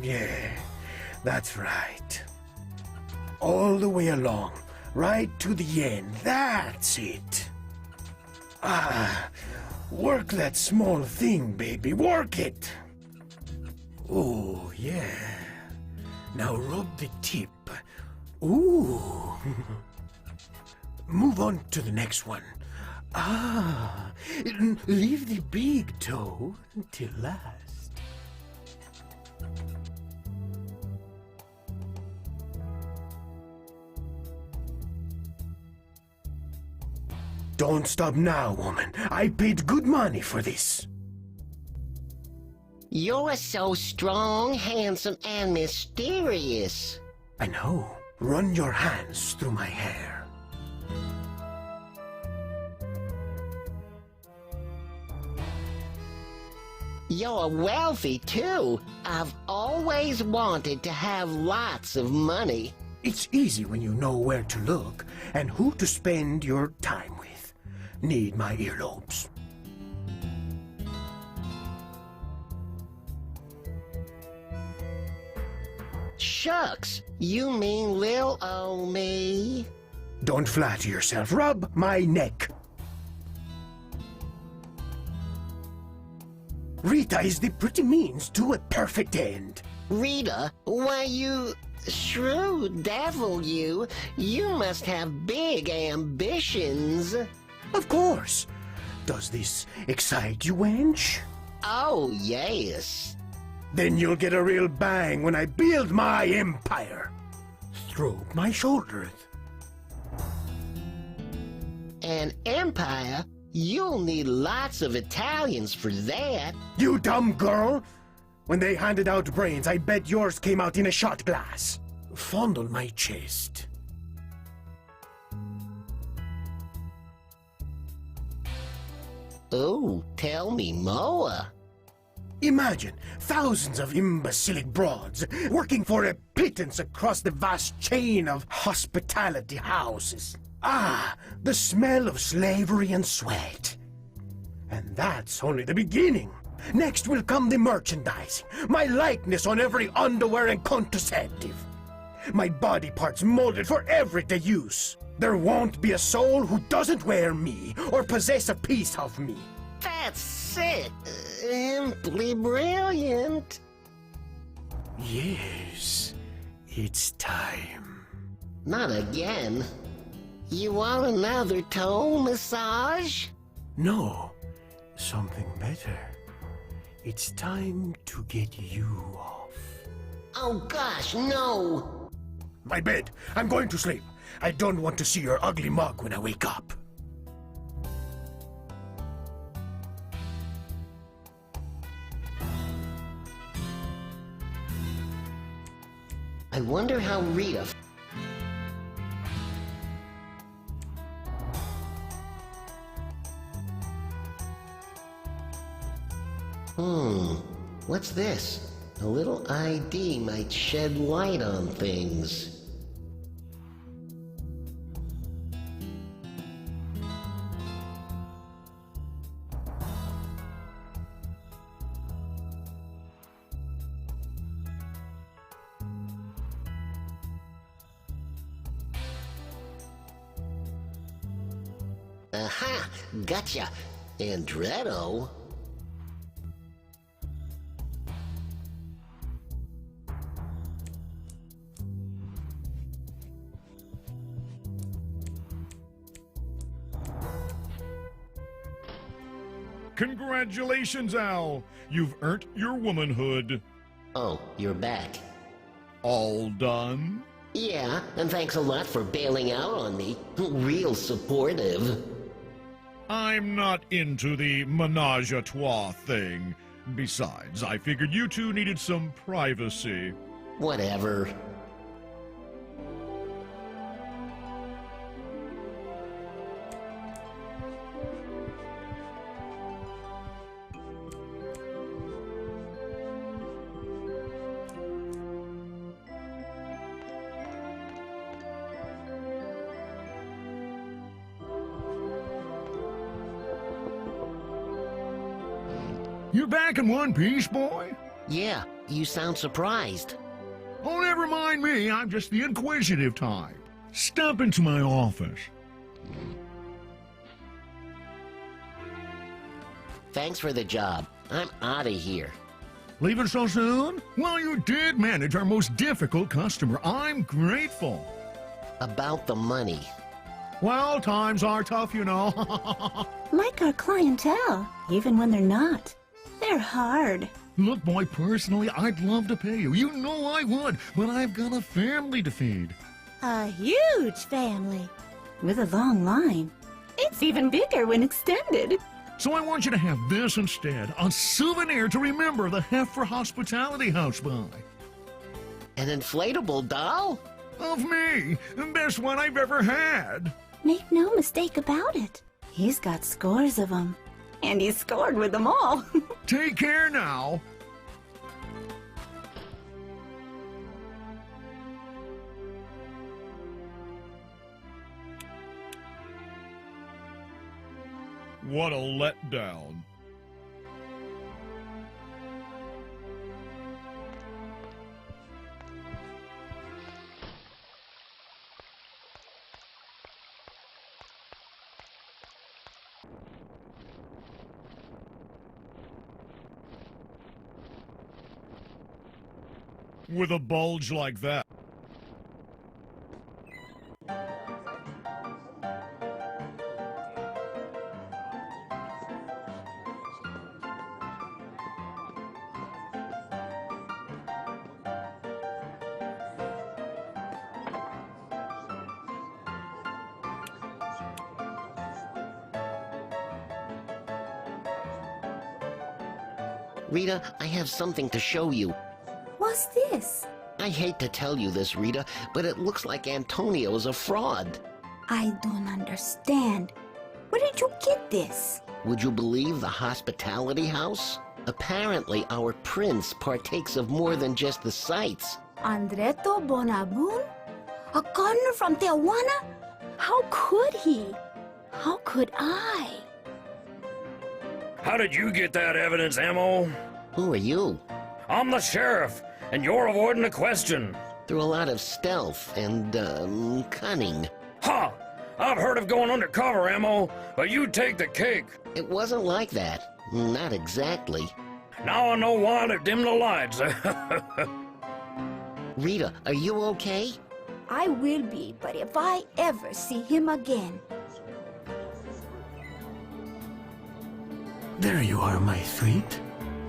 Yeah, that's right. All the way along, right to the end. That's it. Work that small thing, baby. Work it. Oh, yeah. Now rub the tip. Ooh. Move on to the next one. Leave the big toe till last. Don't stop now, woman. I paid good money for this. You're so strong, handsome, and mysterious. I know. Run your hands through my hair. You're wealthy, too. I've always wanted to have lots of money. It's easy when you know where to look and who to spend your time with. Need my earlobes. Shucks, you mean lil' old me? Don't flatter yourself. Rub my neck. Rita is the pretty means to a perfect end. Rita? Why, you shrewd devil, you. You must have big ambitions. Of course. Does this excite you, wench? Oh, yes. Then you'll get a real bang when I build my empire. Stroke my shoulders. An empire? You'll need lots of Italians for that. You dumb girl! When they handed out brains, I bet yours came out in a shot glass. Fondle my chest. Oh, tell me more. Imagine thousands of imbecilic broads working for a pittance across the vast chain of hospitality houses. Ah, the smell of slavery and sweat. And that's only the beginning. Next will come the merchandising, my likeness on every underwear and contraceptive. My body parts molded for everyday use. There won't be a soul who doesn't wear me or possess a piece of me. That's sick. Simply brilliant. Yes, it's time. Not again. You want another toe massage? No, something better. It's time to get you off. Oh gosh, no! My bed. I'm going to sleep. I don't want to see your ugly mug when I wake up. I wonder how Rita... What's this? A little ID might shed light on things. Aha! Gotcha! Andretto? Congratulations, Al! You've earned your womanhood. Oh, you're back. All done? Yeah, and thanks a lot for bailing out on me. Real supportive. I'm not into the menage a trois thing. Besides, I figured you two needed some privacy. Whatever. You back in one piece, boy? Yeah, you sound surprised. Oh, never mind me. I'm just the inquisitive type. Step into my office. Thanks for the job. I'm out of here. Leaving so soon? Well, you did manage our most difficult customer. I'm grateful. About the money. Well, times are tough, you know. Like our clientele, even when they're not. They're hard. Look, boy, personally, I'd love to pay you. You know I would, but I've got a family to feed. A huge family. With a long line. It's even bigger when extended. So I want you to have this instead. A souvenir to remember the Heifer Hospitality House by. An inflatable doll? Of me. The best one I've ever had. Make no mistake about it. He's got scores of them. And he scored with them all. Take care now. What a letdown. With a bulge like that. Rita, I have something to show you. What's this? I hate to tell you this, Rita, but it looks like Antonio's a fraud. I don't understand. Where did you get this? Would you believe the hospitality house? Apparently, our prince partakes of more than just the sights. Andreto Bonabun? A gardener from Tijuana? How could he? How could I? How did you get that evidence, EMMO? Who are you? I'm the sheriff, and you're avoiding the question. Through a lot of stealth and, cunning. Ha! I've heard of going undercover, EMMO, but you take the cake. It wasn't like that. Not exactly. Now I know why they dim the lights. Rita, are you okay? I will be, but if I ever see him again... There you are, my sweet.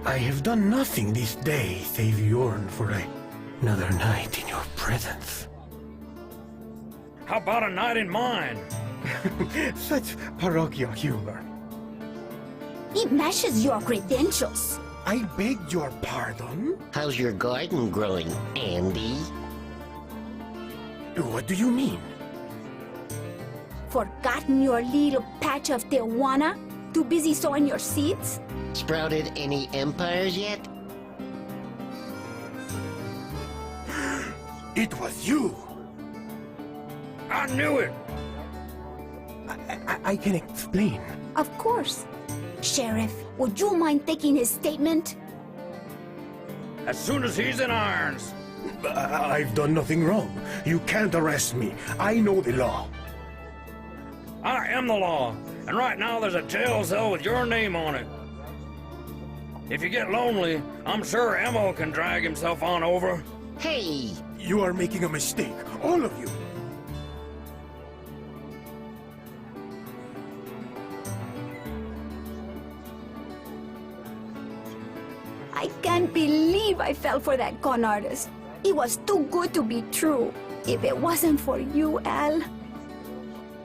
I have done nothing this day save yearn for another night in your presence. How about a night in mine? Such parochial humor. It matches your credentials. I beg your pardon? How's your garden growing, Andy? What do you mean? Forgotten your little patch of Tijuana? Too busy sowing your seeds? Sprouted any empires yet? It was you! I knew it! I can explain. Of course. Sheriff, would you mind taking his statement? As soon as he's in irons. I've done nothing wrong. You can't arrest me. I know the law. I am the law, and right now there's a jail cell with your name on it. If you get lonely, I'm sure EMMO can drag himself on over. Hey! You are making a mistake, all of you. I can't believe I fell for that con artist. It was too good to be true. If it wasn't for you, Al...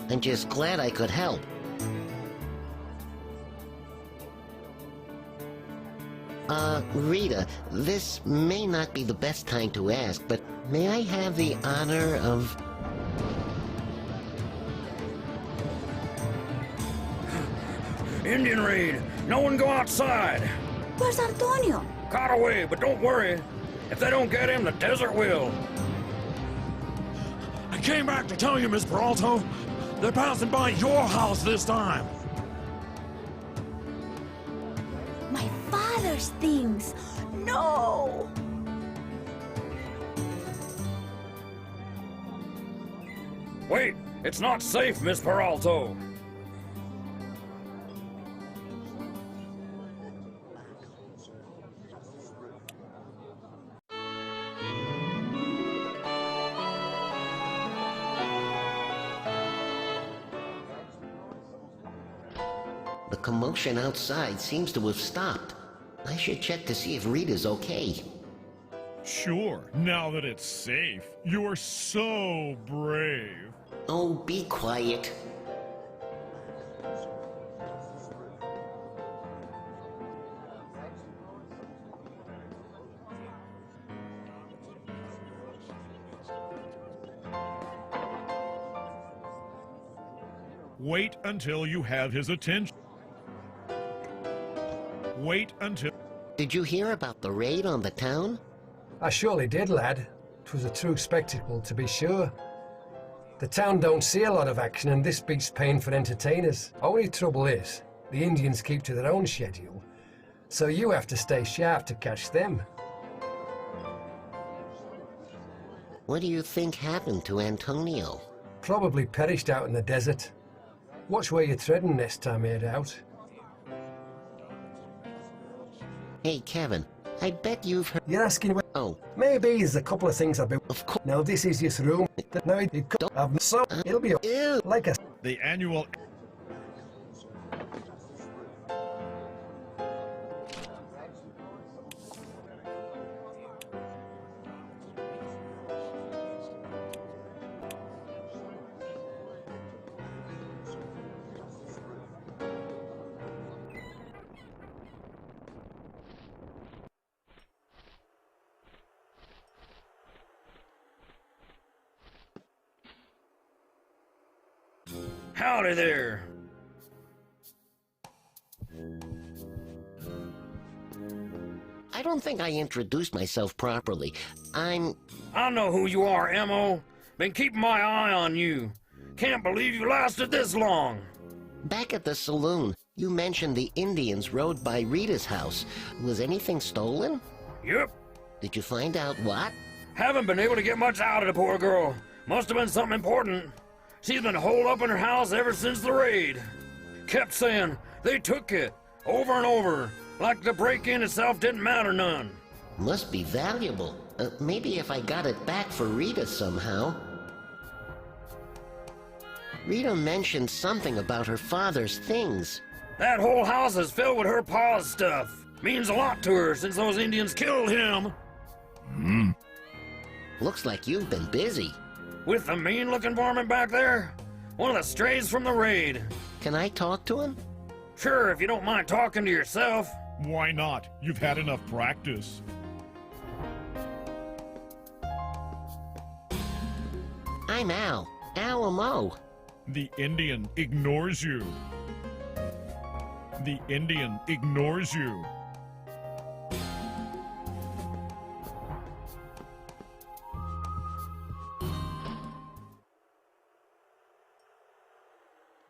I'm just glad I could help. Rita, this may not be the best time to ask, but may I have the honor of... Indian raid! No one go outside! Where's Antonio? Caught away, but don't worry. If they don't get him, the desert will. I came back to tell you, Miss Peralta. They're passing by your house this time. My father's things. No! Wait, it's not safe, Miss Peralta. The commotion outside seems to have stopped. I should check to see if Rita's okay. Sure, now that it's safe. You're so brave. Oh, be quiet. Wait until you have his attention. Wait until... Did you hear about the raid on the town? I surely did, lad. 'Twas a true spectacle, to be sure. The town don't see a lot of action, and this beats paying for entertainers. Only trouble is, the Indians keep to their own schedule, so you have to stay sharp to catch them. What do you think happened to Antonio? Probably perished out in the desert. Watch where you're treading next time you head out. Hey, Kevin, I bet you've heard... You're asking what... Oh. Maybe there's a couple of things about... Of course. Now, this is his room. Now, it could have... So, it'll be... Like a... The annual... Howdy there. don't think I introduced myself properly. I know who you are, EMMO. Been keeping my eye on you. Can't believe you lasted this long. Back at the saloon, you mentioned the Indians rode by Rita's house. Was anything stolen? Yep. Did you find out what? Haven't been able to get much out of the poor girl. Must have been something important. She's been holed up in her house ever since the raid. Kept saying they took it, over and over, like the break-in itself didn't matter none. Must be valuable. Maybe if I got it back for Rita somehow. Rita mentioned something about her father's things. That whole house is filled with her pa's stuff. Means a lot to her since those Indians killed him. Looks like you've been busy. With the mean-looking varmint back there? One of the strays from the raid. Can I talk to him? Sure, if you don't mind talking to yourself. Why not? You've had enough practice. I'm Al. EMMO. The Indian ignores you. The Indian ignores you.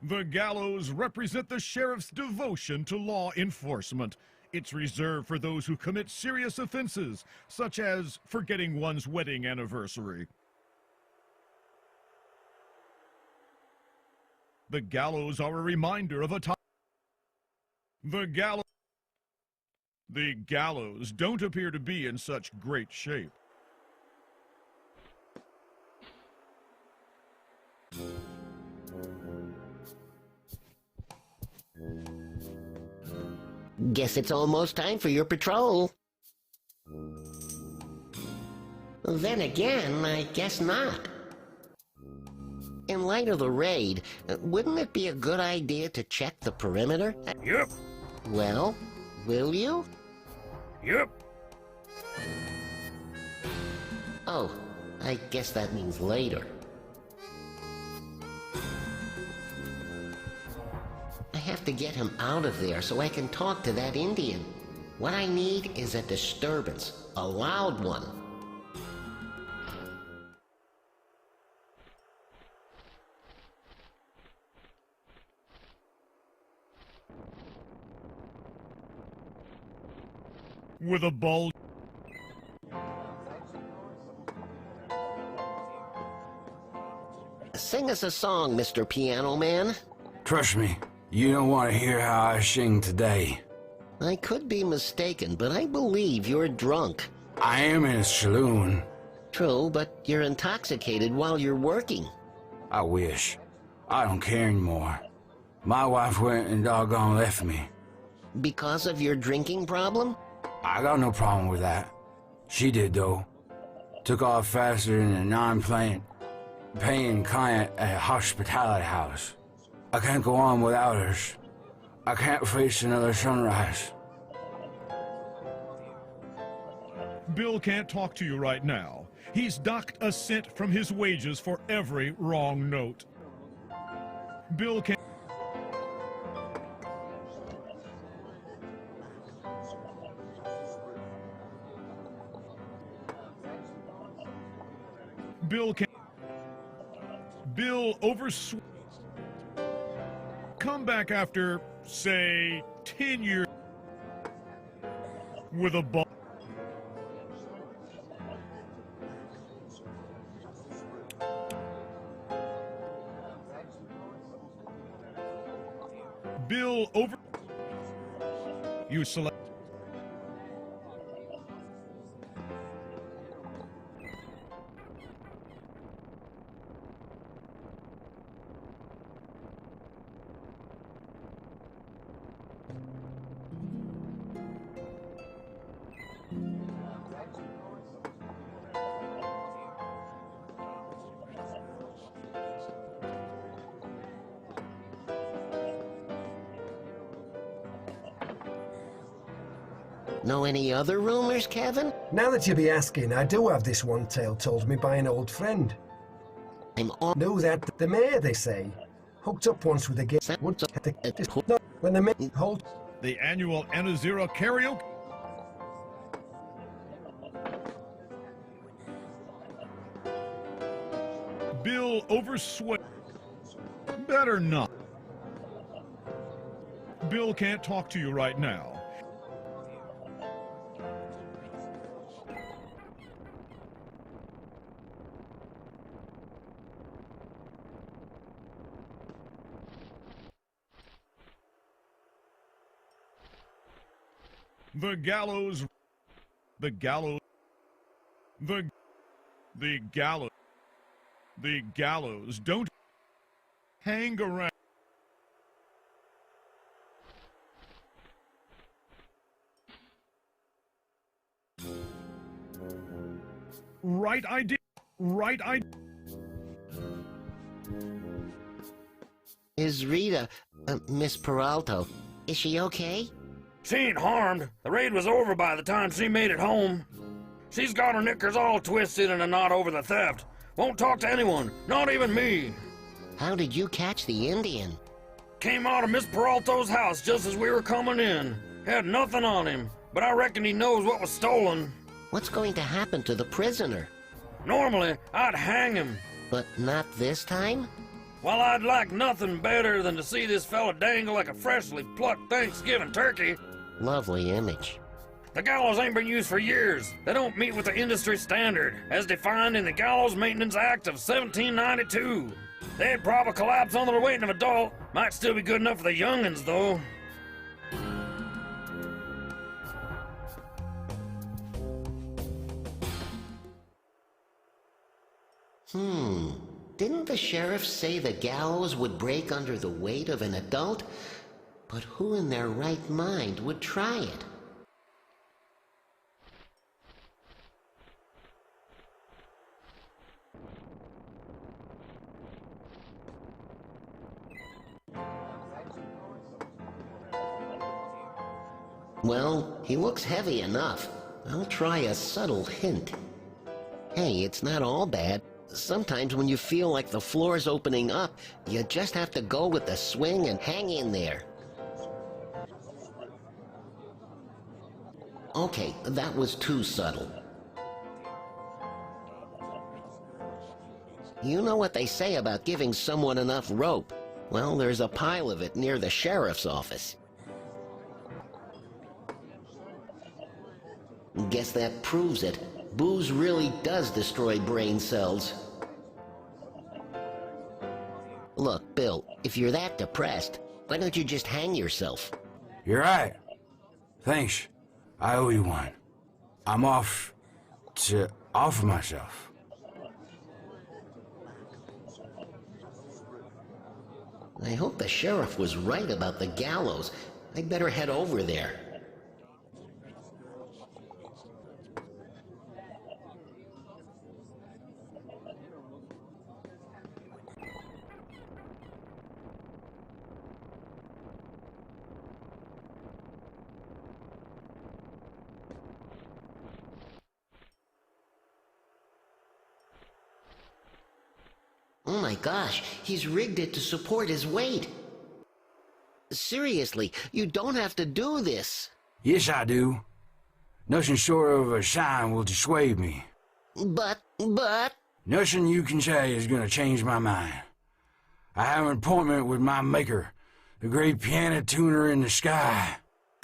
The gallows represent the sheriff's devotion to law enforcement. It's reserved for those who commit serious offenses, such as forgetting one's wedding anniversary. The gallows are a reminder of a time. The gallows don't appear to be in such great shape. Guess it's almost time for your patrol. Then again, I guess not. In light of the raid, wouldn't it be a good idea to check the perimeter? Yep. Well, will you? Yep. Oh, I guess that means later. I have to get him out of there so I can talk to that Indian. What I need is a disturbance, a loud one. With a bulge. Sing us a song, Mr. Piano Man. Trust me, you don't want to hear how I sing today. I could be mistaken, but I believe you're drunk. I am in a saloon. True, but you're intoxicated while you're working. I wish. I don't care anymore. My wife went and doggone left me. Because of your drinking problem? I got no problem with that. She did, though. Took off faster than a non-paying client at a hospitality house. I can't go on without her. I can't face another sunrise. Bill can't talk to you right now. He's docked a cent from his wages for every wrong note. Bill can't... Bill oversw... Come back after, say, 10 years with a ball. Bill over... You select... Know any other rumors, Kevin? Now that you be asking, I do have this one tale told me by an old friend. Know that the mayor, they say, hooked up once with a gay... The annual Anna Zero karaoke... Bill oversweat. Better not. Bill can't talk to you right now. The gallows. The gallows. The gallows. The gallows. Don't hang around. Right idea. Right idea. Is Rita, Miss Peralta, is she okay? She ain't harmed. The raid was over by the time she made it home. She's got her knickers all twisted in a knot over the theft. Won't talk to anyone, not even me. How did you catch the Indian? Came out of Miss Peralta's house just as we were coming in. Had nothing on him, but I reckon he knows what was stolen. What's going to happen to the prisoner? Normally, I'd hang him. But not this time? Well, I'd like nothing better than to see this fella dangle like a freshly plucked Thanksgiving turkey. Lovely image. The gallows ain't been used for years. They don't meet with the industry standard, as defined in the Gallows Maintenance Act of 1792. They'd probably collapse under the weight of an adult. Might still be good enough for the young'uns, though. Didn't the sheriff say the gallows would break under the weight of an adult? But who in their right mind would try it? Well, he looks heavy enough. I'll try a subtle hint. Hey, it's not all bad. Sometimes when you feel like the floor's opening up, you just have to go with the swing and hang in there. Okay, that was too subtle. You know what they say about giving someone enough rope? Well, there's a pile of it near the sheriff's office. Guess that proves it. Booze really does destroy brain cells. Look, Bill, if you're that depressed, why don't you just hang yourself? You're right. Thanks. I owe you one. I'm off to offer myself. I hope the sheriff was right about the gallows. I'd better head over there. Oh my gosh, he's rigged it to support his weight. Seriously, you don't have to do this. Yes, I do. Nothing short of a sign will dissuade me. But... Nothing you can say is gonna change my mind. I have an appointment with my maker, the great piano tuner in the sky.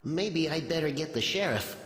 Maybe I'd better get the sheriff.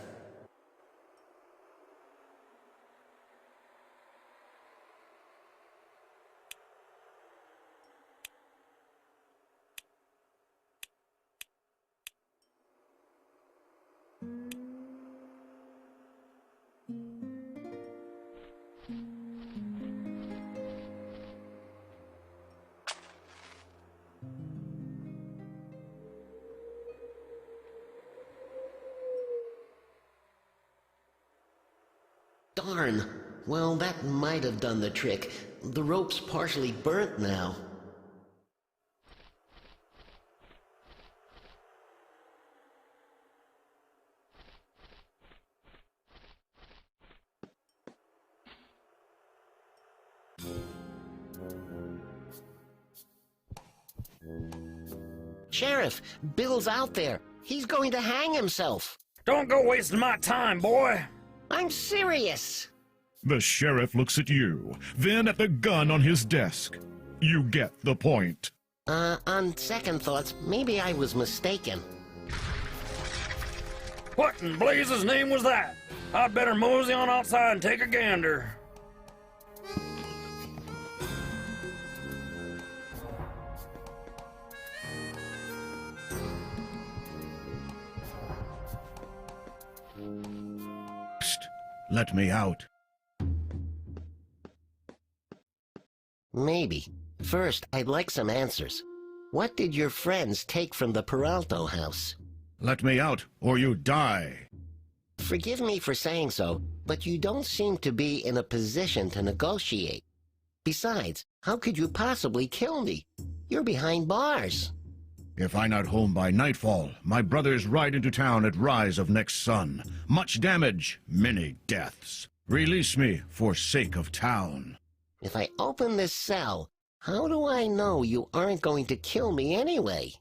Darn. Well, that might have done the trick. The rope's partially burnt now. Sheriff, Bill's out there. He's going to hang himself. Don't go wasting my time, boy. I'm serious. The sheriff looks at you, then at the gun on his desk. You get the point. On second thoughts, maybe I was mistaken. What in blazes name was that? I'd better mosey on outside and take a gander. Psst, let me out. Maybe. First, I'd like some answers. What did your friends take from the Peralto house? Let me out, or you die. Forgive me for saying so, but you don't seem to be in a position to negotiate. Besides, how could you possibly kill me? You're behind bars. If I'm not home by nightfall, my brothers ride into town at rise of next sun. Much damage, many deaths. Release me for sake of town. If I open this cell, how do I know you aren't going to kill me anyway?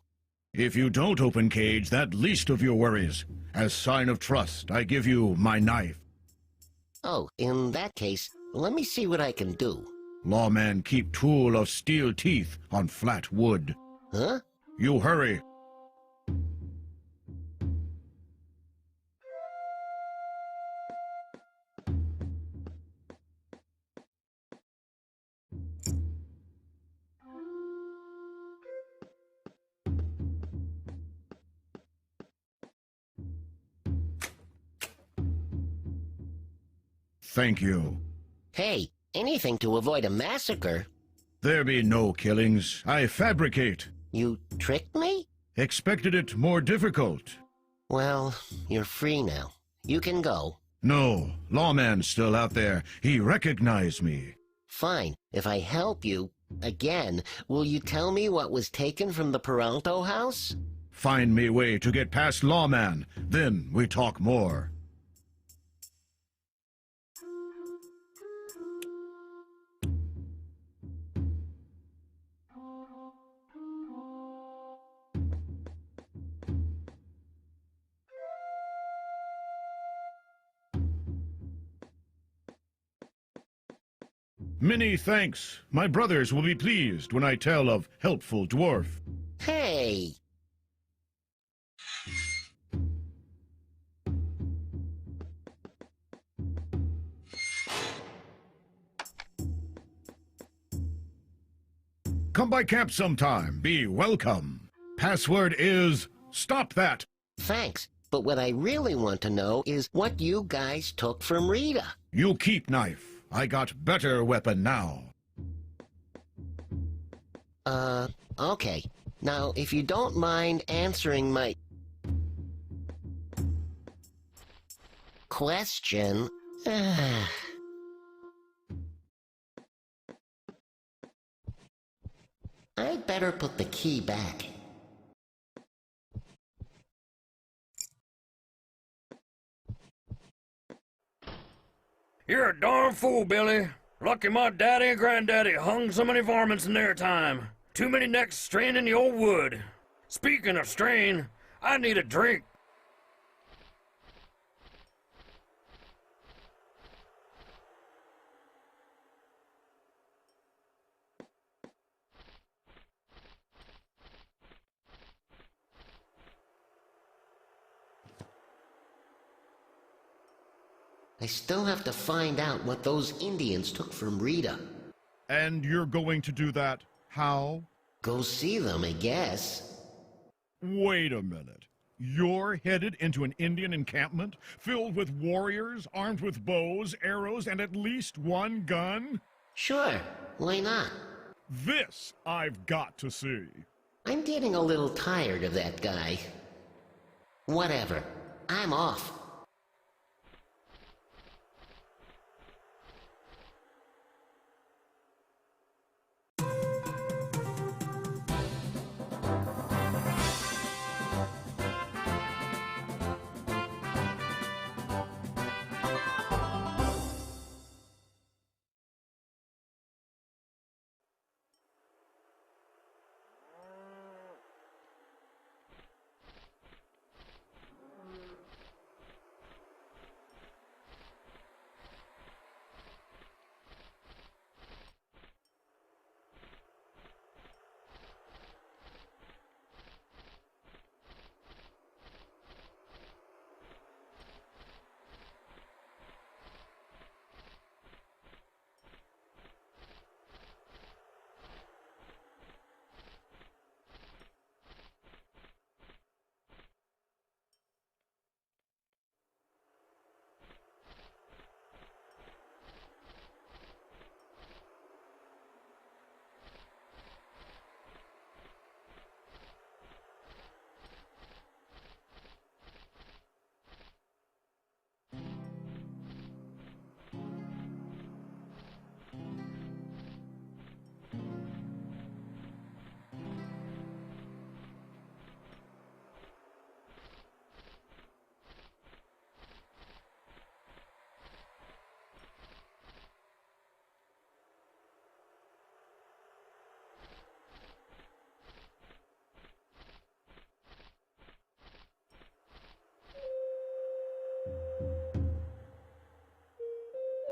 If you don't open cage, that least of your worries. As sign of trust, I give you my knife. Oh, in that case, let me see what I can do. Lawman keep tool of steel teeth on flat wood. Huh? You hurry. Thank you. Hey, anything to avoid a massacre. There be no killings. I fabricate. You tricked me? Expected it more difficult. Well, you're free now. You can go. No, lawman's still out there. He recognized me. Fine. If I help you, again, will you tell me what was taken from the Peralto house? Find me way to get past lawman. Then we talk more. Many thanks. My brothers will be pleased when I tell of helpful dwarf. Hey! Come by camp sometime. Be welcome. Password is stop that. Thanks, but what I really want to know is what you guys took from Rita. You keep knife. I got better weapon now. Okay. Now, if you don't mind answering my question, I'd better put the key back. You're a darn fool, Billy. Lucky my daddy and granddaddy hung so many varmints in their time. Too many necks strained in the old wood. Speaking of strain, I need a drink. I still have to find out what those Indians took from Rita. And you're going to do that how? Go see them, I guess. Wait a minute. You're headed into an Indian encampment filled with warriors armed with bows, arrows, and at least one gun? Sure, why not? This I've got to see. I'm getting a little tired of that guy. Whatever. I'm off.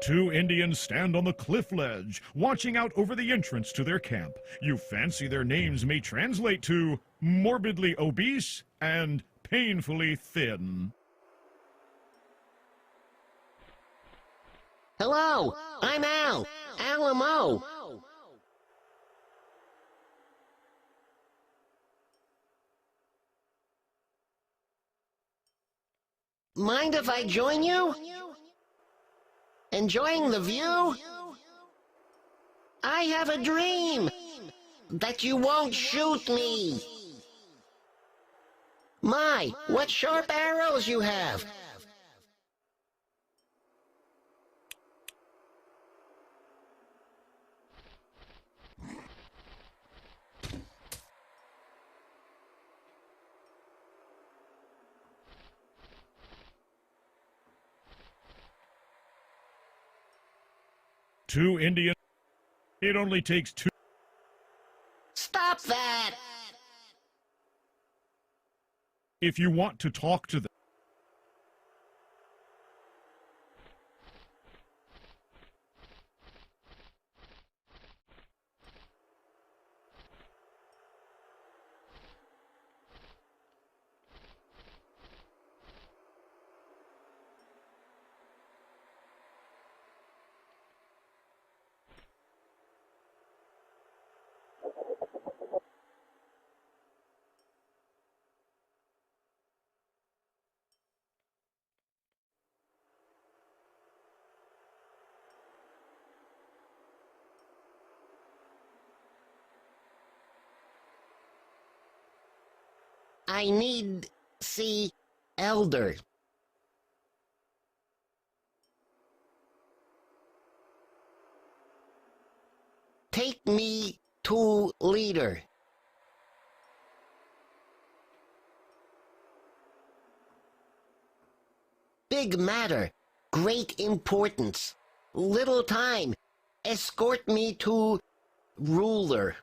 Two Indians stand on the cliff ledge, watching out over the entrance to their camp. You fancy their names may translate to morbidly obese and painfully thin. Hello, I'm Al. EMMO. Mind if I join you? Enjoying the view? I have a dream that you won't shoot me. My, what sharp arrows you have. Two Indians. It only takes two. Stop that! If you want to talk to them. I need see elder. Take me to leader. Big matter, great importance, little time. Escort me to ruler.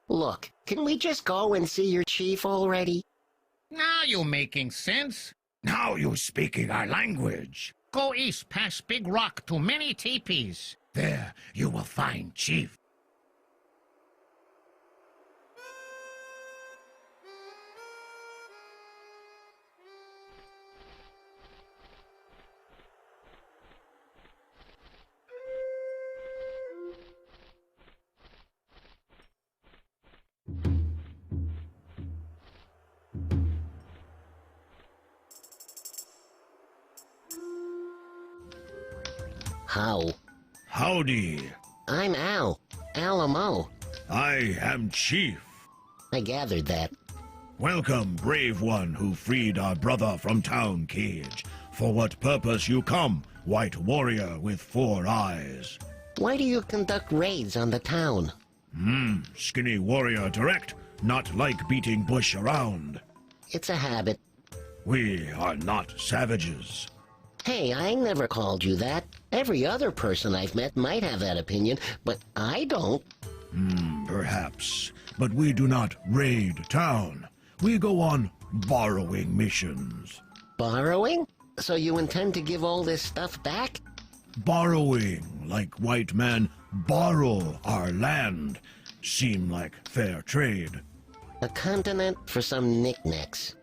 Look, can we just go and see your chief already? Now you're making sense. Now you're speaking our language. Go east past Big Rock to many teepees. There you will find Chief. How? Howdy. I'm Al. EMMO. I am Chief. I gathered that. Welcome, brave one who freed our brother from town cage. For what purpose you come, white warrior with 4 eyes? Why do you conduct raids on the town? Skinny warrior direct, not like beating bush around. It's a habit. We are not savages. Hey, I never called you that. Every other person I've met might have that opinion, but I don't. Perhaps. But we do not raid town. We go on borrowing missions. Borrowing? So you intend to give all this stuff back? Borrowing, like white men borrow our land. Seem like fair trade. A continent for some knickknacks.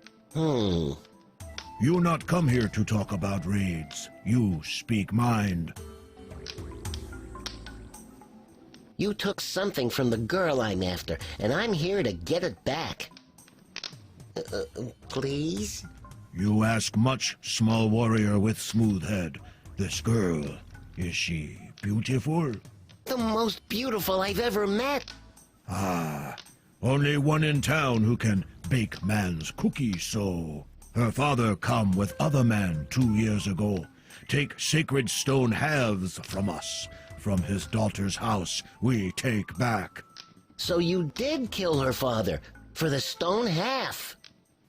You not come here to talk about raids. You speak mind. You took something from the girl I'm after, and I'm here to get it back. Please? You ask much, small warrior with smooth head. This girl, is she beautiful? The most beautiful I've ever met. Only one in town who can bake man's cookies so. Her father come with other men 2 years ago. Take sacred stone halves from us. From his daughter's house, we take back. So you did kill her father, for the stone half?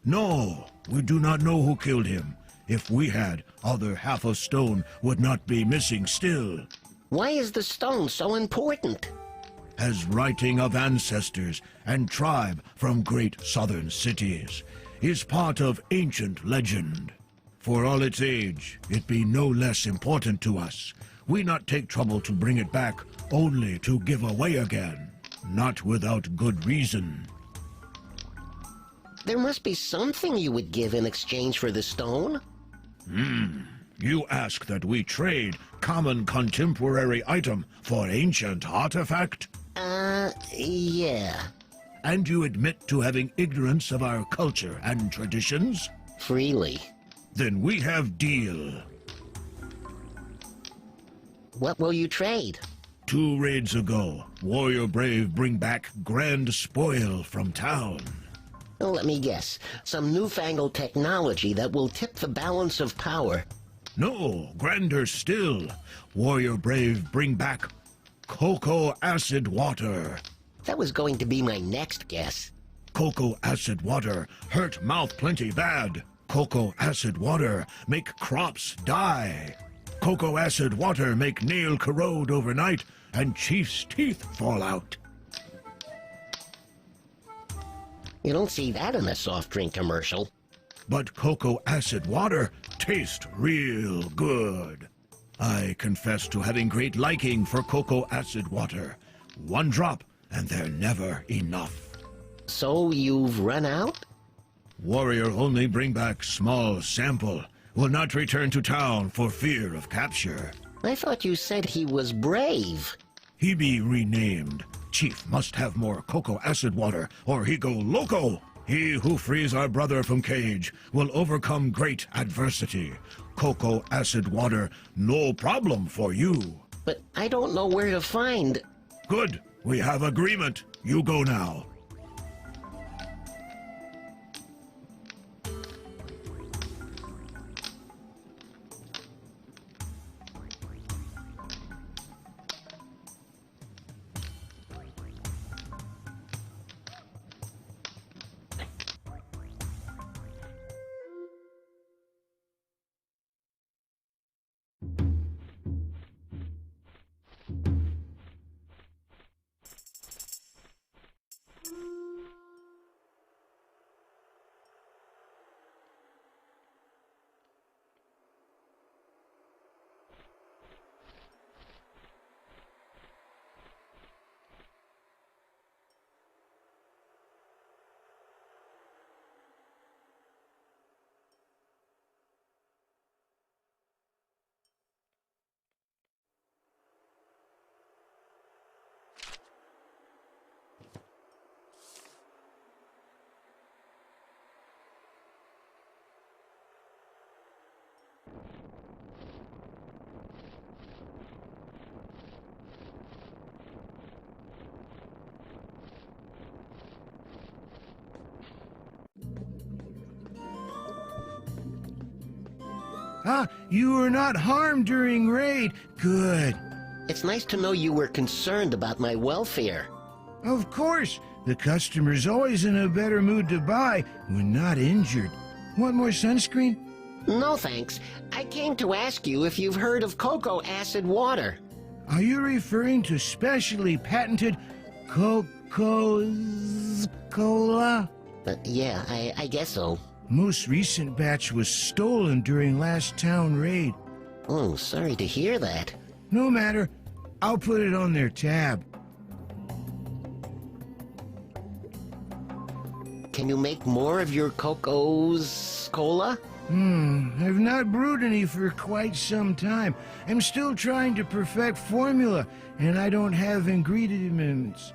No, we do not know who killed him. If we had, other half of stone would not be missing still. Why is the stone so important? As writing of ancestors and tribe from great southern cities. is part of ancient legend. For all its age, it be no less important to us. We not take trouble to bring it back, only to give away again. Not without good reason. There must be something you would give in exchange for the stone. You ask that we trade common contemporary item for ancient artifact? Yeah. And you admit to having ignorance of our culture and traditions? Freely. Then we have deal. What will you trade? 2 raids ago, Warrior Brave bring back grand spoil from town. Let me guess. Some newfangled technology that will tip the balance of power. No, grander still. Warrior Brave bring back cocoa acid water. That was going to be my next guess. Cocoa acid water hurt mouth plenty bad. Cocoa acid water make crops die. Cocoa acid water make nail corrode overnight and chief's teeth fall out. You don't see that in a soft drink commercial. But cocoa acid water tastes real good. I confess to having great liking for cocoa acid water. 1 drop, and they're never enough. So you've run out? Warrior only bring back small sample. Will not return to town for fear of capture. I thought you said he was brave. He be renamed. Chief must have more cocoa acid water, or he go loco. He who frees our brother from cage will overcome great adversity. Cocoa acid water, no problem for you. But I don't know where to find... Good. We have agreement. You go now. Ah, you were not harmed during raid. Good. It's nice to know you were concerned about my welfare. Of course. The customer's always in a better mood to buy when not injured. Want more sunscreen? No, thanks. I came to ask you if you've heard of cocoa acid water. Are you referring to specially patented Coca-Cola? Yeah, I guess so. Most recent batch was stolen during last town raid. Oh, sorry to hear that. No matter. I'll put it on their tab. Can you make more of your Coco's cola? I've not brewed any for quite some time. I'm still trying to perfect formula, and I don't have ingredients.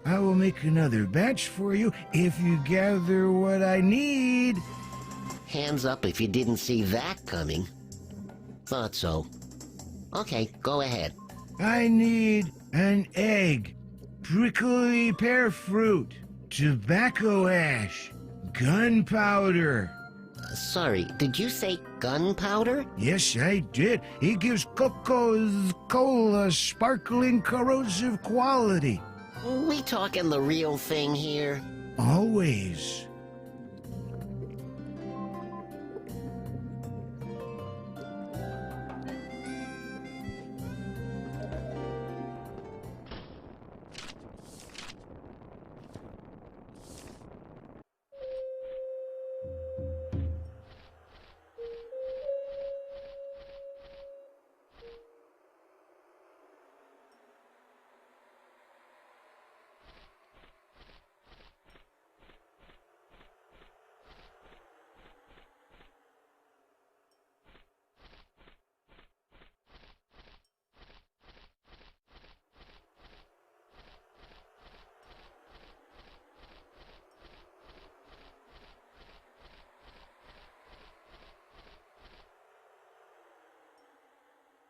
I will make another batch for you if you gather what I need. Hands up if you didn't see that coming. Thought so. Okay, go ahead. I need an egg, prickly pear fruit, tobacco ash, gunpowder. Sorry, did you say gunpowder? Yes, I did. It gives Coco's Cola sparkling corrosive quality. We talking the real thing here? Always.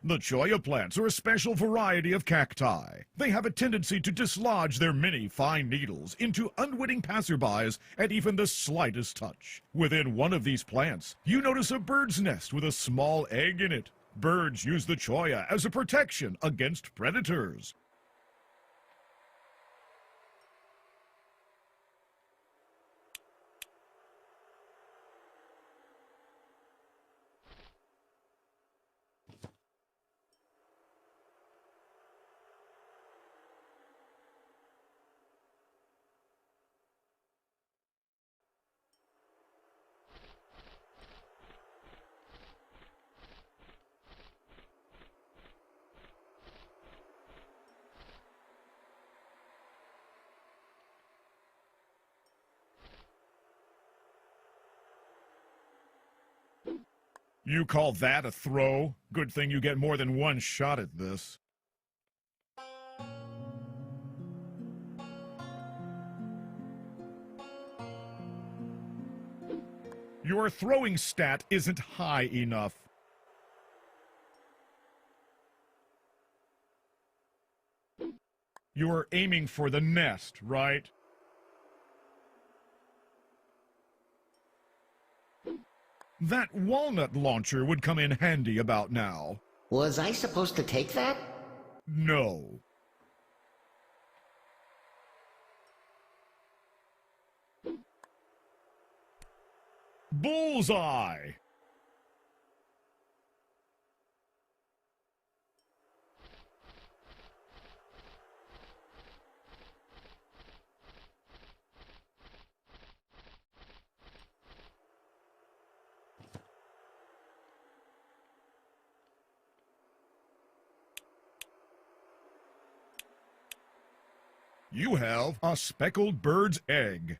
The cholla plants are a special variety of cacti. They have a tendency to dislodge their many fine needles into unwitting passerbys at even the slightest touch. Within one of these plants, you notice a bird's nest with a small egg in it. Birds use the cholla as a protection against predators. You call that a throw? Good thing you get more than one shot at this. Your throwing stat isn't high enough. You're aiming for the nest, right? That walnut launcher would come in handy about now. Was I supposed to take that? No. Bullseye! You have a speckled bird's egg.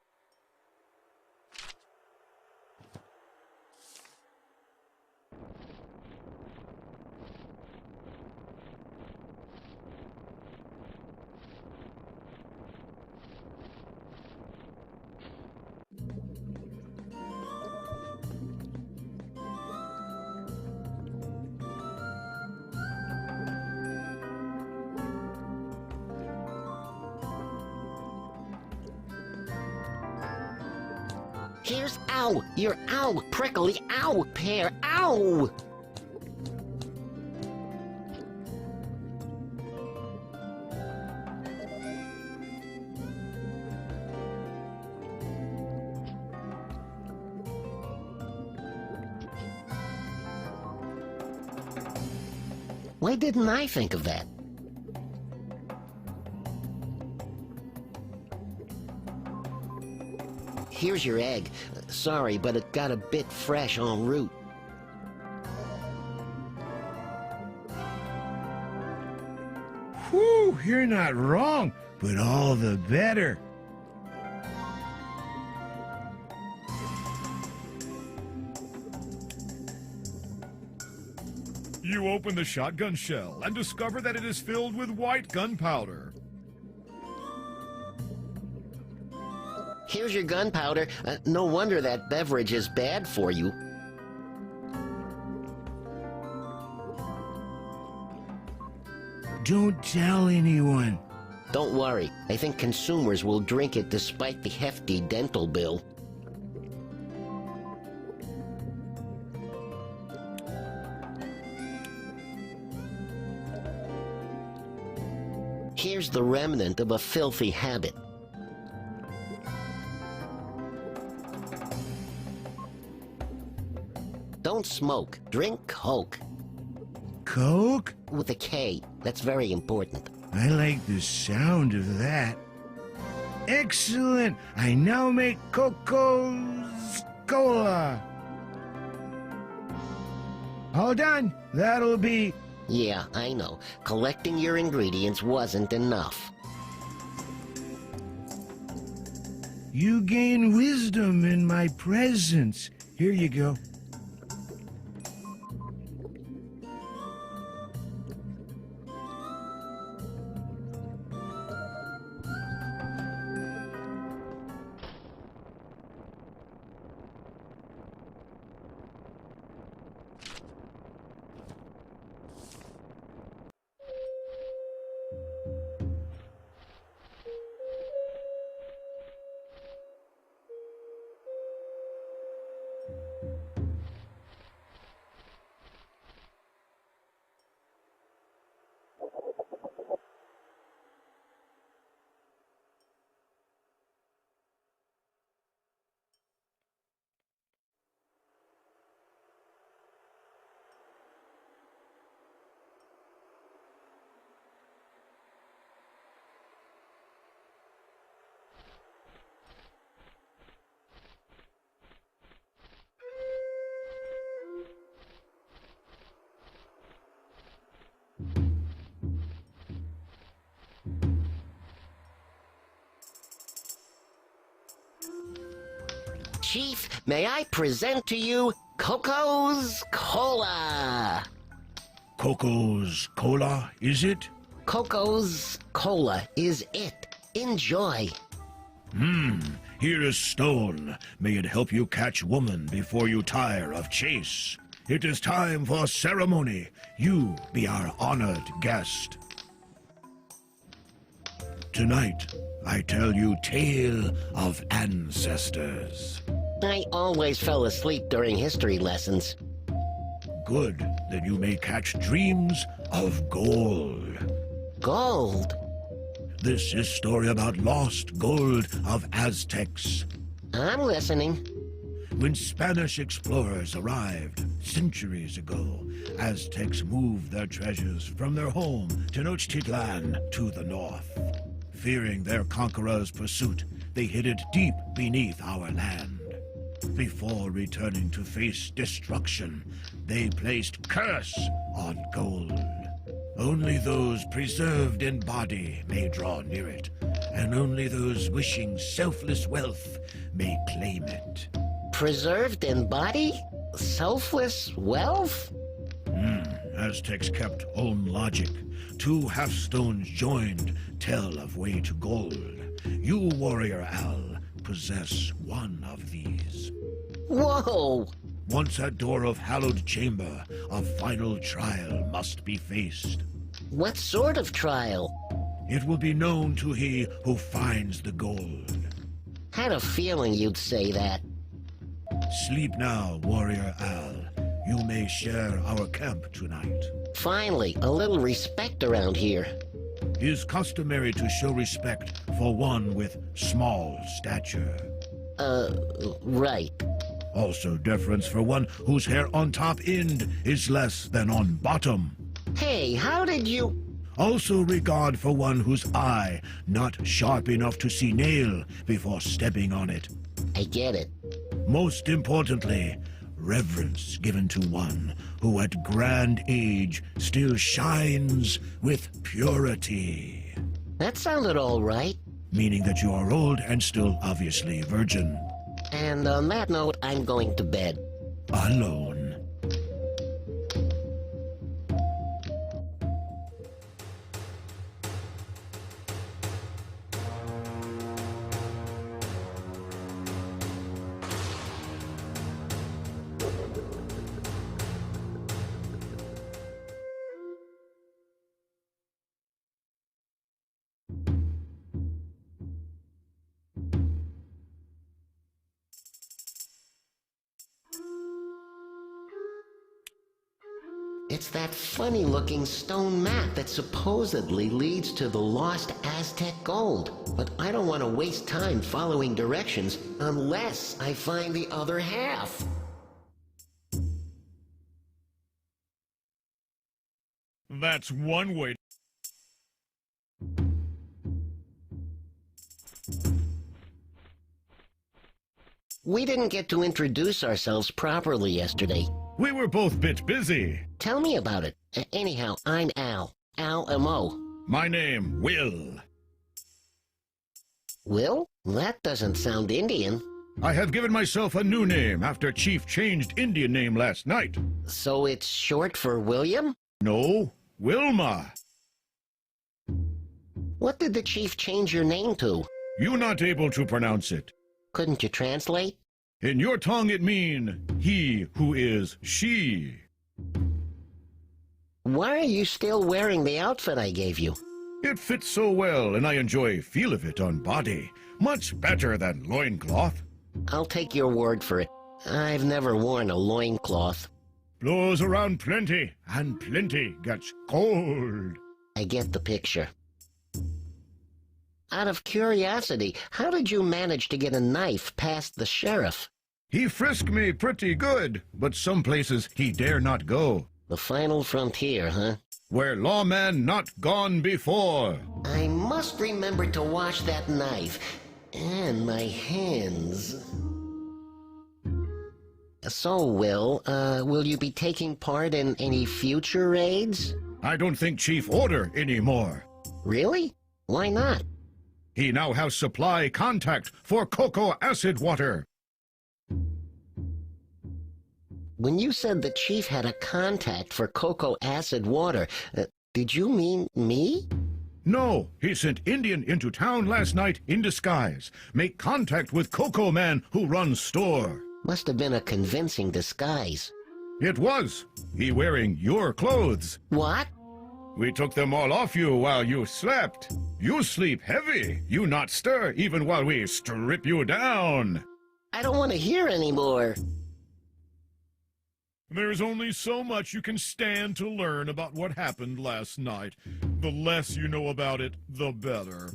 Here's ow, your ow, prickly ow, pear, ow! Why didn't I think of that? Here's your egg. Sorry, but it got a bit fresh en route. Whew, you're not wrong, but all the better. You open the shotgun shell and discover that it is filled with white gunpowder. Here's your gunpowder. No wonder that beverage is bad for you. Don't tell anyone. Don't worry. I think consumers will drink it despite the hefty dental bill. Here's the remnant of a filthy habit. Don't smoke. Drink Coke. Coke? With a K. That's very important. I like the sound of that. Excellent! I now make Coca-Cola. All done. That'll be... Yeah, I know. Collecting your ingredients wasn't enough. You gain wisdom in my presence. Here you go. Chief, may I present to you Coco's Cola? Coco's Cola, is it? Coco's Cola is it. Enjoy. Here is stone. May it help you catch woman before you tire of chase. It is time for ceremony. You be our honored guest. Tonight, I tell you tale of ancestors. I always fell asleep during history lessons. Good, that you may catch dreams of gold. Gold? This is story about lost gold of Aztecs. I'm listening. When Spanish explorers arrived centuries ago, Aztecs moved their treasures from their home Tenochtitlan to the north. Fearing their conquerors' pursuit, they hid it deep beneath our land. Before returning to face destruction, they placed curse on gold. Only those preserved in body may draw near it, and only those wishing selfless wealth may claim it. Preserved in body? Selfless wealth? Aztecs kept own logic. Two half-stones joined tell of way to gold. You, Warrior Al, possess one of these. Whoa! Once at door of hallowed chamber, a final trial must be faced. What sort of trial? It will be known to he who finds the gold. Had a feeling you'd say that. Sleep now, Warrior Al. You may share our camp tonight. Finally, a little respect around here. It is customary to show respect for one with small stature. Right. Also deference for one whose hair on top end is less than on bottom. Hey, how did you... Also regard for one whose eye not sharp enough to see nail before stepping on it. I get it. Most importantly, reverence given to one who at grand age still shines with purity. That sounded all right. Meaning that you are old and still obviously virgin. And on that note, I'm going to bed. Alone. It's that funny-looking stone map that supposedly leads to the lost Aztec gold. But I don't want to waste time following directions unless I find the other half. That's one way. We didn't get to introduce ourselves properly yesterday. We were both bit busy. Tell me about it. Anyhow, I'm Al. Al EMMO. My name, Will. Will? That doesn't sound Indian. I have given myself a new name after Chief changed Indian name last night. So it's short for William? No, Wilma. What did the Chief change your name to? You not able to pronounce it. Couldn't you translate? In your tongue it mean, he who is she. Why are you still wearing the outfit I gave you? It fits so well, and I enjoy feel of it on body. Much better than loincloth. I'll take your word for it. I've never worn a loincloth. Blows around plenty, and plenty gets cold. I get the picture. Out of curiosity, how did you manage to get a knife past the sheriff? He frisked me pretty good, but some places he dare not go. The final frontier, huh? Where lawman not gone before. I must remember to wash that knife. And my hands. So, will you be taking part in any future raids? I don't think Chief order anymore. Really? Why not? He now has supply contact for cocoa acid water. When you said the chief had a contact for cocoa acid water, did you mean me? No, he sent Indian into town last night in disguise. Make contact with Cocoa Man who runs store. Must have been a convincing disguise. It was. He wearing your clothes. What? We took them all off you while you slept. You sleep heavy. You not stir even while we strip you down. I don't want to hear anymore. There's only so much you can stand to learn about what happened last night. The less you know about it, the better.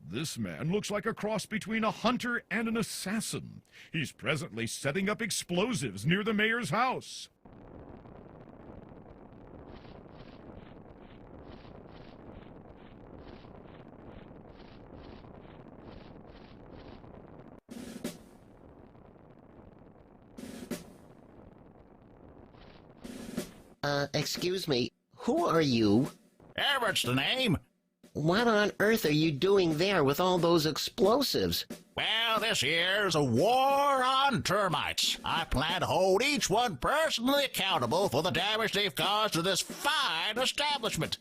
This man looks like a cross between a hunter and an assassin. He's presently setting up explosives near the mayor's house. Excuse me, who are you? Everett's the name. What on earth are you doing there with all those explosives? Well, this here's a war on termites. I plan to hold each one personally accountable for the damage they've caused to this fine establishment.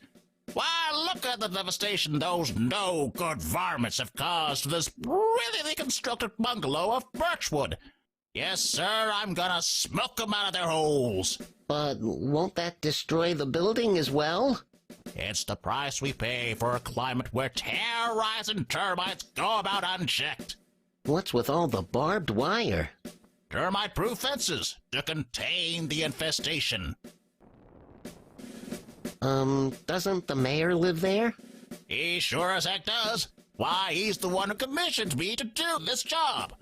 Why, look at the devastation those no-good varmints have caused to this brilliantly constructed bungalow of birchwood. Yes, sir, I'm gonna smoke them out of their holes. But won't that destroy the building as well? It's the price we pay for a climate where terrorizing termites go about unchecked. What's with all the barbed wire? Termite-proof fences to contain the infestation. Doesn't the mayor live there? He sure as heck does. Why, he's the one who commissioned me to do this job.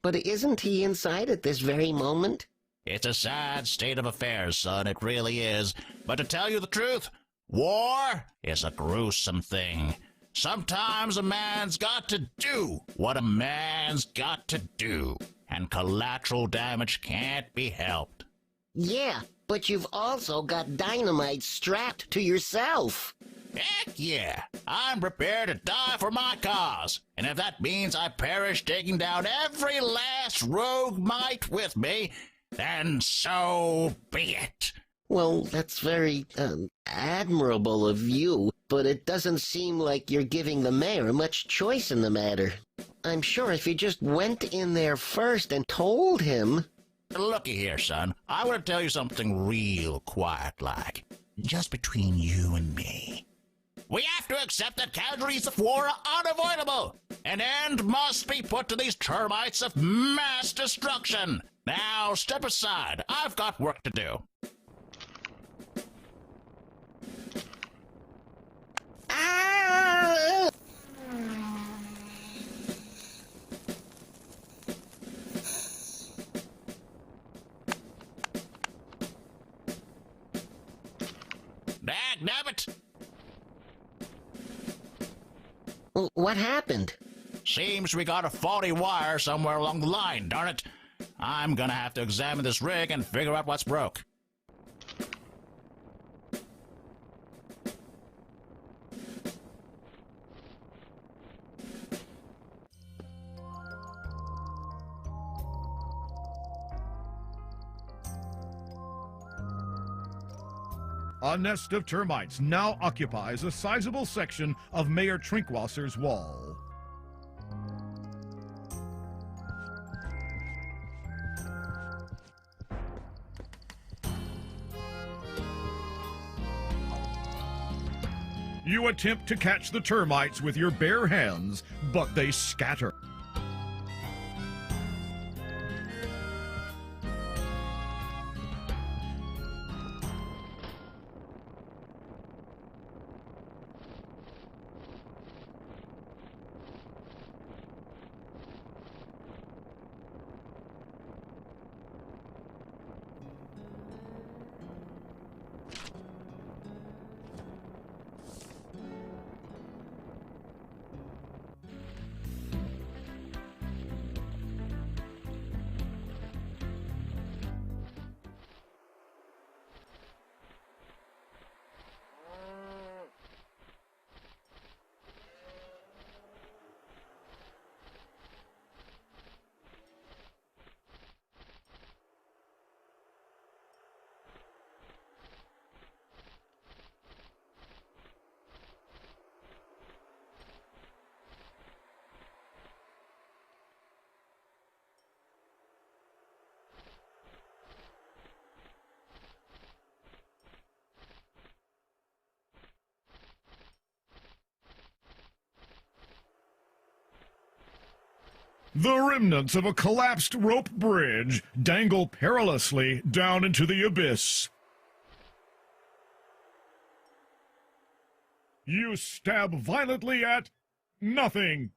But isn't he inside at this very moment? It's a sad state of affairs, son, it really is. But to tell you the truth, war is a gruesome thing. Sometimes a man's got to do what a man's got to do, and collateral damage can't be helped. Yeah, but you've also got dynamite strapped to yourself. Heck yeah, I'm prepared to die for my cause, and if that means I perish taking down every last rogue mite with me, then so be it. Well, that's very, admirable of you, but it doesn't seem like you're giving the mayor much choice in the matter. I'm sure if you just went in there first and told him... Looky here, son, I want to tell you something real quiet-like, just between you and me. We have to accept that casualties of war are unavoidable. An end must be put to these termites of mass destruction. Now, step aside. I've got work to do. Ah! Dagnabbit! What happened? Seems we got a faulty wire somewhere along the line, darn it. I'm gonna have to examine this rig and figure out what's broke. A nest of termites now occupies a sizable section of Mayor Trinkwasser's wall. You attempt to catch the termites with your bare hands, but they scatter. The remnants of a collapsed rope bridge dangle perilously down into the abyss. You stab violently at nothing.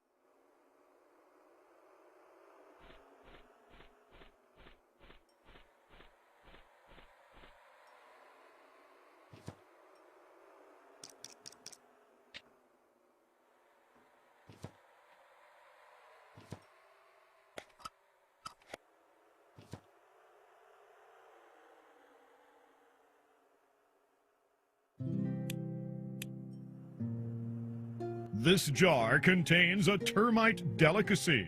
This jar contains a termite delicacy.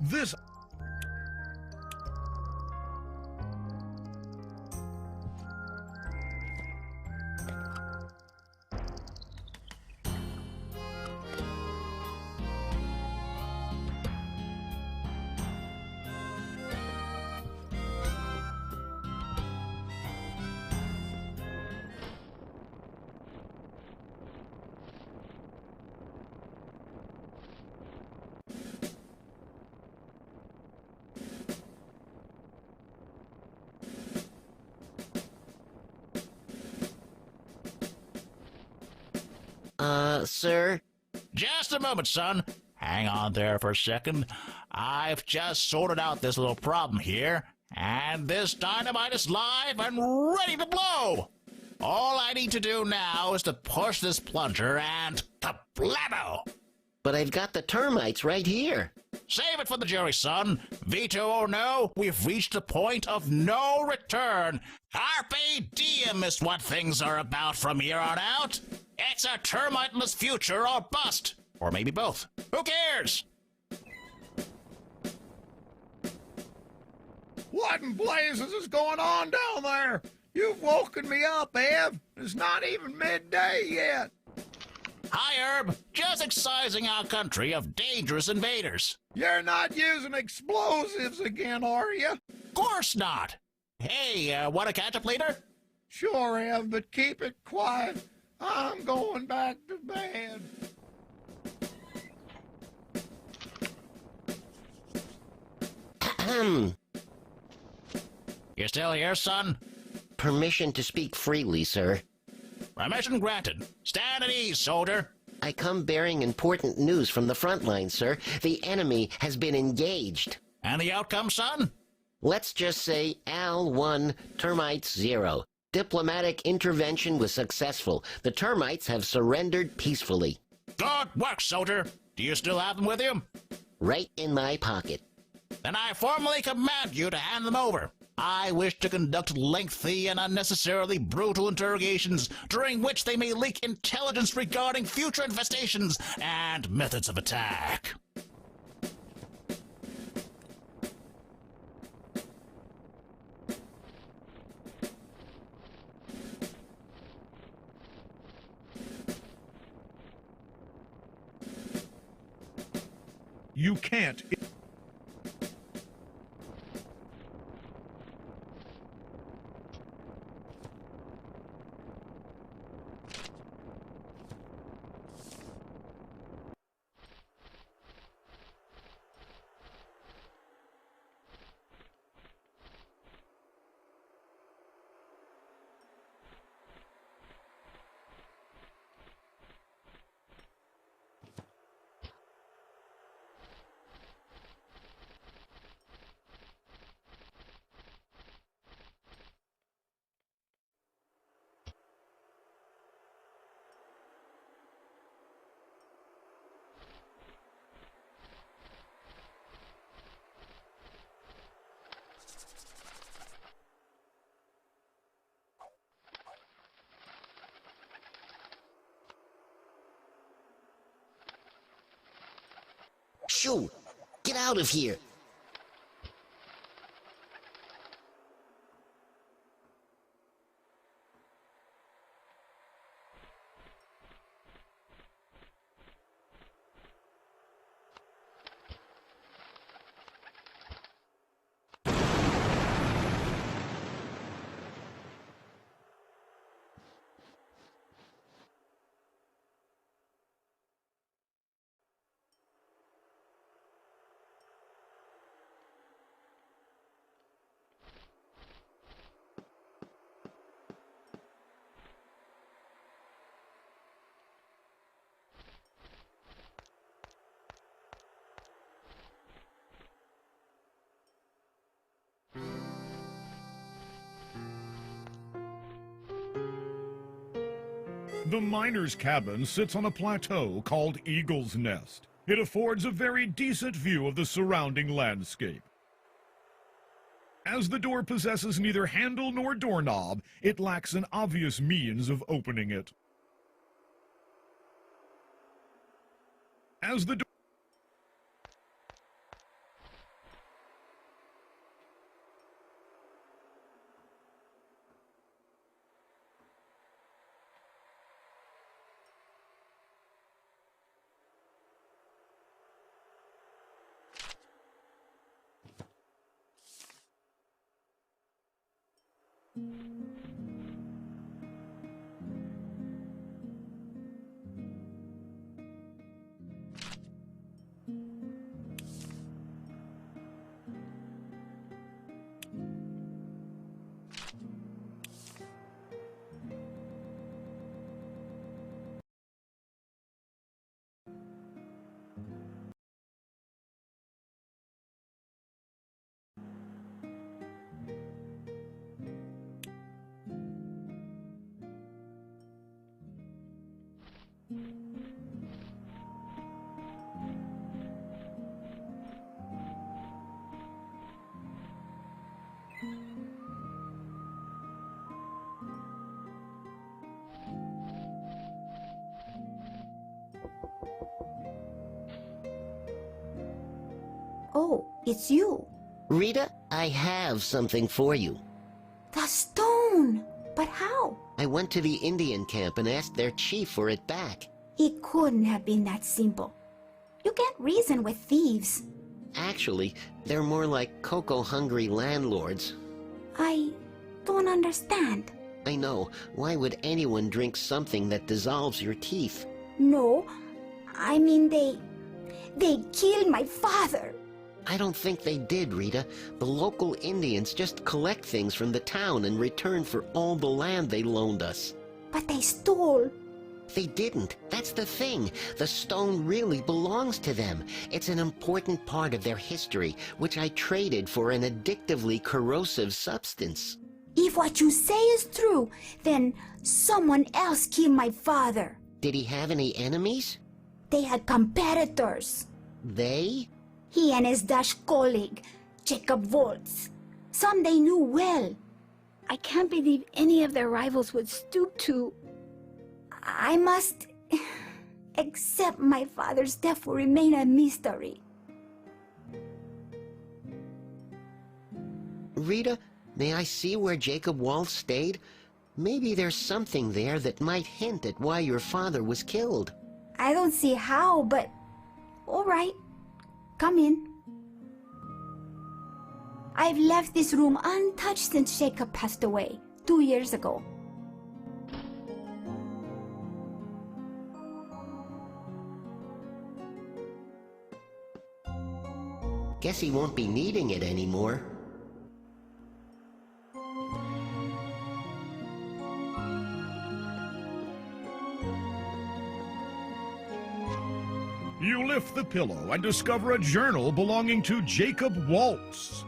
This Sir? Just a moment, son. Hang on there for a second. I've just sorted out this little problem here, and this dynamite is live and ready to blow. All I need to do now is to push this plunger and kablamo! But I've got the termites right here. Save it for the jury, son. Veto or no, we've reached a point of no return. Carpe diem is what things are about from here on out. It's a termiteless future or bust. Or maybe both. Who cares? What in blazes is going on down there? You've woken me up, Ev. It's not even midday yet. Hi, Herb. Just excising our country of dangerous invaders. You're not using explosives again, are you? Of course not. Hey, want to catch up later? Sure, Ev, but keep it quiet. I'm going back to bed. You still here, son? Permission to speak freely, sir. Permission granted. Stand at ease, soldier. I come bearing important news from the front line, sir. The enemy has been engaged. And the outcome, son? Let's just say Al 1, termites 0. Diplomatic intervention was successful. The termites have surrendered peacefully. Good work, soldier. Do you still have them with you? Right in my pocket. Then I formally command you to hand them over. I wish to conduct lengthy and unnecessarily brutal interrogations, during which they may leak intelligence regarding future infestations and methods of attack. You can't. Shoo! Get out of here! The miner's cabin sits on a plateau called Eagle's Nest. It affords a very decent view of the surrounding landscape. As the door possesses neither handle nor doorknob, it lacks an obvious means of opening it. As the door Oh, it's you. Rita, I have something for you. The stone! But how? I went to the Indian camp and asked their chief for it back. It couldn't have been that simple. You can't reason with thieves. Actually, they're more like cocoa-hungry landlords. I don't understand. I know. Why would anyone drink something that dissolves your teeth? No, I mean they killed my father. I don't think they did, Rita. The local Indians just collect things from the town in return for all the land they loaned us. But they stole. They didn't. That's the thing. The stone really belongs to them. It's an important part of their history, which I traded for an addictively corrosive substance. If what you say is true, then someone else killed my father. Did he have any enemies? They had competitors. They? He and his Dutch colleague, Jacob Voltz. Some they knew well. I can't believe any of their rivals would stoop to... I must... accept my father's death will remain a mystery. Rita, may I see where Jacob Waltz stayed? Maybe there's something there that might hint at why your father was killed. I don't see how, but... All right. Come in. I've left this room untouched since Jacob passed away 2 years ago. Guess he won't be needing it anymore. You lift the pillow and discover a journal belonging to Jacob Waltz.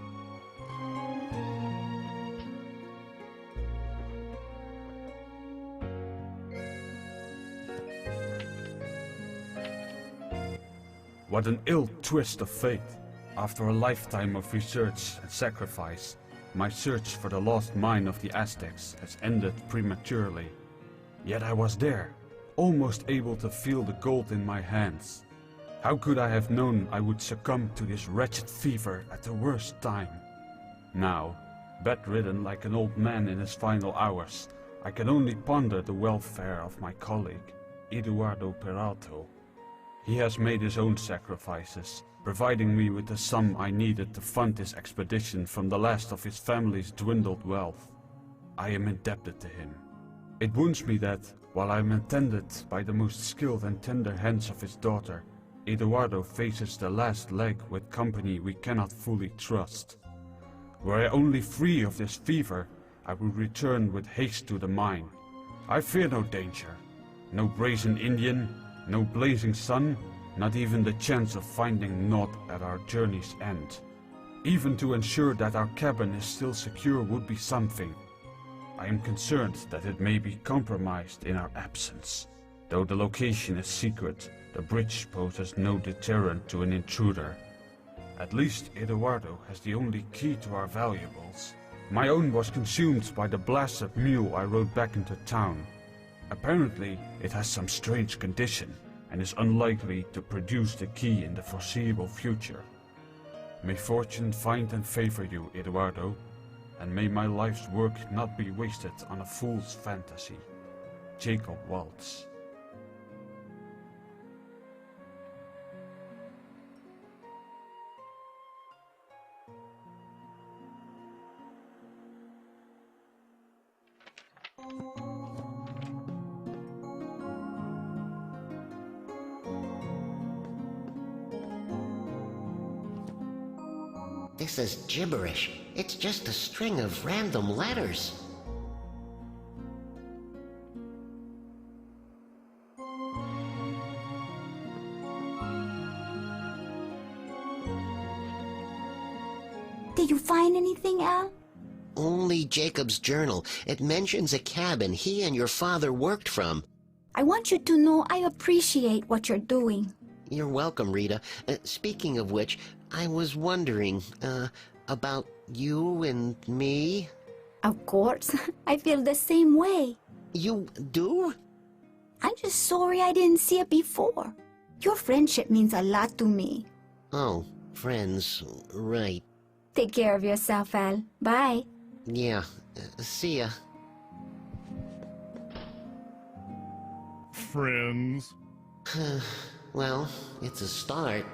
What an ill twist of fate. After a lifetime of research and sacrifice, my search for the lost mine of the Aztecs has ended prematurely. Yet I was there, almost able to feel the gold in my hands. How could I have known I would succumb to this wretched fever at the worst time? Now, bedridden like an old man in his final hours, I can only ponder the welfare of my colleague, Eduardo Peralto. He has made his own sacrifices, providing me with the sum I needed to fund his expedition from the last of his family's dwindled wealth. I am indebted to him. It wounds me that, while I am attended by the most skilled and tender hands of his daughter, Eduardo faces the last leg with company we cannot fully trust. Were I only free of this fever, I would return with haste to the mine. I fear no danger, no brazen Indian, no blazing sun, not even the chance of finding naught at our journey's end. Even to ensure that our cabin is still secure would be something. I am concerned that it may be compromised in our absence. Though the location is secret, the bridge poses no deterrent to an intruder. At least Eduardo has the only key to our valuables. My own was consumed by the blasted mule I rode back into town. Apparently, it has some strange condition and is unlikely to produce the key in the foreseeable future. May fortune find and favor you, Eduardo, and may my life's work not be wasted on a fool's fantasy. Jacob Waltz. This is gibberish. It's just a string of random letters. Did you find anything, Al? Only Jacob's journal. It mentions a cabin he and your father worked from. I want you to know I appreciate what you're doing. You're welcome, Rita. Speaking of which, I was wondering, about you and me? Of course. I feel the same way. You do? I'm just sorry I didn't see it before. Your friendship means a lot to me. Oh, friends, right. Take care of yourself, Al. Bye. Yeah, see ya. Friends. Well, it's a start.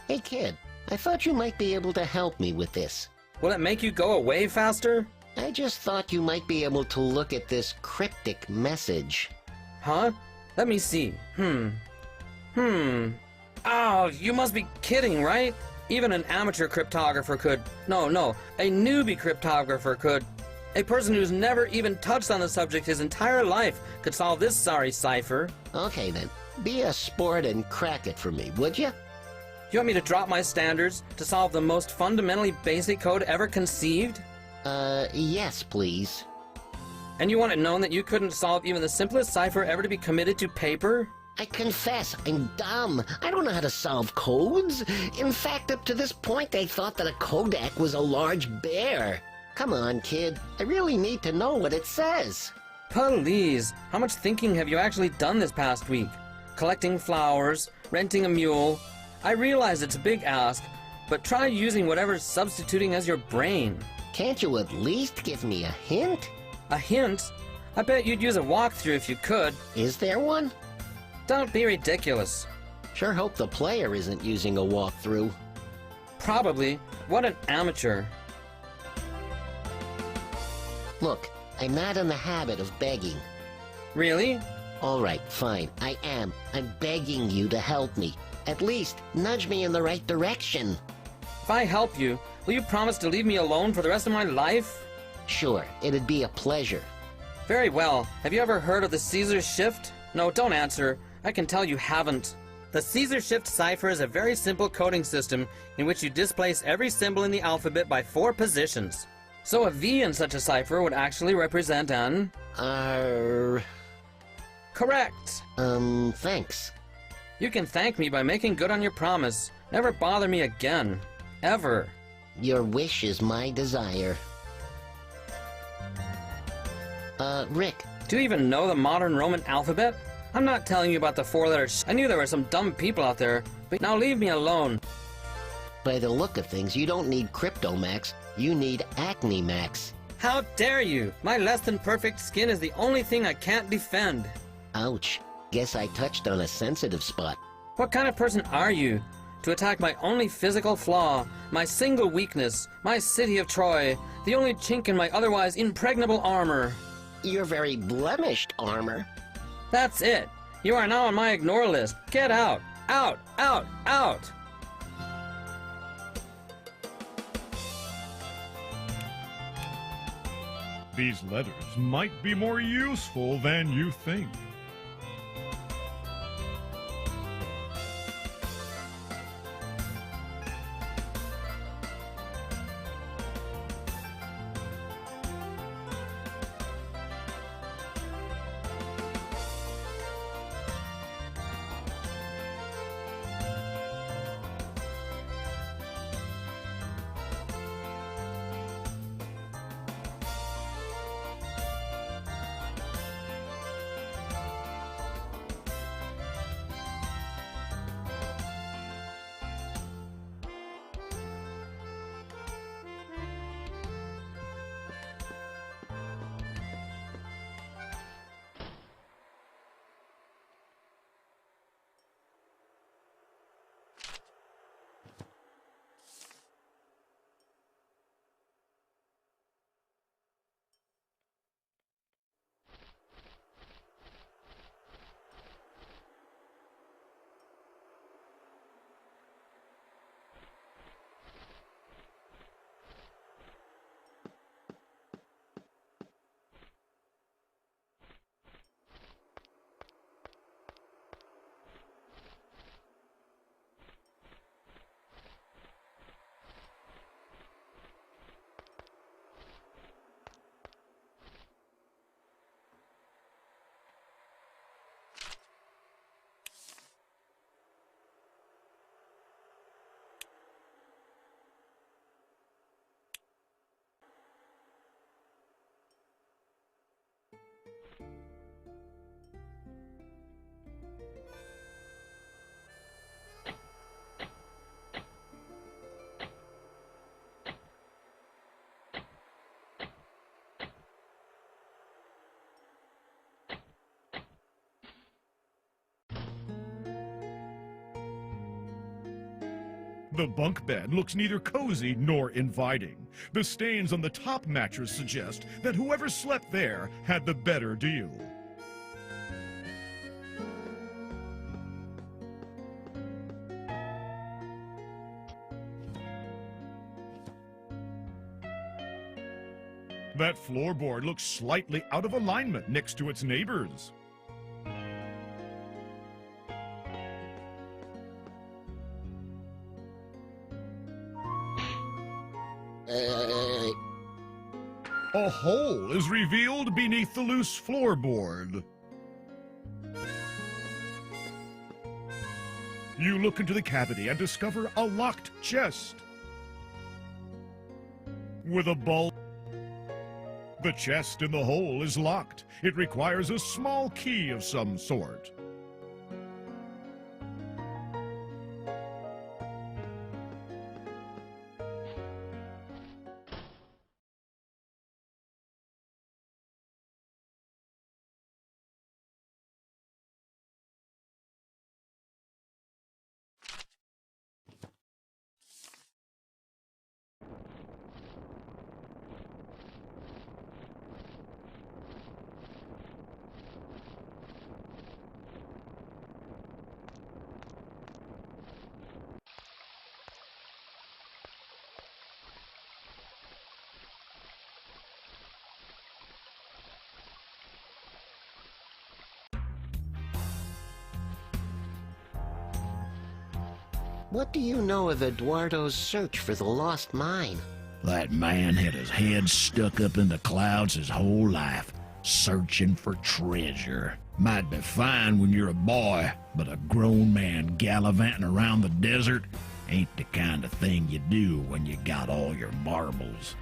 Hey kid, I thought you might be able to help me with this. Will it make you go away faster? I just thought you might be able to look at this cryptic message. Huh? Let me see. Oh, you must be kidding, right? Even an amateur cryptographer could. No, a newbie cryptographer could. A person who's never even touched on the subject his entire life could solve this sorry cipher. Okay then, be a sport and crack it for me, would you? You want me to drop my standards to solve the most fundamentally basic code ever conceived? Yes, please. And you want it known that you couldn't solve even the simplest cipher ever to be committed to paper? I confess, I'm dumb. I don't know how to solve codes. In fact, up to this point, I thought that a Kodak was a large bear. Come on, kid. I really need to know what it says. Please, how much thinking have you actually done this past week? Collecting flowers, renting a mule. I realize it's a big ask, but try using whatever's substituting as your brain. Can't you at least give me a hint? A hint? I bet you'd use a walkthrough if you could. Is there one? Don't be ridiculous. Sure hope the player isn't using a walkthrough. Probably. What an amateur. Look, I'm not in the habit of begging. Really? All right, fine. I am. I'm begging you to help me. At least, nudge me in the right direction. If I help you, will you promise to leave me alone for the rest of my life? Sure, it'd be a pleasure. Very well. Have you ever heard of the Caesar shift? No, don't answer. I can tell you haven't. The Caesar shift cipher is a very simple coding system in which you displace every symbol in the alphabet by 4 positions. So a V in such a cipher would actually represent an... Correct. Thanks. You can thank me by making good on your promise. Never bother me again. Ever. Your wish is my desire. Rick. Do you even know the modern Roman alphabet? I'm not telling you about the 4-letter I knew there were some dumb people out there, but now leave me alone. By the look of things, you don't need Cryptomax. You need Acne Max. How dare you! My less than perfect skin is the only thing I can't defend. Ouch. Guess I touched on a sensitive spot. What kind of person are you to attack my only physical flaw, my single weakness, my city of Troy, the only chink in my otherwise impregnable armor? Your very blemished armor. That's it. You are now on my ignore list. Get out! Out! Out! Out! These letters might be more useful than you think. The bunk bed looks neither cozy nor inviting. The stains on the top mattress suggest that whoever slept there had the better deal. That floorboard looks slightly out of alignment next to its neighbors. A hole is revealed beneath the loose floorboard. You look into the cavity and discover a locked chest with a bulb. The chest in the hole is locked. It requires a small key of some sort. What do you know of Eduardo's search for the lost mine? That man had his head stuck up in the clouds his whole life, searching for treasure. Might be fine when you're a boy, but a grown man gallivanting around the desert ain't the kind of thing you do when you got all your marbles.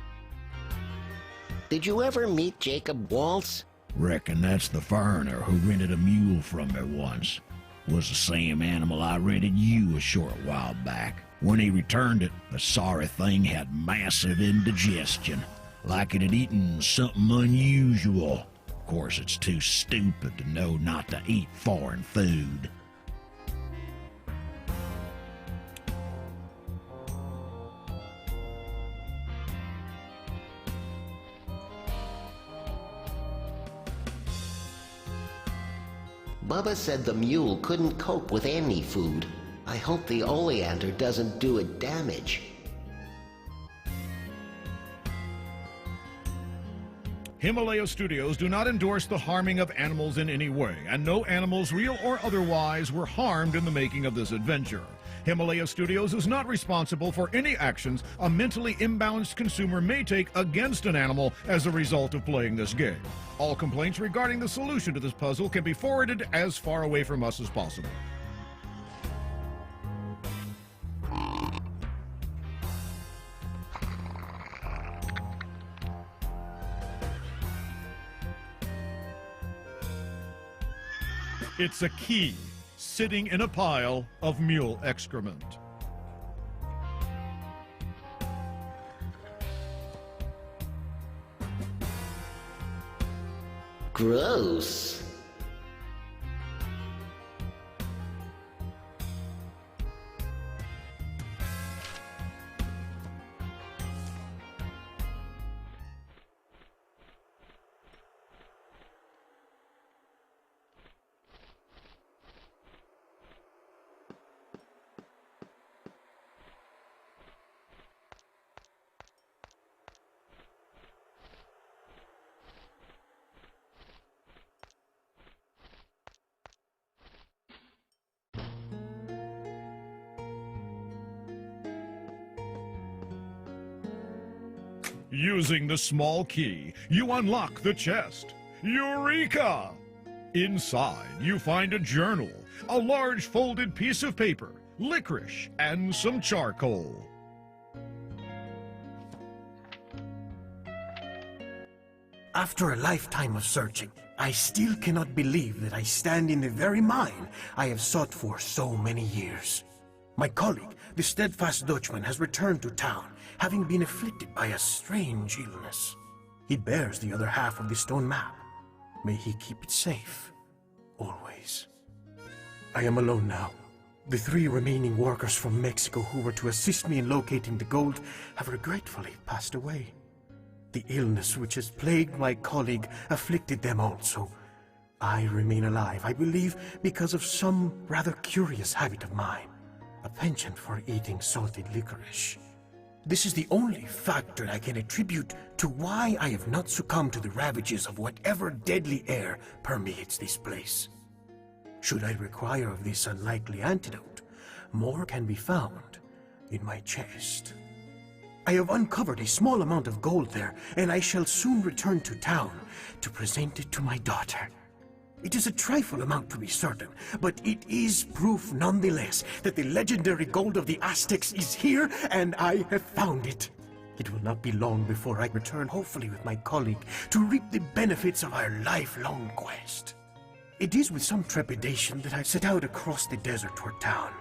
Did you ever meet Jacob Waltz? Reckon that's the foreigner who rented a mule from me once. Was the same animal I rented you a short while back. When he returned it, the sorry thing had massive indigestion, like it had eaten something unusual. Of course, it's too stupid to know not to eat foreign food. Bubba said the mule couldn't cope with any food. I hope the oleander doesn't do it damage. Himalaya Studios do not endorse the harming of animals in any way, and no animals, real or otherwise, were harmed in the making of this adventure. Himalaya Studios is not responsible for any actions a mentally imbalanced consumer may take against an animal as a result of playing this game. All complaints regarding the solution to this puzzle can be forwarded as far away from us as possible. It's a key sitting in a pile of mule excrement. Gross. Using the small key, you unlock the chest. Eureka! Inside, you find a journal, a large folded piece of paper, licorice, and some charcoal. After a lifetime of searching, I still cannot believe that I stand in the very mine I have sought for so many years. My colleague, the steadfast Dutchman, has returned to town, having been afflicted by a strange illness. He bears the other half of the stone map. May he keep it safe, always. I am alone now. The 3 remaining workers from Mexico who were to assist me in locating the gold have regretfully passed away. The illness which has plagued my colleague afflicted them also. I remain alive, I believe, because of some rather curious habit of mine. A penchant for eating salted licorice. This is the only factor I can attribute to why I have not succumbed to the ravages of whatever deadly air permeates this place. Should I require of this unlikely antidote, more can be found in my chest. I have uncovered a small amount of gold there, and I shall soon return to town to present it to my daughter. It is a trifle amount to be certain, but it is proof nonetheless that the legendary gold of the Aztecs is here, and I have found it. It will not be long before I return, hopefully with my colleague, to reap the benefits of our lifelong quest. It is with some trepidation that I set out across the desert toward town.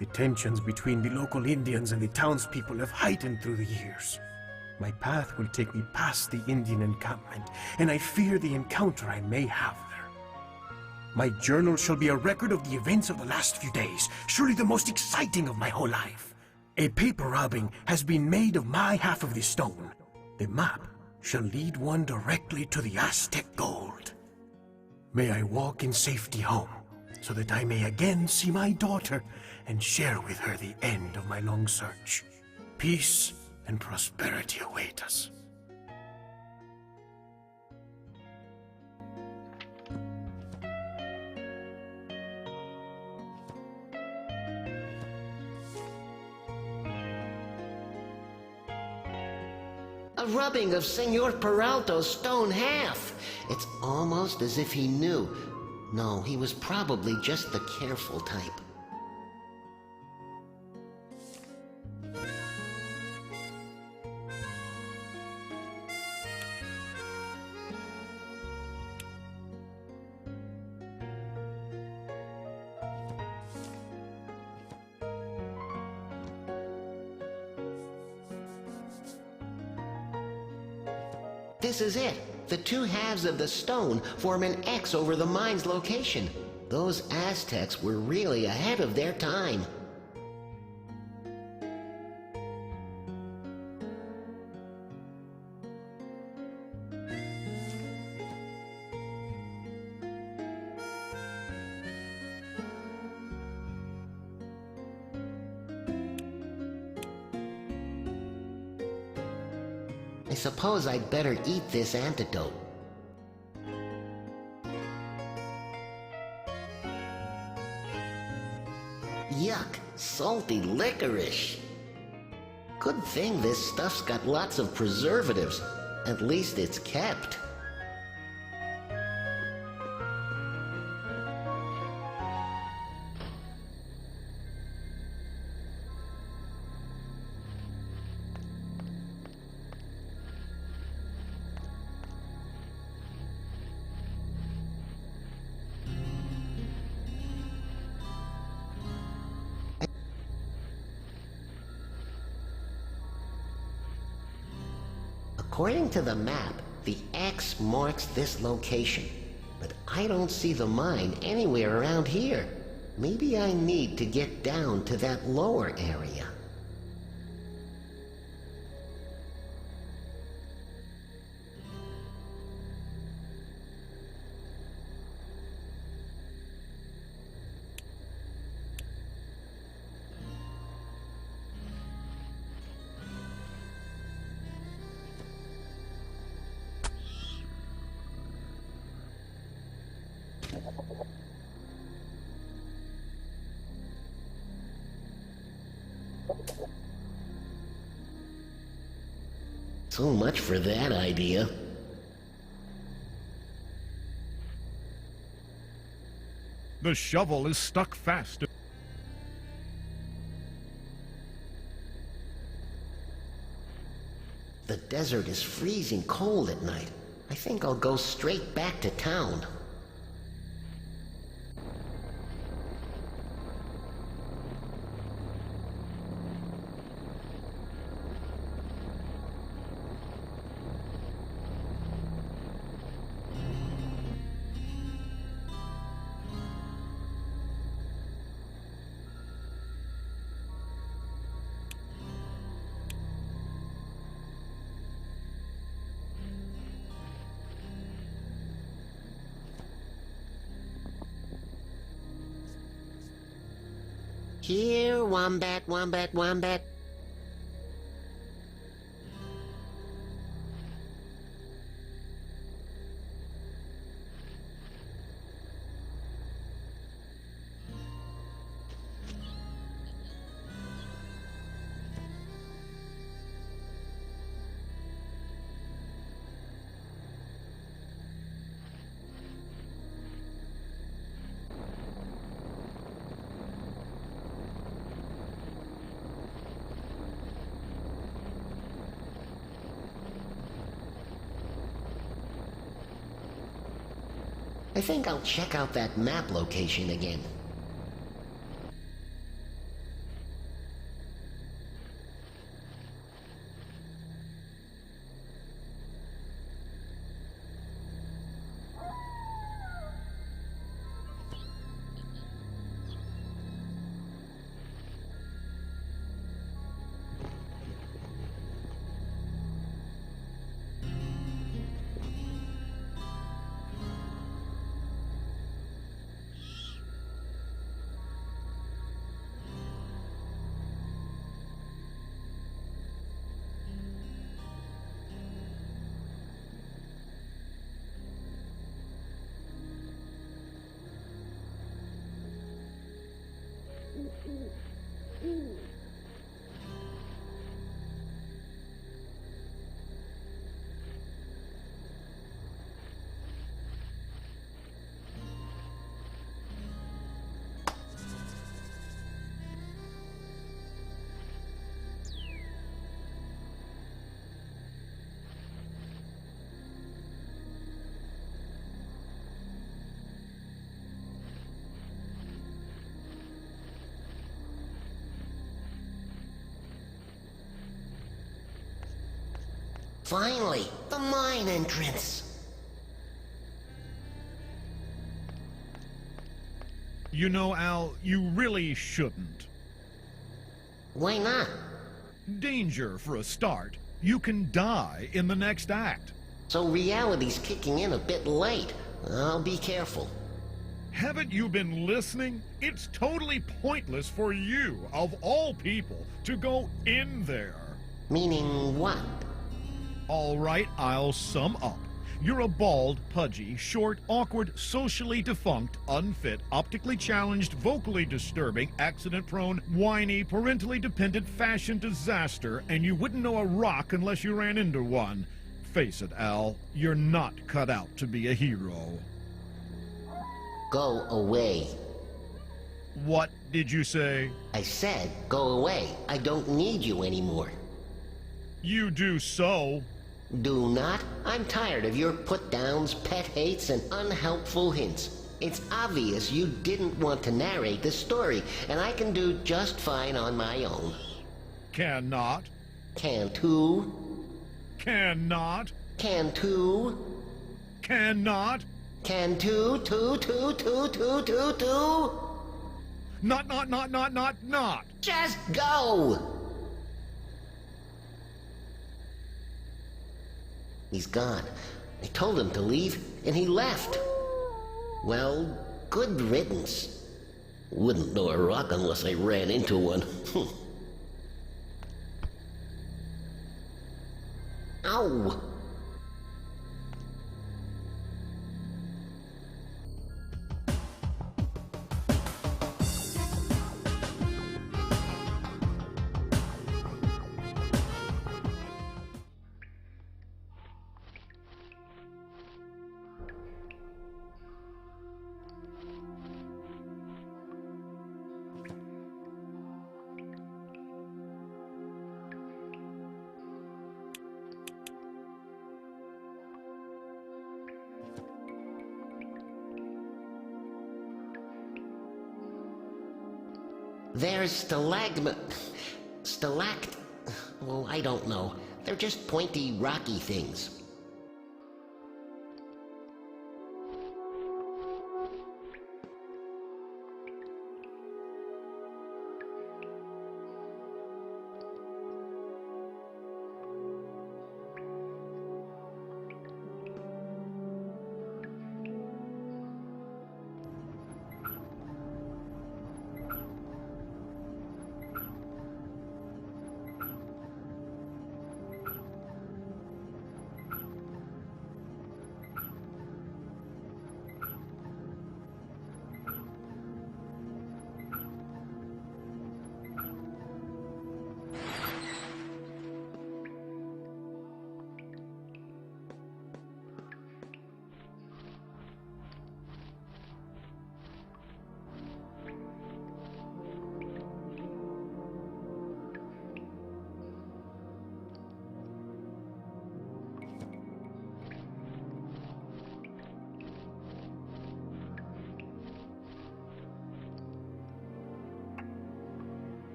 The tensions between the local Indians and the townspeople have heightened through the years. My path will take me past the Indian encampment, and I fear the encounter I may have there. My journal shall be a record of the events of the last few days, surely the most exciting of my whole life. A paper robbing has been made of my half of the stone. The map shall lead one directly to the Aztec gold. May I walk in safety home, so that I may again see my daughter and share with her the end of my long search. Peace and prosperity await us. A rubbing of Senor Peralto's stone half. It's almost as if he knew. No, he was probably just the careful type. This is it. The two halves of the stone form an X over the mine's location. Those Aztecs were really ahead of their time. I suppose I'd better eat this antidote. Yuck, salty licorice. Good thing this stuff's got lots of preservatives. At least it's kept. According to the map, the X marks this location. But I don't see the mine anywhere around here. Maybe I need to get down to that lower area. So much for that idea. The shovel is stuck fast. The desert is freezing cold at night. I think I'll go straight back to town. Here, wombat, wombat, wombat. I think I'll check out that map location again. Finally, the mine entrance. You know, Al, you really shouldn't. Why not? Danger, for a start. You can die in the next act. So reality's kicking in a bit late. I'll be careful. Haven't you been listening? It's totally pointless for you, of all people, to go in there. Meaning what? All right, I'll sum up. You're a bald, pudgy, short, awkward, socially defunct, unfit, optically challenged, vocally disturbing, accident-prone, whiny, parentally dependent fashion disaster, and you wouldn't know a rock unless you ran into one. Face it, Al, you're not cut out to be a hero. Go away. What did you say? I said, go away. I don't need you anymore. You do so. Do not? I'm tired of your put-downs, pet hates, and unhelpful hints. It's obvious you didn't want to narrate the story, and I can do just fine on my own. Cannot. Can too. Cannot. Can too. Cannot. Can too. Not. Just go! He's gone. I told him to leave, and he left. Well, good riddance. Wouldn't know a rock unless I ran into one. Ow! There's well, I don't know. They're just pointy, rocky things.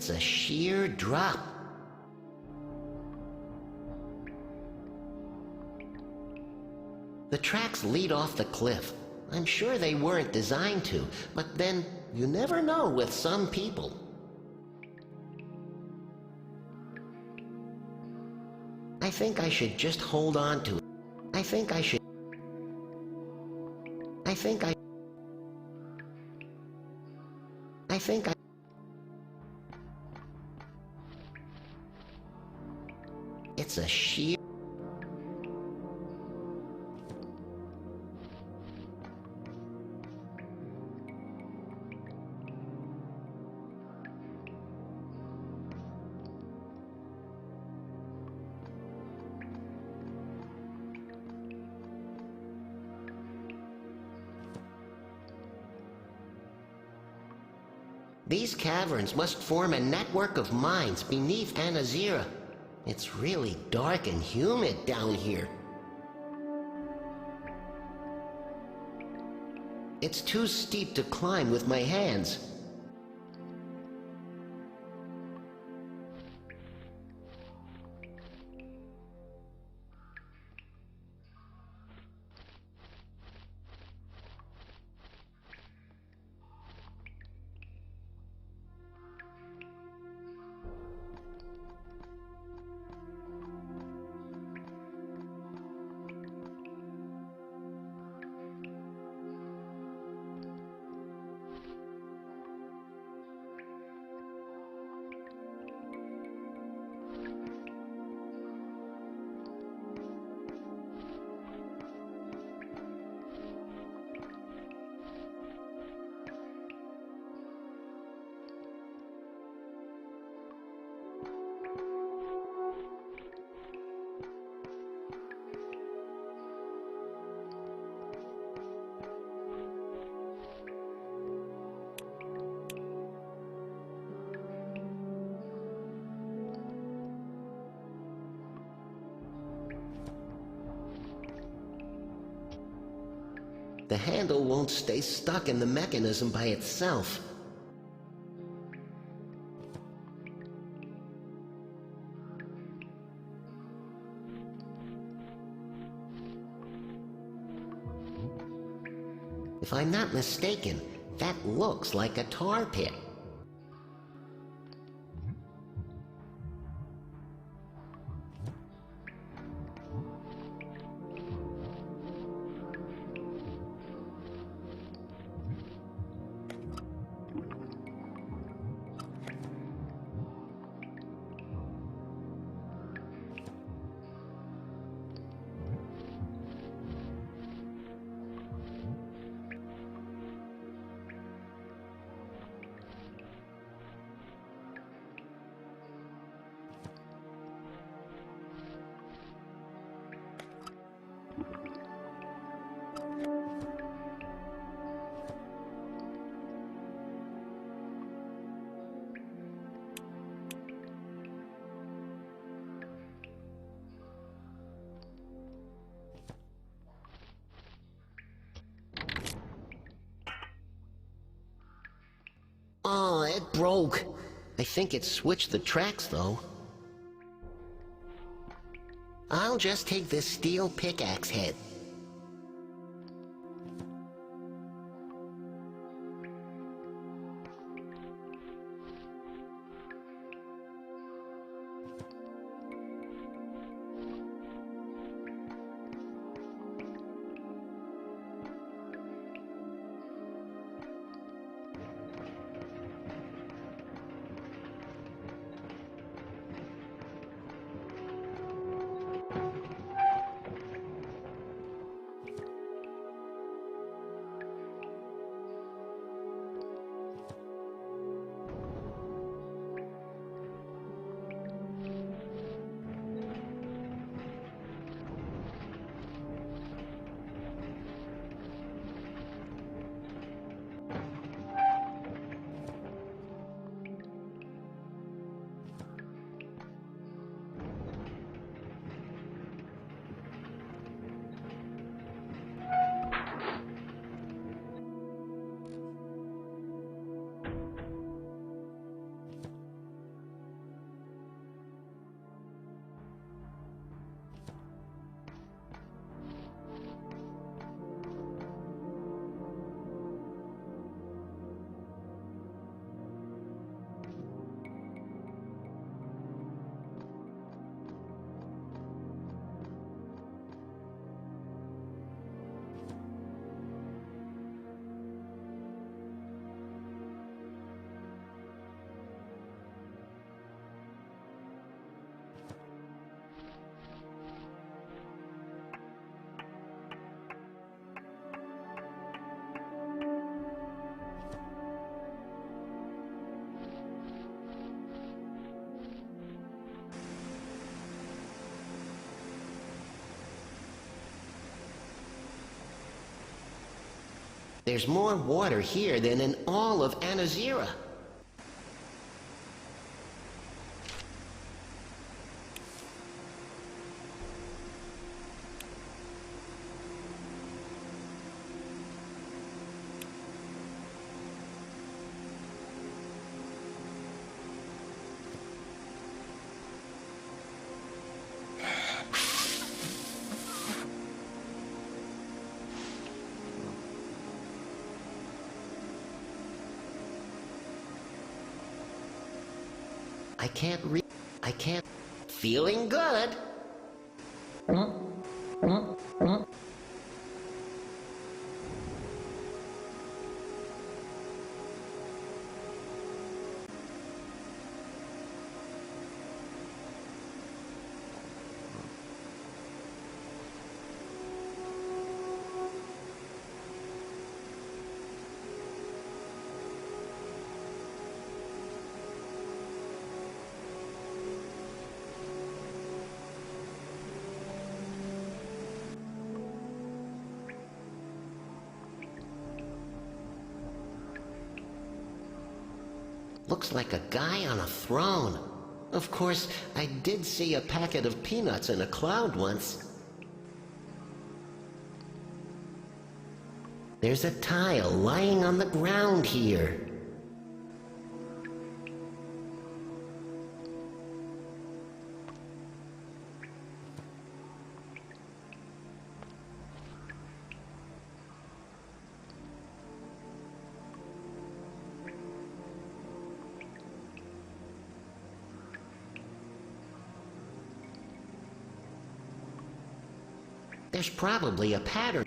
It's a sheer drop. The tracks lead off the cliff. I'm sure they weren't designed to, but then you never know with some people. I think I should just hold on to it. I think I should... I think I... I think I... It's a sheer... These caverns must form a network of mines beneath Anazira. It's really dark and humid down here. It's too steep to climb with my hands. The handle won't stay stuck in the mechanism by itself. If I'm not mistaken, that looks like a tar pit. Oh, it broke. I think it switched the tracks, though. I'll just take this steel pickaxe head. There's more water here than in all of Anazira. I can't. Feeling good. Looks like a guy on a throne. Of course, I did see a packet of peanuts in a cloud once. There's a tile lying on the ground here. There's probably a pattern.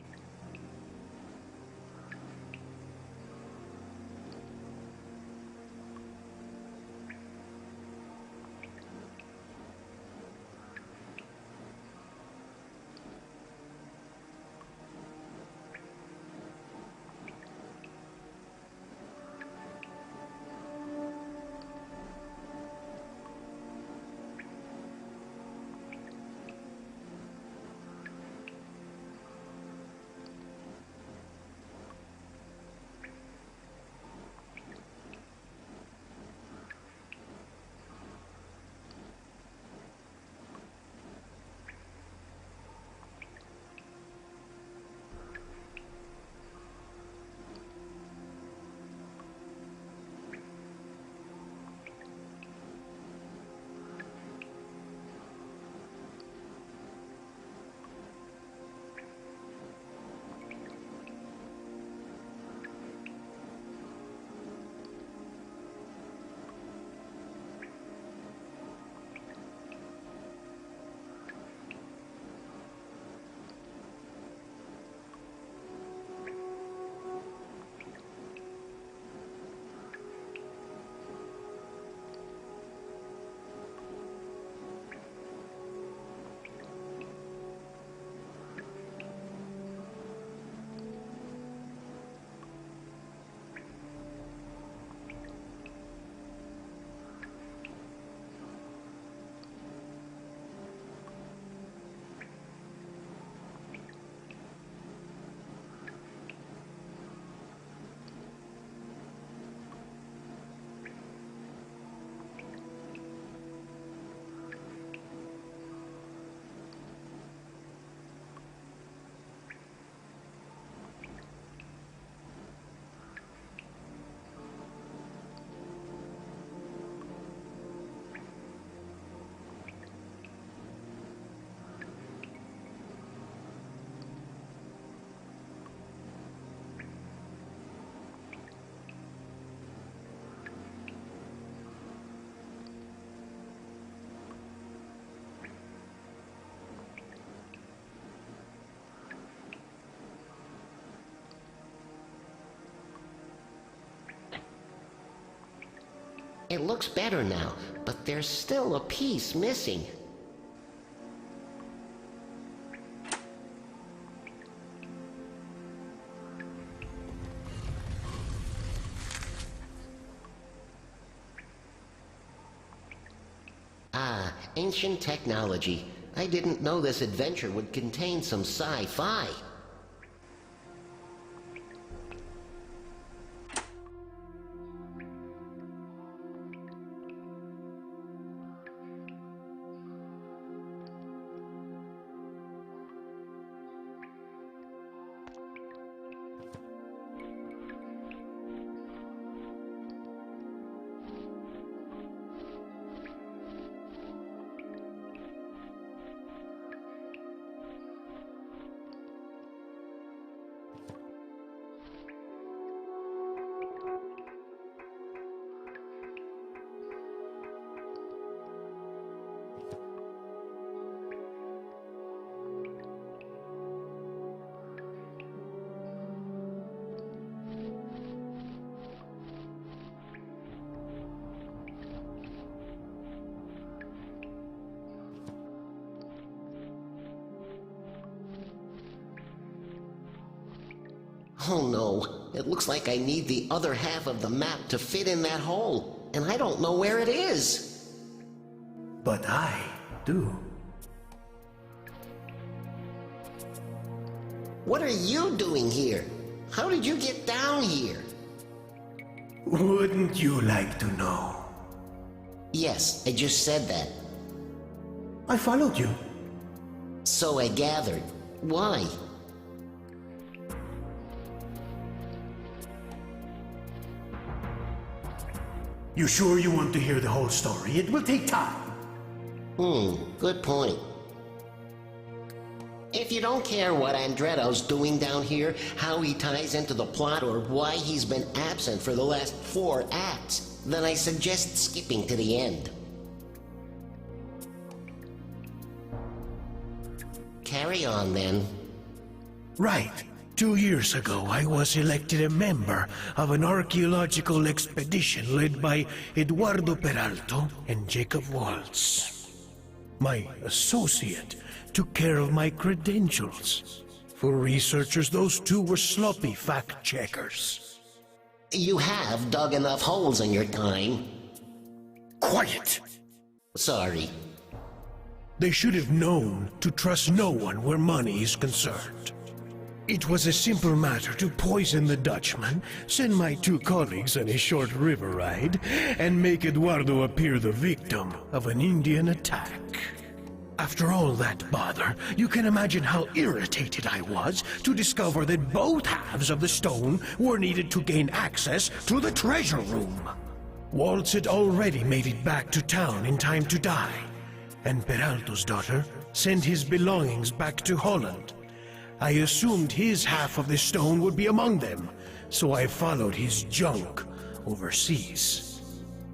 It looks better now, but there's still a piece missing. Ah, ancient technology. I didn't know this adventure would contain some sci-fi. Oh no, it looks like I need the other half of the map to fit in that hole, and I don't know where it is. But I do. What are you doing here? How did you get down here? Wouldn't you like to know? Yes, I just said that. I followed you. So I gathered. Why? You sure you want to hear the whole story? It will take time. Good point. If you don't care what Andretto's doing down here, how he ties into the plot, or why he's been absent for the last 4 acts, then I suggest skipping to the end. Carry on, then. Right. 2 years ago, I was elected a member of an archaeological expedition led by Eduardo Peralto and Jacob Waltz. My associate took care of my credentials. For researchers, those two were sloppy fact-checkers. You have dug enough holes in your time. Quiet! Sorry. They should have known to trust no one where money is concerned. It was a simple matter to poison the Dutchman, send my 2 colleagues on a short river ride, and make Eduardo appear the victim of an Indian attack. After all that bother, you can imagine how irritated I was to discover that both halves of the stone were needed to gain access to the treasure room. Waltz had already made it back to town in time to die, and Peralto's daughter sent his belongings back to Holland. I assumed his half of the stone would be among them, so I followed his junk overseas.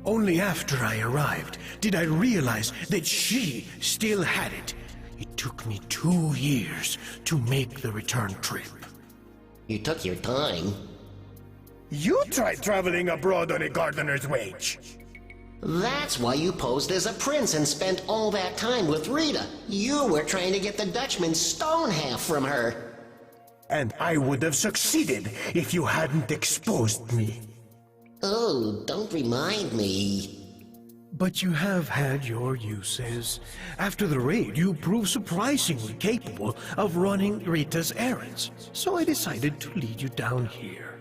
Only after I arrived did I realize that she still had it. It took me 2 years to make the return trip. You took your time. You tried traveling abroad on a gardener's wage. That's why you posed as a prince and spent all that time with Rita. You were trying to get the Dutchman's stone half from her. And I would have succeeded if you hadn't exposed me. Oh, don't remind me. But you have had your uses. After the raid, you proved surprisingly capable of running Rita's errands, so I decided to lead you down here.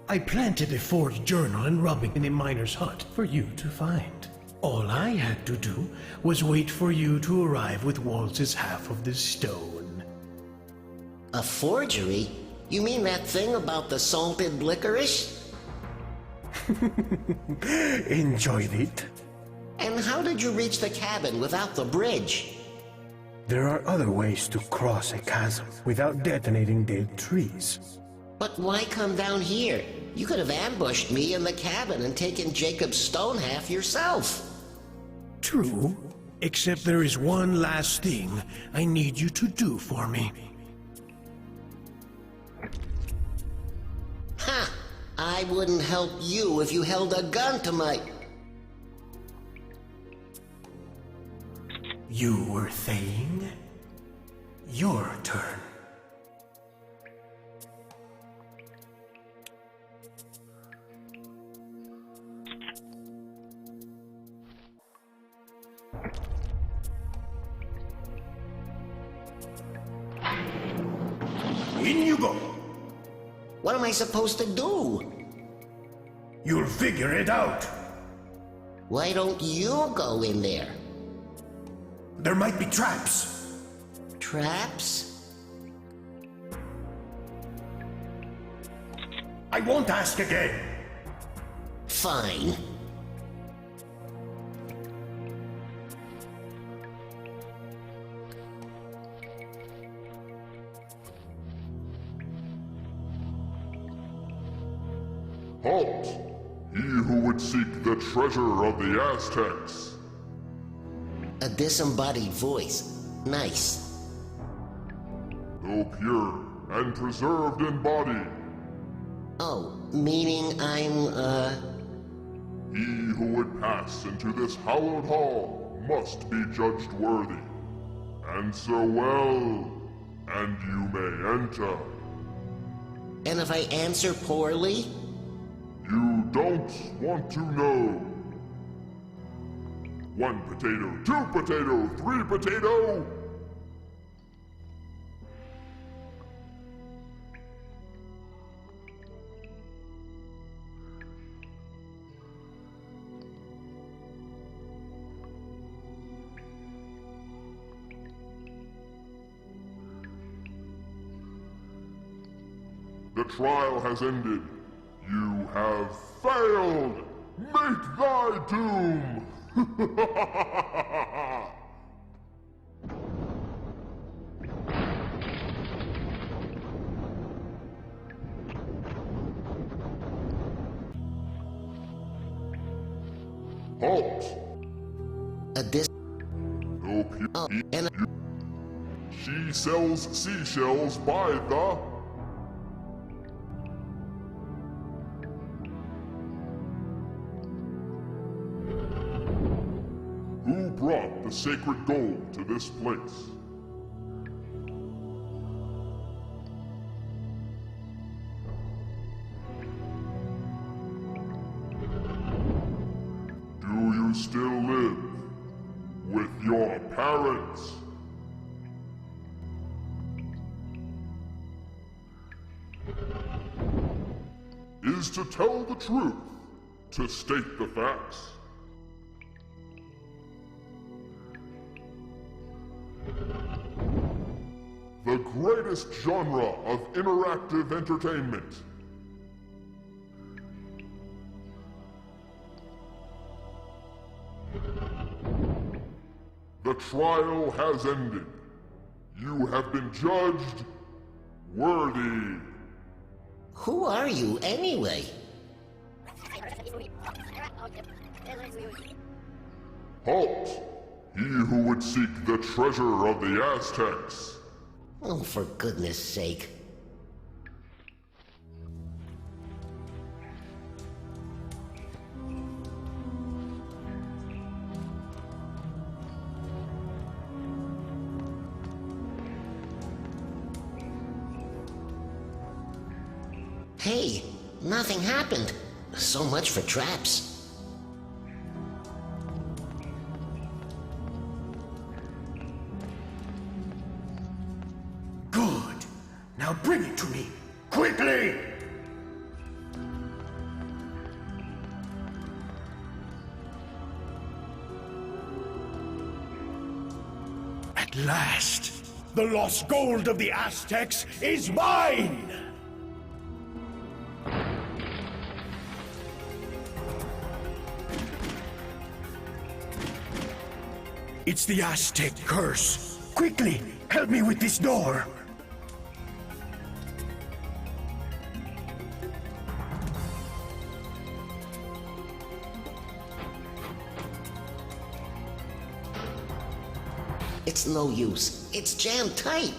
I planted a forged journal and rubbing in a miner's hut for you to find. All I had to do was wait for you to arrive with Waltz's half of the stone. A forgery? You mean that thing about the salted licorice? Enjoyed it. And how did you reach the cabin without the bridge? There are other ways to cross a chasm without detonating dead trees. But why come down here? You could have ambushed me in the cabin and taken Jacob's stone half yourself. True, except there is one last thing I need you to do for me. Ha! I wouldn't help you if you held a gun to my... You were saying? Your turn. In you go! What am I supposed to do? You'll figure it out! Why don't you go in there? There might be traps. Traps? I won't ask again. Fine. Halt! He who would seek the treasure of the Aztecs. A disembodied voice. Nice. Though pure and preserved in body. Oh, meaning I'm, He who would pass into this hallowed hall must be judged worthy. Answer well, and you may enter. And if I answer poorly? You don't want to know. 1 potato, 2 potato, 3 potato. The trial has ended. You have failed! Make thy doom! Halt! No She sells seashells by the... Who brought the sacred gold to this place? Do you still live with your parents? Is to tell the truth, to state the facts. The greatest genre of interactive entertainment. The trial has ended. You have been judged worthy. Who are you, anyway? Halt! He who would seek the treasure of the Aztecs. Oh, for goodness sake. Hey, nothing happened. So much for traps. Good. Now bring it to me. Quickly! At last, the lost gold of the Aztecs is mine! It's the Aztec curse. Quickly, help me with this door. It's no use. It's jammed tight.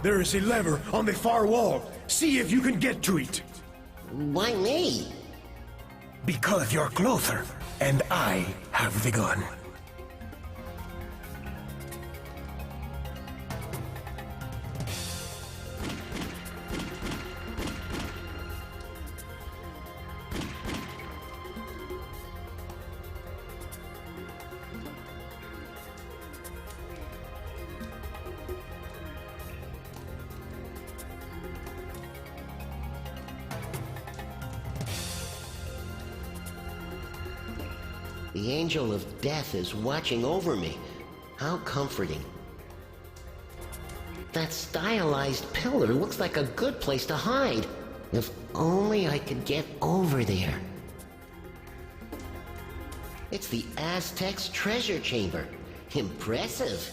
There is a lever on the far wall. See if you can get to it. Why me? Because you're closer, and I have the gun. The angel of death is watching over me. How comforting. That stylized pillar looks like a good place to hide. If only I could get over there. It's the Aztecs' treasure chamber. Impressive.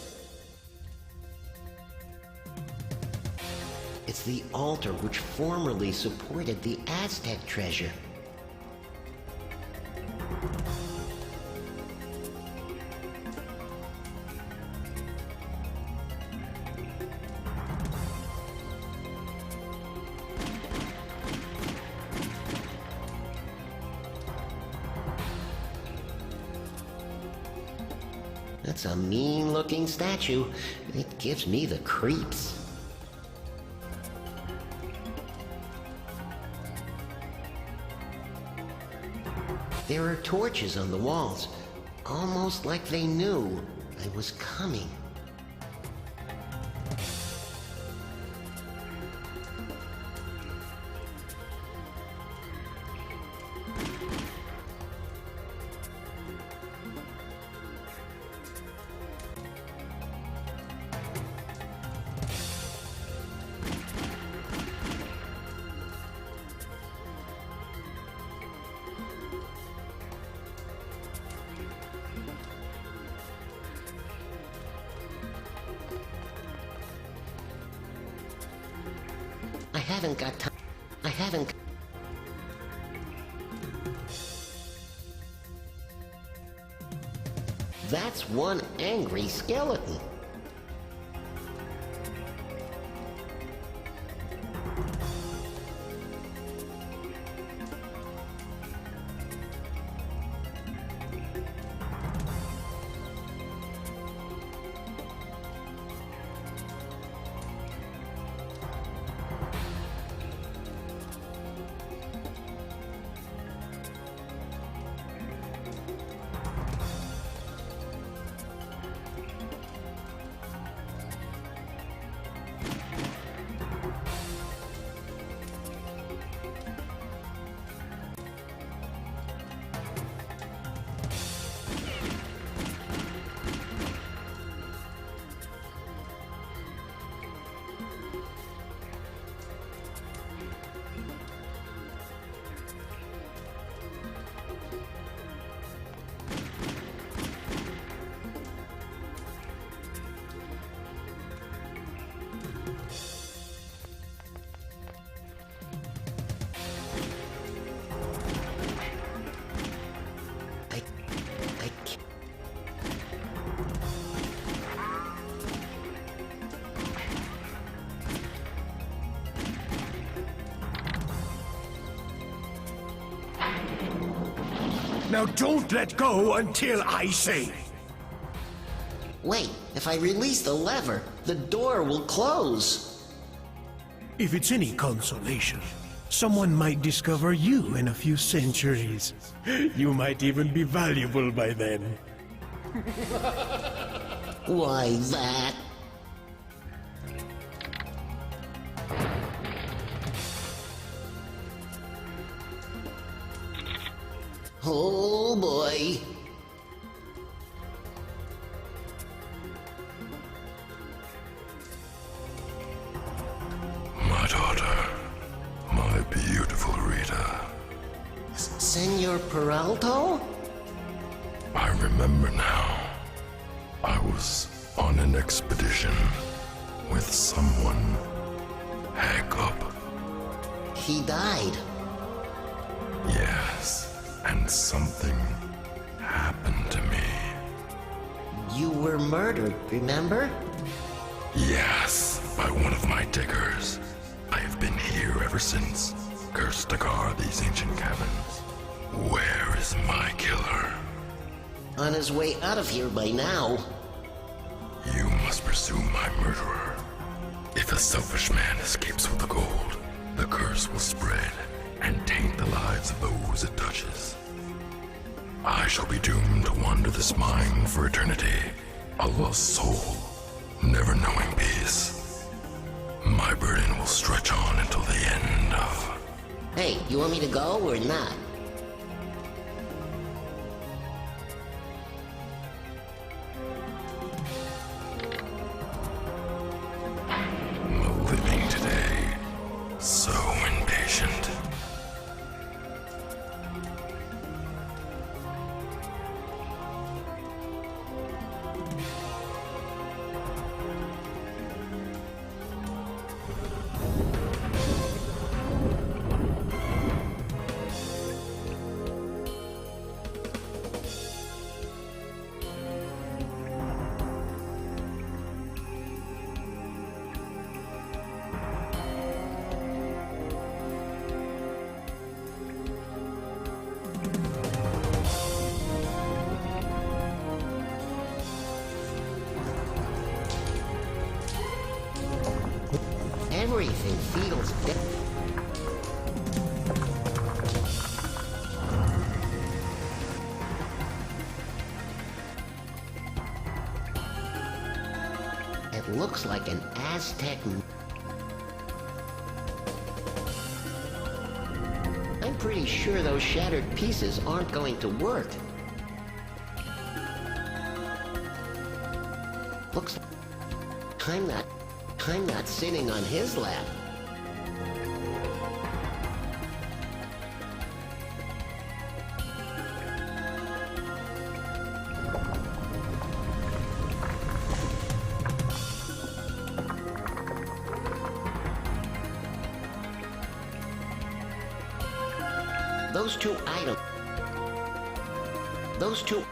It's the altar which formerly supported the Aztec treasure. That's a mean-looking statue. It gives me the creeps. There are torches on the walls, almost like they knew I was coming. I haven't got time. I haven't... That's one angry skeleton. Now don't let go until I say. Wait, if I release the lever, the door will close. If it's any consolation, someone might discover you in a few centuries. You might even be valuable by then. Why, that... Oh boy. My daughter, my beautiful Rita. Senor Peralto? I remember now. I was on an expedition with someone. Heck up. He died. Yes. And something happened to me. You were murdered, remember? Yes, by one of my diggers. I have been here ever since, cursed to guard these ancient caverns. Where is my killer? On his way out of here by now. You must pursue my murderer. If a selfish man escapes with the gold, the curse will spread and taint the lives of those it touches. I shall be doomed to wander this mine for eternity, a lost soul, never knowing peace. My burden will stretch on until the end of... Hey, you want me to go or not? Living today, so impatient. Everything feels It looks like an Aztec. I'm pretty sure those shattered pieces aren't going to work. Looks like I'm not sitting on his lap. Those two items. Those two.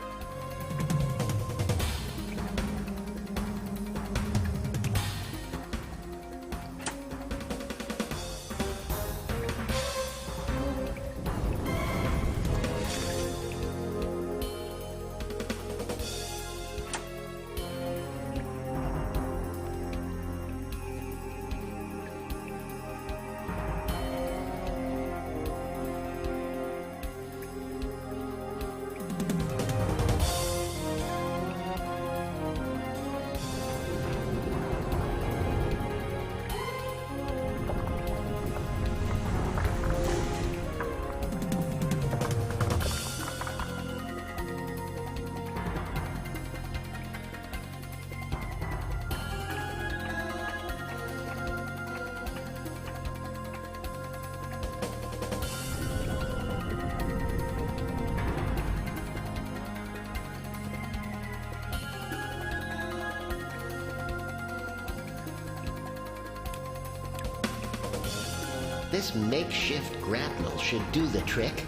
This makeshift grapnel should do the trick.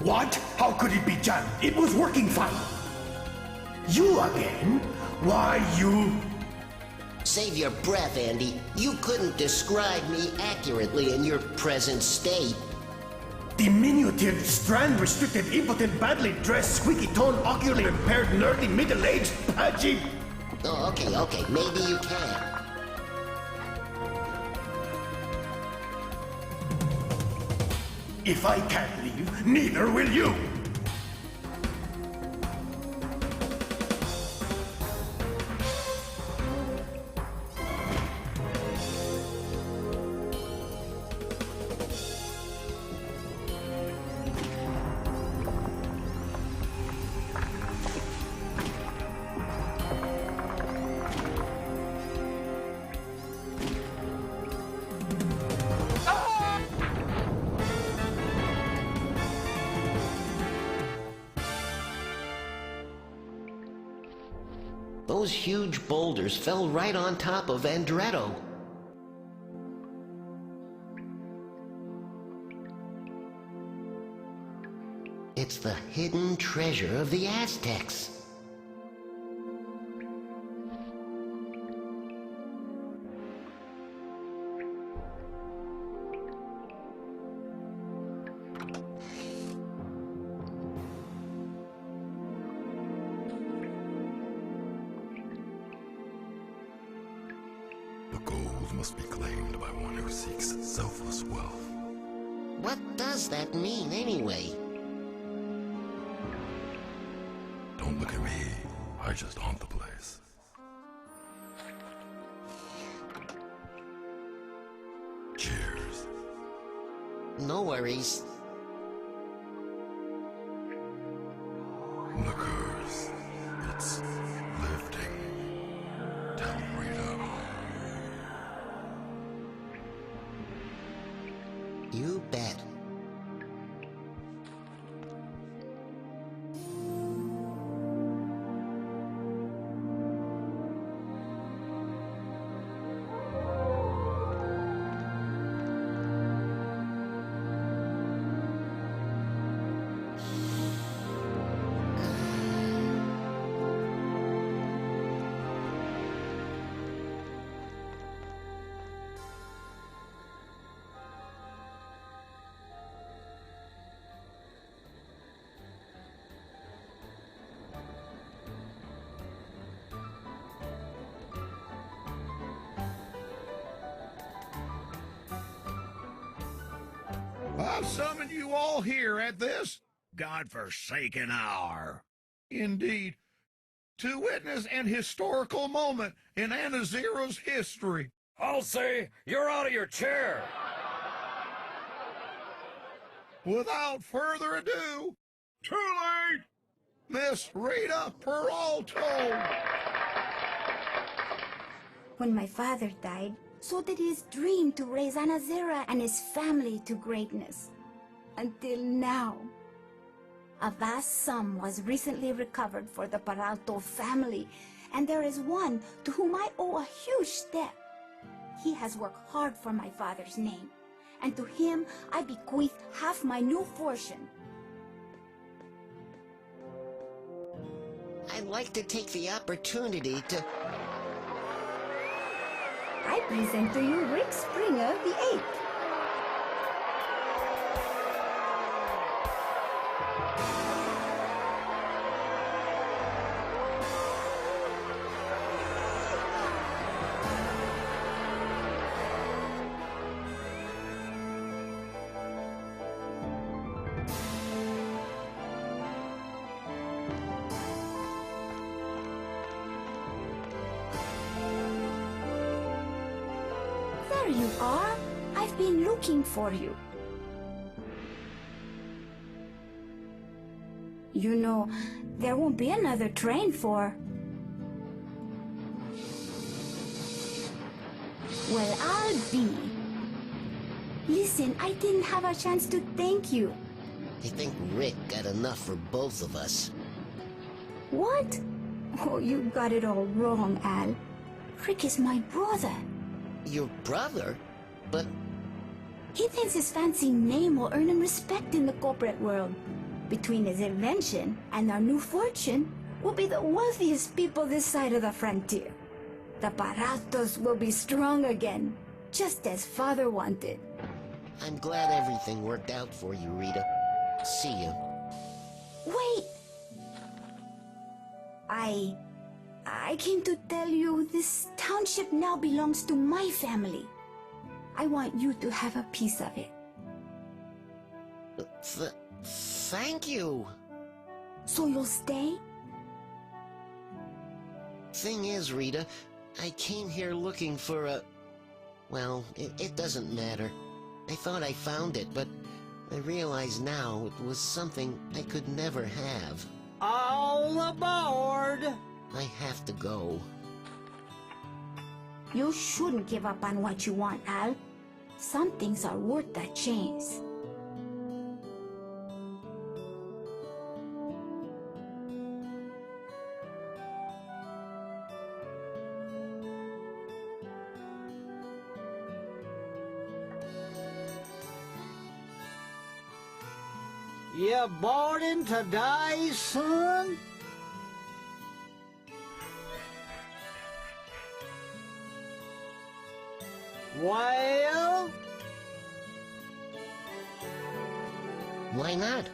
What? How could it be jammed? It was working fine. You again? Why, you... Save your breath, Andy. You couldn't describe me accurately in your present state. Diminutive, strand-restricted, impotent, badly dressed, squeaky-toned, ocularly impaired, nerdy, middle-aged, pudgy... Oh, okay, maybe you can. If I can't leave, neither will you! Those huge boulders fell right on top of Andretto. It's the hidden treasure of the Aztecs. souls must be claimed by one who seeks selfless wealth. What does that mean, anyway? Don't look at me. I just haunt the place. Cheers. No worries. The curse. It's lifting. Tell Rita. You bet. I've summoned you all here at this godforsaken hour. Indeed, to witness an historical moment in Anna Zero's history. I'll say you're out of your chair. Without further ado, too late, Miss Rita Peralto. When my father died, so did his dream to raise Anazera and his family to greatness. Until now. A vast sum was recently recovered for the Peralto family, and there is one to whom I owe a huge debt. He has worked hard for my father's name, and to him I bequeath half my new fortune. I'd like to take the opportunity to... I present to you Rick Springer the Eighth. There you are. I've been looking for you. You know, there won't be another train for... Well, I'll be. Listen, I didn't have a chance to thank you. I think Rick got enough for both of us. What? Oh, you got it all wrong, Al. Rick is my brother. Your brother? But... He thinks his fancy name will earn him respect in the corporate world. Between his invention and our new fortune, we'll be the wealthiest people this side of the frontier. The Peraltos will be strong again, just as father wanted. I'm glad everything worked out for you, Rita. See you. Wait! I came to tell you this township now belongs to my family. I want you to have a piece of it. Thank you. So you'll stay? Thing is, Rita, I came here looking for a... Well, it doesn't matter. I thought I found it, but I realize now it was something I could never have. All aboard! I have to go. You shouldn't give up on what you want, Al. Some things are worth the chance. You boarding to die, son? Well? Why not?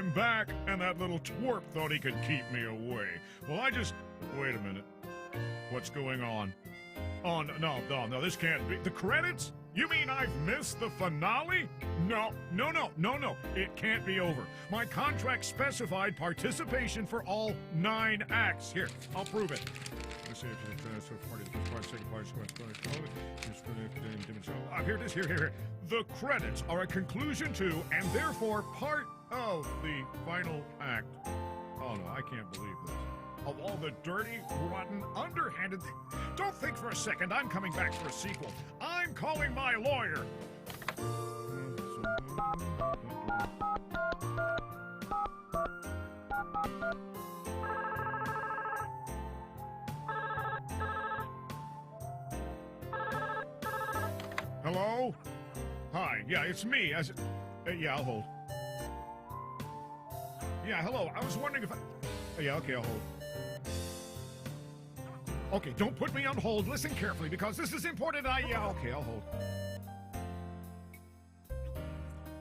I'm back, and that little twerp thought he could keep me away. Well, wait a minute. What's going on? Oh, no, this can't be. The credits? You mean I've missed the finale? No. It can't be over. My contract specified participation for all 9 acts. Here, I'll prove it. Here it is, here. The credits are a conclusion to, and therefore part of, the final act. Oh no, I can't believe this. Of all the dirty, rotten, underhanded... Don't think for a second I'm coming back for a sequel. I'm calling my lawyer. Hello? Hi, yeah, it's me. Yeah, I'll hold. Yeah, hello, I was wondering if I... Yeah, okay, I'll hold. Okay, don't put me on hold. Listen carefully, because this is important. Yeah, okay, I'll hold.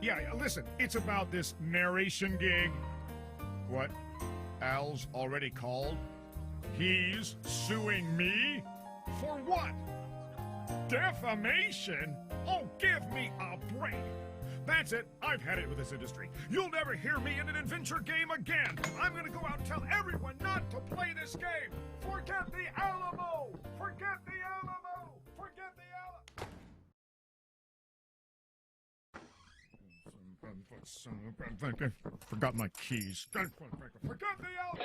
Yeah, listen, it's about this narration gig. What? Al's already called? He's suing me? For what? Defamation? Oh, give me a break. That's it. I've had it with this industry. You'll never hear me in an adventure game again. I'm gonna go out and tell everyone not to play this game. Forget the Alamo. Forget the Alamo. Forget the Alamo. Forgot my keys. Forget the Alamo.